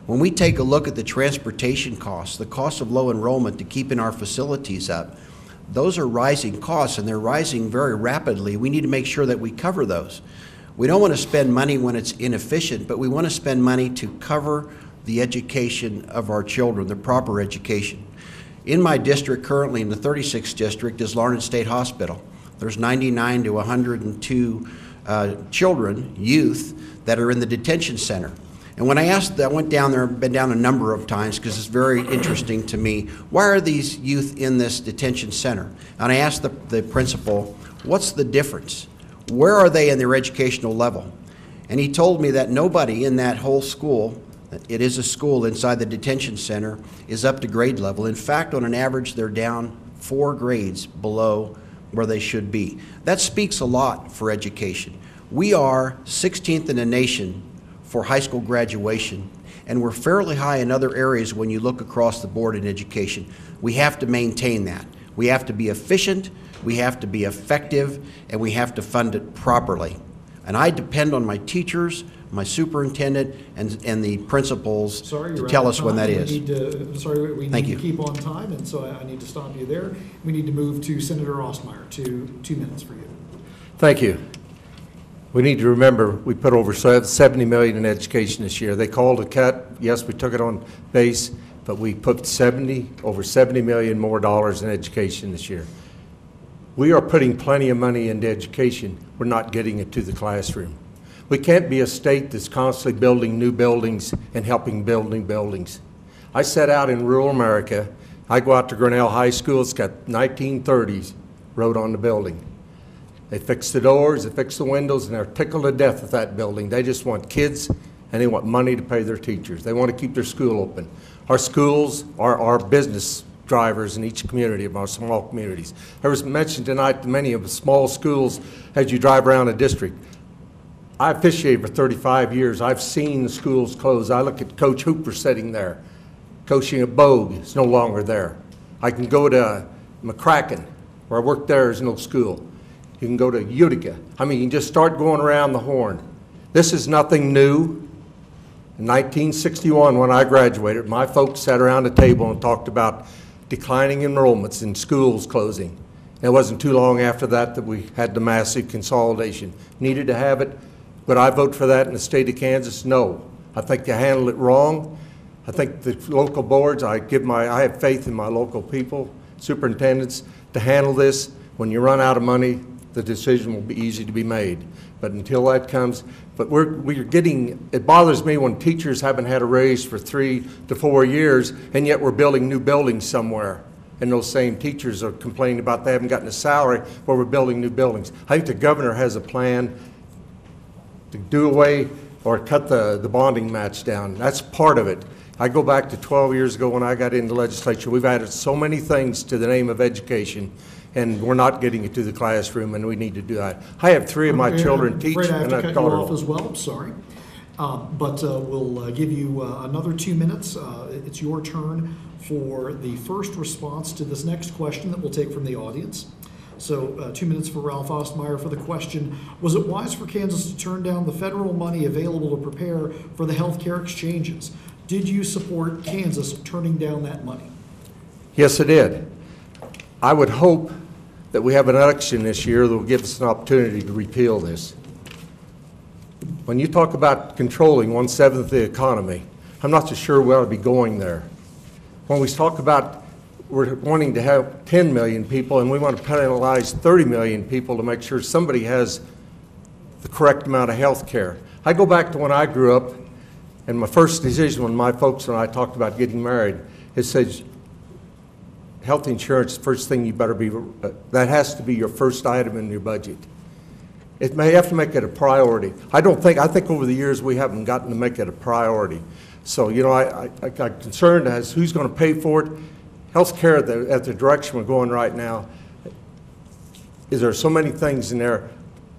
Speaker 10: When we take a look at the transportation costs, the cost of low enrollment to keeping our facilities up, those are rising costs, and they're rising very rapidly. We need to make sure that we cover those. We don't want to spend money when it's inefficient, but we want to spend money to cover the education of our children, the proper education. In my district currently, in the 36th district, is Larned State Hospital. There's 99 to 102 children, youth, that are in the detention center. And when I went down there, been down a number of times because it's very interesting to me, why are these youth in this detention center? And I asked the principal, what's the difference? Where are they in their educational level? And he told me that nobody in that whole school, it is a school inside the detention center, is up to grade level. In fact, on an average, they're down 4 grades below where they should be. That speaks a lot for education. We are 16th in the nation for high school graduation, and we're fairly high in other areas when you look across the board in education. We have to maintain that. We have to be efficient, we have to be effective, and we have to fund it properly. And I depend on my teachers, my superintendent, and the principals to tell us when that is.
Speaker 1: We need to keep on time, and so I need to stop you there. We need to move to Senator Ostmeyer. 2 minutes for you.
Speaker 11: Thank you. We need to remember we put over $70 million in education this year. They called a cut. Yes, we took it on base, but we put over $70 million more dollars in education this year. We are putting plenty of money into education. We're not getting it to the classroom. We can't be a state that's constantly building new buildings and helping building buildings. I set out in rural America. I go out to Grinnell High School. It's got 1930s wrote on the building. They fix the doors, they fix the windows, and they're tickled to death with that building. They just want kids, and they want money to pay their teachers. They want to keep their school open. Our schools are our business drivers in each community of our small communities. There was mentioned tonight many of the small schools as you drive around a district. I officiated for 35 years. I've seen the schools close. I look at Coach Hooper sitting there, coaching at Bogue. It's no longer there. I can go to McCracken, where I worked there. There's no school. You can go to Utica. I mean, you can just start going around the horn. This is nothing new. In 1961, when I graduated, my folks sat around the table and talked about declining enrollments in schools closing. It wasn't too long after that that we had the massive consolidation. Needed to have it. Would I vote for that in the state of Kansas? No. I think they handled it wrong. I think the local boards, I have faith in my local people, superintendents, to handle this. When you run out of money, the decision will be easy to be made. But until that comes, but we're getting, it bothers me when teachers haven't had a raise for 3 to 4 years, and yet we're building new buildings somewhere. And those same teachers are complaining about they haven't gotten a salary while we're building new buildings. I think the governor has a plan to do away or cut the bonding match down. That's part of it. I go back to 12 years ago when I got into the legislature. We've added so many things to the name of education, and we're not getting it to the classroom, and we need to do that. I have 3 of my children teach,
Speaker 1: and I have to cut you
Speaker 11: daughter.
Speaker 1: off as well. Sorry. But we'll give you another 2 minutes. It's your turn for the first response to this next question that we'll take from the audience. So 2 minutes for Ralph Ostmeyer for the question, was it wise for Kansas to turn down the federal money available to prepare for the healthcare exchanges? Did you support Kansas turning down that money?
Speaker 11: Yes, it did. I would hope that we have an election this year that will give us an opportunity to repeal this. When you talk about controlling 1/7 of the economy, I'm not so sure we ought to be going there. When we talk about we're wanting to have 10 million people and we want to penalize 30 million people to make sure somebody has the correct amount of health care. I go back to when I grew up, and my first decision when my folks and I talked about getting married, it says health insurance, the first thing you better be, that has to be your first item in your budget. It may have to make it a priority. I think over the years we haven't gotten to make it a priority. So, you know, I got concerned as who's going to pay for it. Health care at the direction we're going right now, is there so many things in there.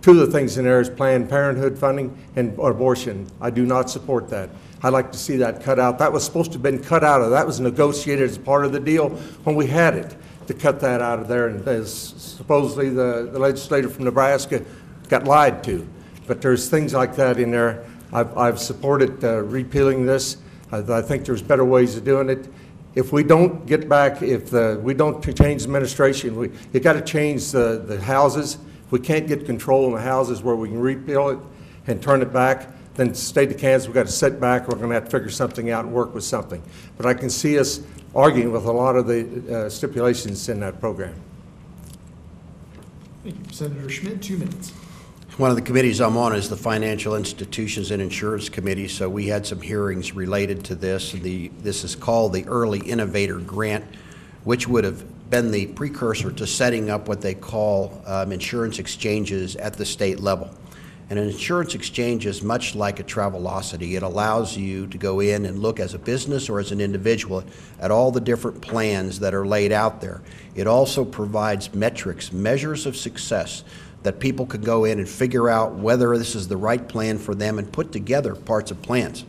Speaker 11: 2 of the things in there is Planned Parenthood funding and abortion. I do not support that. I'd like to see that cut out. That was supposed to have been cut out of. That was negotiated as part of the deal when we had it, to cut that out of there. And supposedly the legislator from Nebraska got lied to. But there's things like that in there. I've supported repealing this. I think there's better ways of doing it. If we don't get back, if we don't change the administration, you got to change the houses. If we can't get control in the houses where we can repeal it and turn it back, then the state of Kansas, we've got to sit back. We're going to have to figure something out and work with something. But I can see us arguing with a lot of the stipulations in that program.
Speaker 1: Thank you. Senator Schmidt, 2 minutes.
Speaker 10: One of the committees I'm on is the Financial Institutions and Insurance Committee, so we had some hearings related to this. This is called the Early Innovator Grant, which would have been the precursor to setting up what they call insurance exchanges at the state level. And an insurance exchange is much like a Travelocity. It allows you to go in and look as a business or as an individual at all the different plans that are laid out there. It also provides metrics, measures of success, that people could go in and figure out whether this is the right plan for them and put together parts of plans.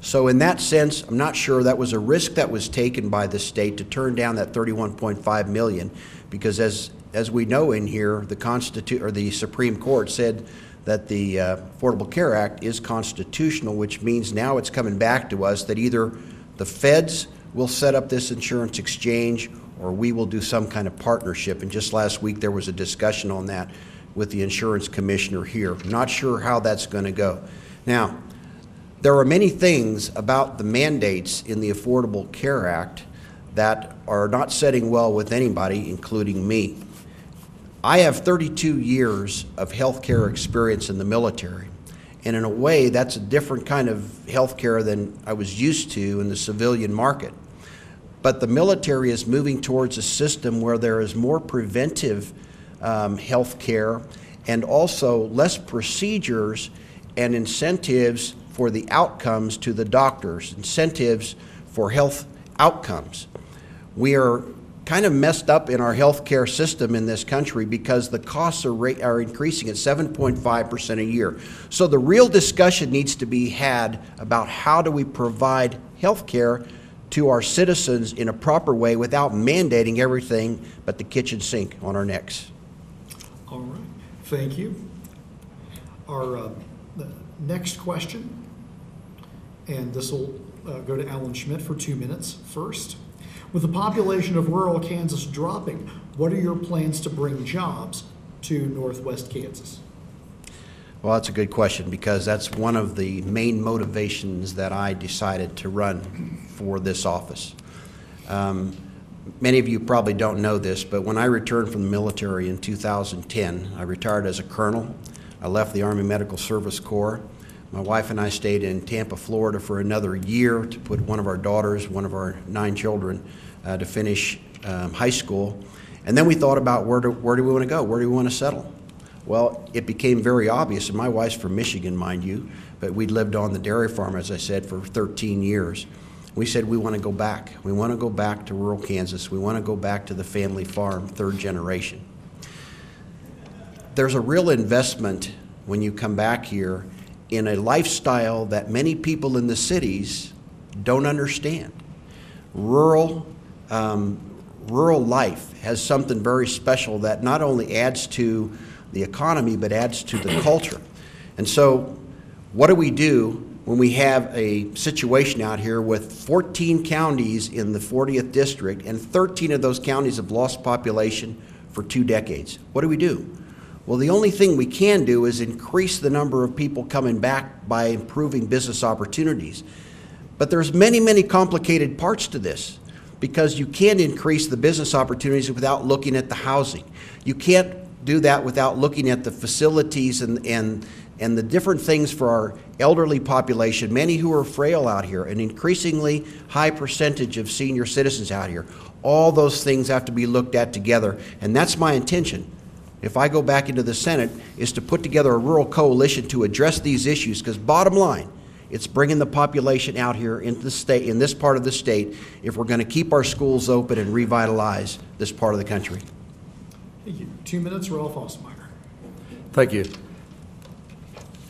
Speaker 10: So in that sense, I'm not sure that was a risk that was taken by the state to turn down that $31.5 million, because as we know in here, the Supreme Court said that the Affordable Care Act is constitutional, which means now it's coming back to us that either the feds will set up this insurance exchange or we will do some kind of partnership. And just last week there was a discussion on that with the insurance commissioner here. Not sure how that's going to go. Now, there are many things about the mandates in the Affordable Care Act that are not setting well with anybody, including me. I have 32 years of healthcare experience in the military, and in a way that's a different kind of healthcare than I was used to in the civilian market. But the military is moving towards a system where there is more preventive health care and also less procedures and incentives for the outcomes to the doctors, incentives for health outcomes. We are kind of messed up in our health care system in this country because the costs are increasing at 7.5% a year. So the real discussion needs to be had about how do we provide health care to our citizens in a proper way without mandating everything but the kitchen sink on our necks.
Speaker 1: All right, thank you. Our the next question, and this will go to Alan Schmidt for 2 minutes first. With the population of rural Kansas dropping, what are your plans to bring jobs to Northwest Kansas?
Speaker 10: Well, that's a good question, because that's one of the main motivations that I decided to run for this office. Many of you probably don't know this, but when I returned from the military in 2010, I retired as a colonel. I left the Army Medical Service Corps. My wife and I stayed in Tampa, Florida for another year to put one of our daughters, one of our 9 children, to finish high school. And then we thought about where do we want to go? Where do we want to settle? Well, it became very obvious, and my wife's from Michigan, mind you, but we'd lived on the dairy farm, as I said, for 13 years. We said we want to go back. We want to go back to rural Kansas. We want to go back to the family farm, 3rd generation. There's a real investment when you come back here in a lifestyle that many people in the cities don't understand. Rural life has something very special that not only adds to the economy, but adds to the culture. And so what do we do when we have a situation out here with 14 counties in the 40th district and 13 of those counties have lost population for 2 decades? What do we do? Well, the only thing we can do is increase the number of people coming back by improving business opportunities. But there's many, many complicated parts to this, because you can't increase the business opportunities without looking at the housing. You can't do that without looking at the facilities and the different things for our elderly population, many who are frail out here, an increasingly high percentage of senior citizens out here. All those things have to be looked at together, and that's my intention. If I go back into the Senate, is to put together a rural coalition to address these issues, because bottom line, it's bringing the population out here into the state, in this part of the state, if we're going to keep our schools open and revitalize this part of the country.
Speaker 1: Thank you. 2 minutes, Ralph Ostmeyer.
Speaker 11: Thank you.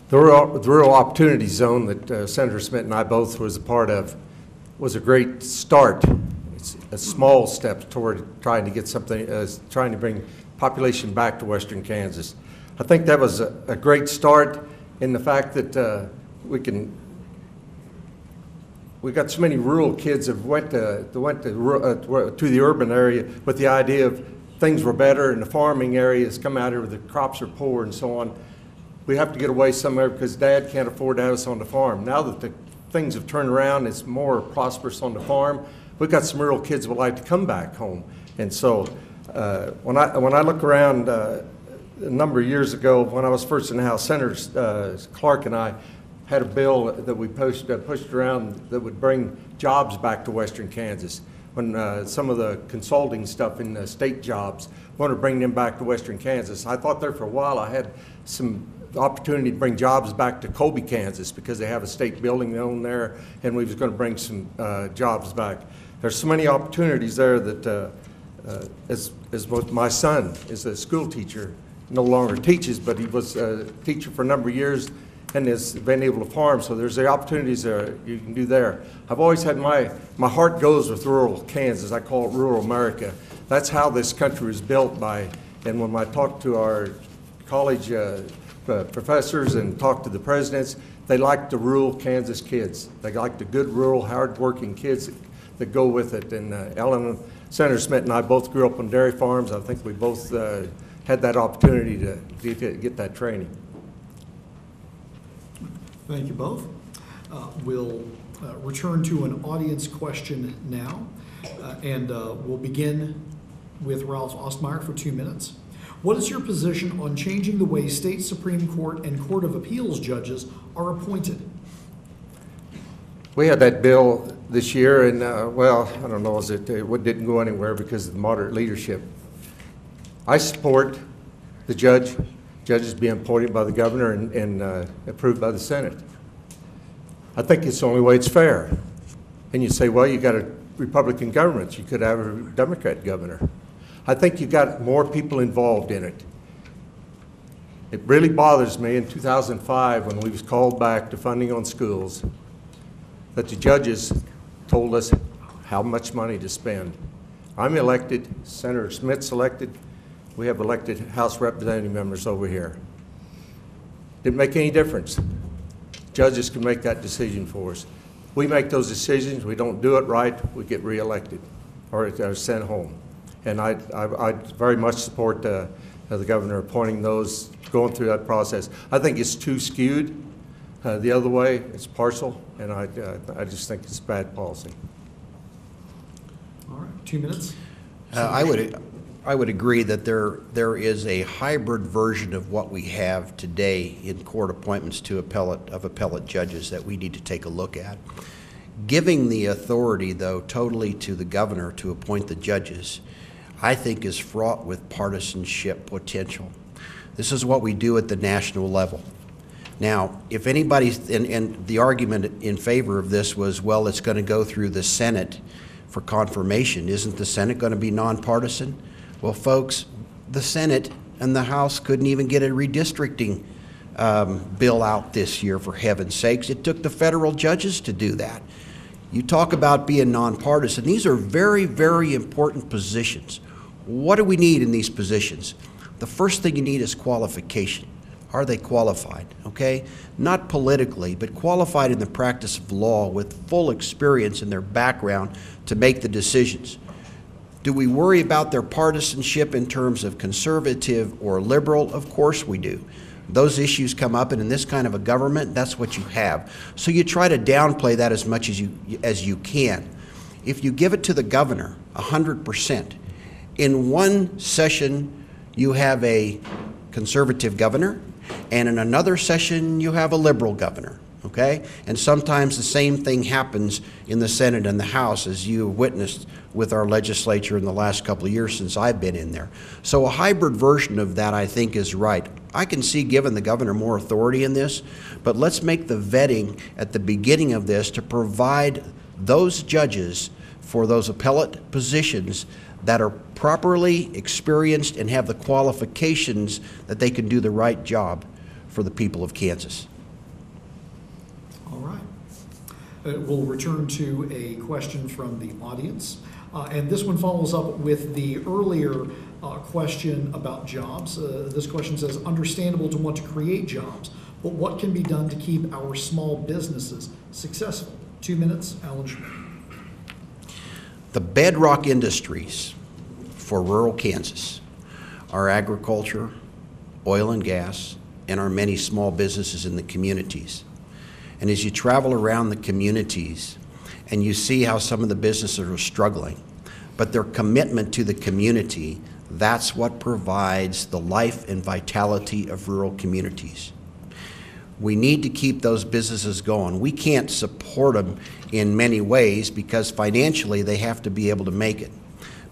Speaker 11: The Rural Opportunity Zone that Senator Schmidt and I both was a part of was a great start. It's a small step toward trying to get something, trying to bring population back to Western Kansas. I think that was a great start in the fact that we got so many rural kids that went to the urban area with the idea of things were better and the farming areas come out here where the crops are poor and so on. We have to get away somewhere because Dad can't afford to have us on the farm. Now that the things have turned around, it's more prosperous on the farm. We've got some rural kids who would like to come back home. And so when I look around a number of years ago, when I was first in the House, Senator Clark and I had a bill that we pushed around that would bring jobs back to Western Kansas. When some of the consulting stuff in the state jobs, wanted to bring them back to Western Kansas. I thought there for a while I had some opportunity to bring jobs back to Colby, Kansas, because they have a state building on there, and we was going to bring some jobs back. There's so many opportunities there that, as my son is a school teacher, no longer teaches, but he was a teacher for a number of years and has been able to farm, so there's the opportunities there you can do there. I've always had my heart goes with rural Kansas. I call it rural America. That's how this country was built by, and when I talk to our college professors and talk to the presidents, they like the rural Kansas kids. They like the good rural, hard-working kids that go with it. And Ellen, Senator Schmidt and I both grew up on dairy farms. I think we both had that opportunity to get that training.
Speaker 1: Thank you both. We'll return to an audience question now, and we'll begin with Ralph Ostmeyer for 2 minutes. What is your position on changing the way state Supreme Court and Court of Appeals judges are appointed?
Speaker 11: We had that bill this year, and well, I don't know, it didn't go anywhere because of the moderate leadership. I support the judges being appointed by the governor and approved by the Senate. I think it's the only way it's fair. And you say, well, you got a Republican government, you could have a Democrat governor. I think you got more people involved in it. It really bothers me in 2005 when we was called back to funding on schools that the judges told us how much money to spend. I'm elected, Senator Schmidt's elected, we have elected House Representative members over here. Didn't make any difference. Judges can make that decision for us. We make those decisions, we don't do it right, we get reelected or sent home. And I very much support the governor appointing those, going through that process. I think it's too skewed the other way, it's partial, and I just think it's bad policy.
Speaker 1: All right, 2 minutes.
Speaker 10: I would agree that there is a hybrid version of what we have today in court appointments to appellate judges that we need to take a look at. Giving the authority, though, totally to the governor to appoint the judges, I think is fraught with partisanship potential. This is what we do at the national level. Now, if anybody's, and the argument in favor of this was, well, it's going to go through the Senate for confirmation. Isn't the Senate going to be nonpartisan? Well, folks, the Senate and the House couldn't even get a redistricting bill out this year, for heaven's sakes. It took the federal judges to do that. You talk about being nonpartisan. These are very, very important positions. What do we need in these positions? The first thing you need is qualification. Are they qualified, okay? Not politically, but qualified in the practice of law with full experience in their background to make the decisions. Do we worry about their partisanship in terms of conservative or liberal? Of course we do. Those issues come up, and in this kind of a government, that's what you have. So you try to downplay that as much as you can. If you give it to the governor 100%, in one session you have a conservative governor, and in another session you have a liberal governor, okay? And sometimes the same thing happens in the Senate and the House, as you have witnessed with our legislature in the last couple of years since I've been in there. So a hybrid version of that, I think, is right. I can see giving the governor more authority in this, but let's make the vetting at the beginning of this to provide those judges for those appellate positions that are properly experienced and have the qualifications that they can do the right job for the people of Kansas.
Speaker 1: All right. We'll return to a question from the audience. And this one follows up with the earlier question about jobs. This question says, understandable to want to create jobs, but what can be done to keep our small businesses successful? 2 minutes, Alan Schmidt.
Speaker 10: The bedrock industries for rural Kansas are agriculture, oil and gas, and our many small businesses in the communities. And as you travel around the communities and you see how some of the businesses are struggling, but their commitment to the community, that's what provides the life and vitality of rural communities. We need to keep those businesses going. We can't support them in many ways because financially they have to be able to make it.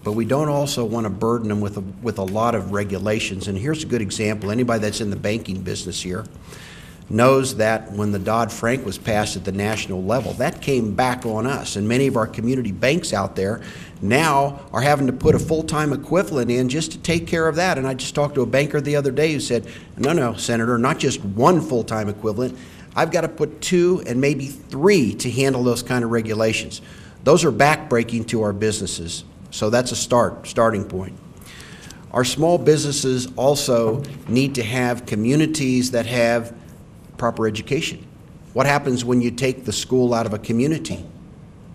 Speaker 10: But we don't also want to burden them with a lot of regulations. And here's a good example. Anybody that's in the banking business here knows that when the Dodd-Frank was passed at the national level, that came back on us. And many of our community banks out there now are having to put a full-time equivalent in just to take care of that. And I just talked to a banker the other day who said, no, Senator, not just one full-time equivalent. I've got to put 2 and maybe 3 to handle those kind of regulations. Those are backbreaking to our businesses. So that's a starting point. Our small businesses also need to have communities that have proper education. What happens when you take the school out of a community?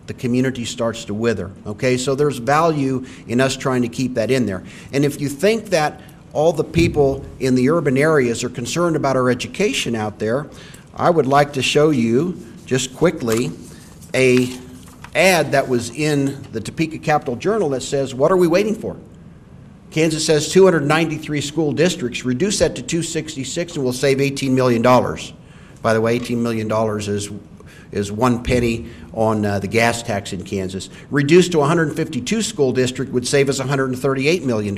Speaker 10: The community starts to wither, okay? So there's value in us trying to keep that in there. And if you think that all the people in the urban areas are concerned about our education out there, I would like to show you just quickly a ad that was in the Topeka Capital Journal that says, what are we waiting for? Kansas has 293 school districts. Reduce that to 266 and we'll save $18 million. By the way, $18 million is 1 penny on the gas tax in Kansas. Reduced to 152 school district would save us $138 million.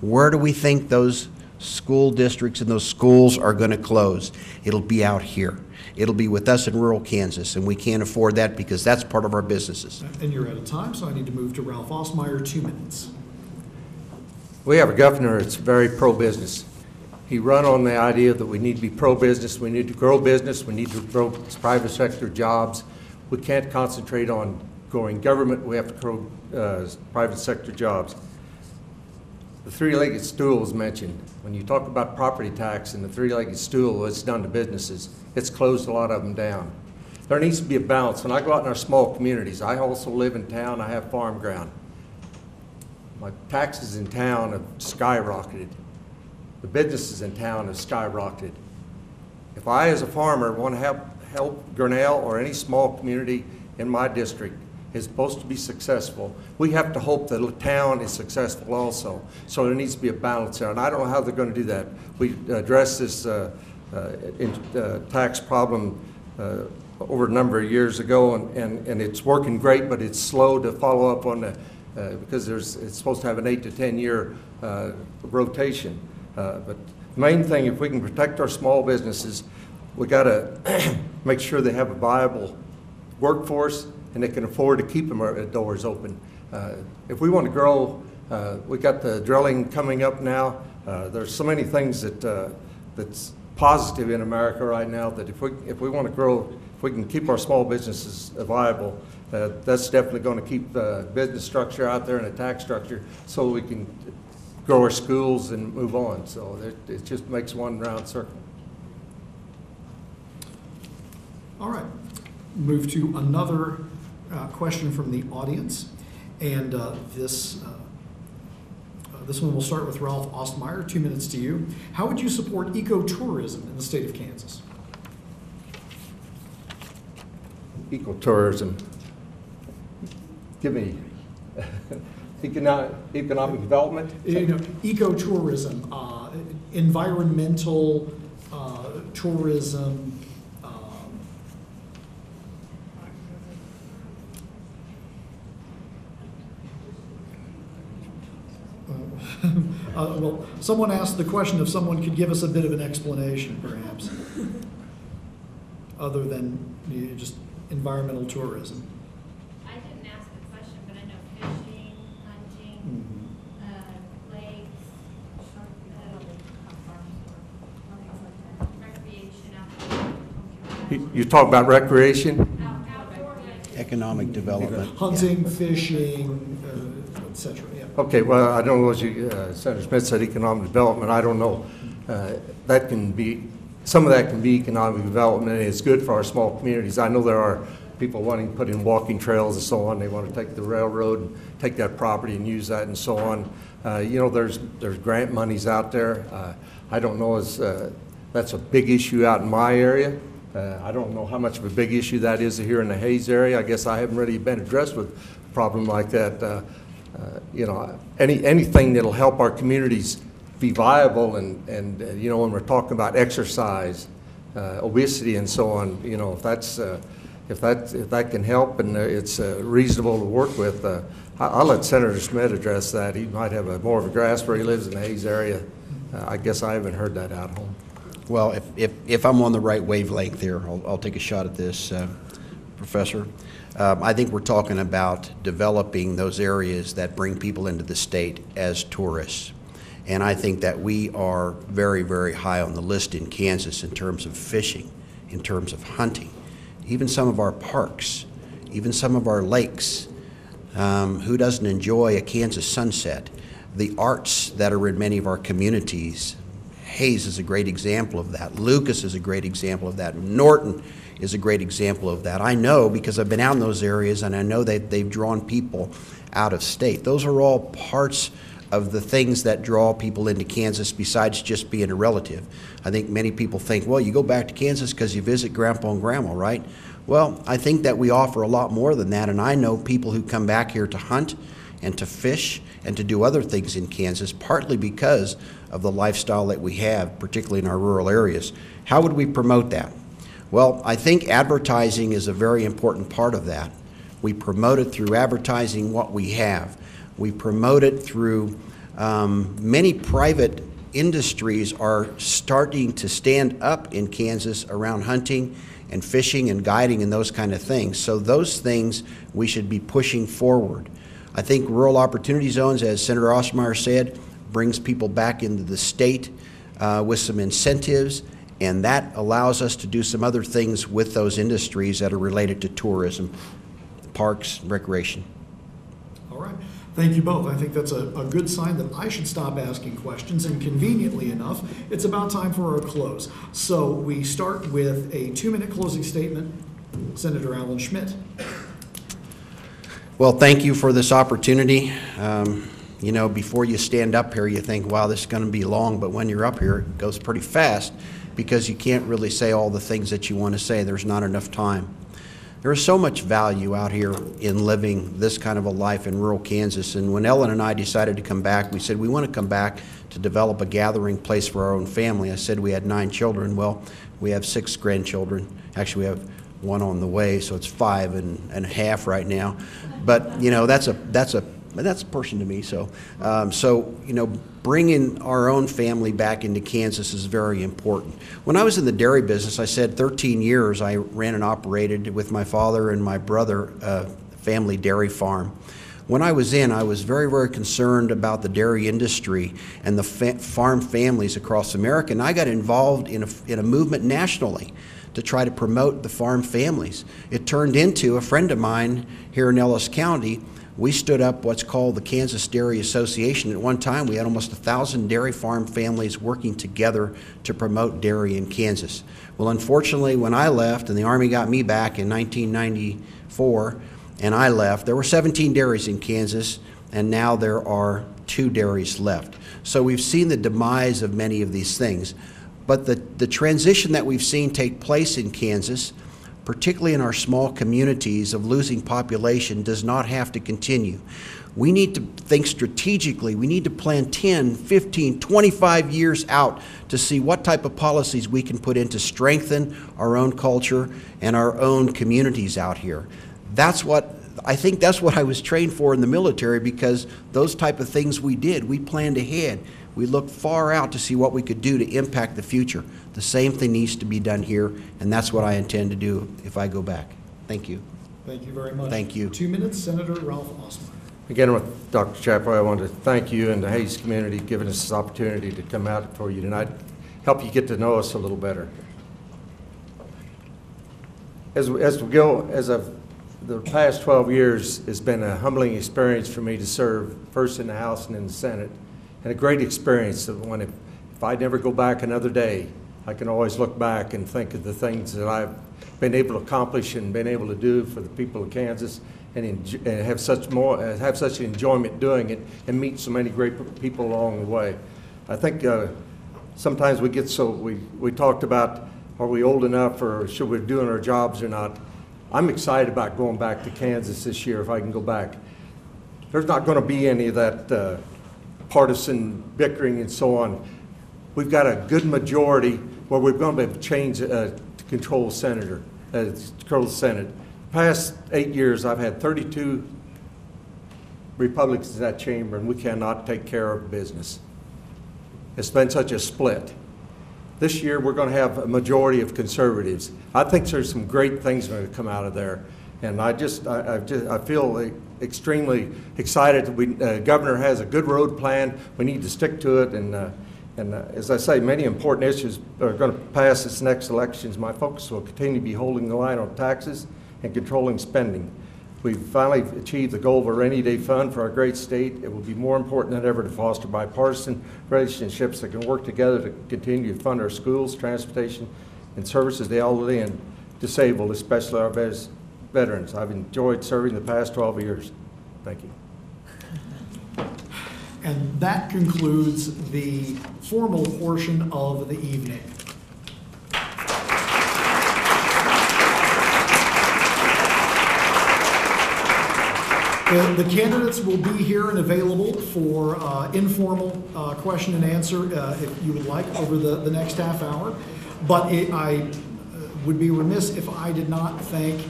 Speaker 10: Where do we think those school districts and those schools are going to close? It'll be out here. It'll be with us in rural Kansas, and we can't afford that because that's part of our businesses.
Speaker 1: And you're out of time, so I need to move to Ralph Ostmeyer, 2 minutes.
Speaker 11: We have a governor that's very pro-business. He run on the idea that we need to be pro-business, we need to grow business, we need to grow private sector jobs. We can't concentrate on growing government, we have to grow private sector jobs. The three-legged stool is mentioned. When you talk about property tax and the three-legged stool, it's done to businesses. It's closed a lot of them down. There needs to be a balance. When I go out in our small communities, I also live in town, I have farm ground. My taxes in town have skyrocketed. The businesses in town have skyrocketed. If I, as a farmer, want to help Grinnell or any small community in my district is supposed to be successful, we have to hope that the town is successful also. So there needs to be a balance there, and I don't know how they're going to do that. We addressed this tax problem over a number of years ago, and it's working great, but it's slow to follow up on the because it's supposed to have an 8 to 10 year rotation. But the main thing, if we can protect our small businesses, we got to make sure they have a viable workforce and they can afford to keep their doors open. If we want to grow, we got the drilling coming up now. There's so many things that's positive in America right now that if we want to grow, if we can keep our small businesses viable, that's definitely going to keep the business structure out there and the tax structure so we can grow our schools and move on. So it just makes one round circle.
Speaker 1: All right. Move to another question from the audience. And this one will start with Ralph Ostmeyer. 2 minutes to you. How would you support ecotourism in the state of Kansas?
Speaker 11: Ecotourism. Give me economic development.
Speaker 1: You know, ecotourism, environmental tourism. Well, someone asked the question if someone could give us a bit of an explanation, perhaps, other than just environmental tourism.
Speaker 12: I didn't ask the question, but I know fishing, hunting, lakes, recreation.
Speaker 11: You talk about recreation?
Speaker 12: Outdoor
Speaker 10: Economic development.
Speaker 1: Hunting, fishing, etc. Yeah.
Speaker 11: Okay, well, I don't know what Senator Schmidt said, economic development. I don't know. That can be, some of that can be economic development, and it's good for our small communities. I know there are people wanting to put in walking trails and so on. They want to take the railroad and take that property and use that and so on. You know, there's grant monies out there. I don't know if that's a big issue out in my area. I don't know how much of a big issue that is here in the Hayes area. I guess I haven't really been addressed with a problem like that. You know, anything that'll help our communities be viable, and you know, when we're talking about exercise, obesity, and so on, you know, if that can help and it's reasonable to work with, I'll let Senator Schmidt address that. He might have more of a grasp where he lives in the Hayes area. I guess I haven't heard that out home.
Speaker 10: Well, if I'm on the right wavelength here, I'll take a shot at this, Professor. I think we're talking about developing those areas that bring people into the state as tourists. And I think that we are very, very high on the list in Kansas in terms of fishing, in terms of hunting, even some of our parks, even some of our lakes. Who doesn't enjoy a Kansas sunset? The arts that are in many of our communities. Hayes is a great example of that. Lucas is a great example of that. Norton is a great example of that. I know because I've been out in those areas, and I know that they've drawn people out of state. Those are all parts of the things that draw people into Kansas besides just being a relative. I think many people think, well, you go back to Kansas because you visit Grandpa and Grandma, right? Well, I think that we offer a lot more than that, and I know people who come back here to hunt and to fish and to do other things in Kansas, partly because of the lifestyle that we have, particularly in our rural areas. How would we promote that? Well, I think advertising is a very important part of that. We promote it through advertising what we have. We promote it through many private industries are starting to stand up in Kansas around hunting and fishing and guiding and those kind of things. So those things we should be pushing forward. I think rural opportunity zones, as Senator Ostmeyer said, brings people back into the state with some incentives, and that allows us to do some other things with those industries that are related to tourism, parks, recreation.
Speaker 1: All right. Thank you both. I think that's a good sign that I should stop asking questions, and conveniently enough, it's about time for our close. So we start with a 2-minute closing statement. Senator Alan Schmidt.
Speaker 10: Well, thank you for this opportunity. You know, before you stand up here, you think, wow, this is going to be long, but when you're up here, it goes pretty fast because you can't really say all the things that you want to say. There's not enough time. There is so much value out here in living this kind of a life in rural Kansas, and when Ellen and I decided to come back, we said we want to come back to develop a gathering place for our own family. I said we had 9 children. Well, we have 6 grandchildren. Actually, we have 1 on the way, so it's 5 and a half right now. But you know, that's a person to me. So, you know, bringing our own family back into Kansas is very important. When I was in the dairy business, I said 13 years I ran and operated with my father and my brother a family dairy farm. When I was in, I was very, very concerned about the dairy industry and the farm families across America, and I got involved in a movement nationally to try to promote the farm families. It turned into a friend of mine here in Ellis County. We stood up what's called the Kansas Dairy Association. At one time, we had almost 1,000 dairy farm families working together to promote dairy in Kansas. Well, unfortunately, when I left and the Army got me back in 1994, and I left, there were 17 dairies in Kansas, and now there are 2 dairies left. So we've seen the demise of many of these things. But the transition that we've seen take place in Kansas, particularly in our small communities of losing population, does not have to continue. We need to think strategically. We need to plan 10, 15, 25 years out to see what type of policies we can put in to strengthen our own culture and our own communities out here. I think that's what I was trained for in the military, because those type of things we did. We planned ahead. We looked far out to see what we could do to impact the future. The same thing needs to be done here, and that's what I intend to do if I go back. Thank you.
Speaker 1: Thank you very much.
Speaker 10: Thank you.
Speaker 1: 2 minutes, Senator Ralph Ostmeyer.
Speaker 11: Again, with Dr. Chapter, I want to thank you and the Hayes community for giving us this opportunity to come out for you tonight, help you get to know us a little better. The past 12 years has been a humbling experience for me to serve first in the House and in the Senate, and a great experience of when if I never go back another day, I can always look back and think of the things that I've been able to accomplish and been able to do for the people of Kansas, and have such enjoyment doing it, and meet so many great people along the way. I think sometimes we get we talked about are we old enough, or should we be doing our jobs or not? I'm excited about going back to Kansas this year if I can go back. There's not going to be any of that partisan bickering and so on. We've got a good majority where we're going to be able to change to control the Senate. The past 8 years, I've had 32 Republicans in that chamber, and we cannot take care of business. It's been such a split. This year, we're going to have a majority of conservatives. I think there's some great things going to come out of there, and I feel extremely excited that the governor has a good road plan. We need to stick to it, and as I say, many important issues are going to pass this next elections. My focus will continue to be holding the line on taxes and controlling spending. We've finally achieved the goal of a rainy day fund for our great state. It will be more important than ever to foster bipartisan relationships that can work together to continue to fund our schools, transportation, and services to the elderly and disabled, especially our veterans. I've enjoyed serving the past 12 years. Thank you.
Speaker 1: And that concludes the formal portion of the evening. The candidates will be here and available for informal question and answer if you would like over the next half hour. But I would be remiss if I did not thank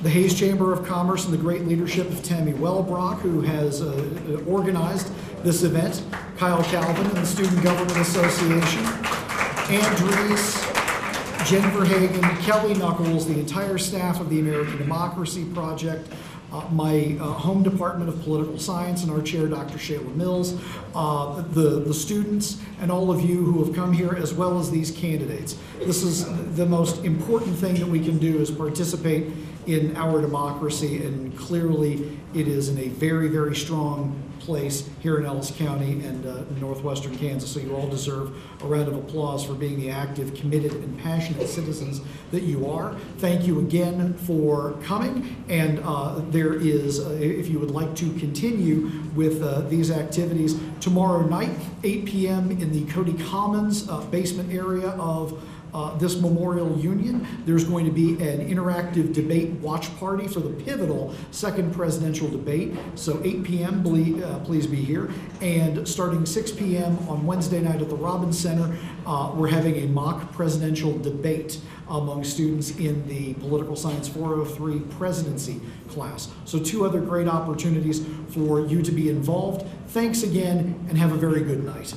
Speaker 1: the Hayes Chamber of Commerce and the great leadership of Tammy Wellbrock, who has organized this event, Kyle Calvin and the Student Government Association, Ann Dries, Jennifer Hagan, Kelly Knuckles, the entire staff of the American Democracy Project, my home department of political science and our chair, Dr. Shayla Mills, the students, and all of you who have come here, as well as these candidates. This is the most important thing that we can do, is participate in our democracy, and clearly it is in a very, very strong place here in Ellis County and northwestern Kansas, so you all deserve a round of applause for being the active, committed, and passionate citizens that you are. Thank you again for coming, and there is, if you would like to continue with these activities, tomorrow night, 8 p.m. in the Cody Commons basement area of this Memorial Union. There's going to be an interactive debate watch party for the pivotal second presidential debate. So 8 p.m., please be here. And starting 6 p.m. on Wednesday night at the Robbins Center, we're having a mock presidential debate among students in the Political Science 403 presidency class. So 2 other great opportunities for you to be involved. Thanks again, and have a very good night.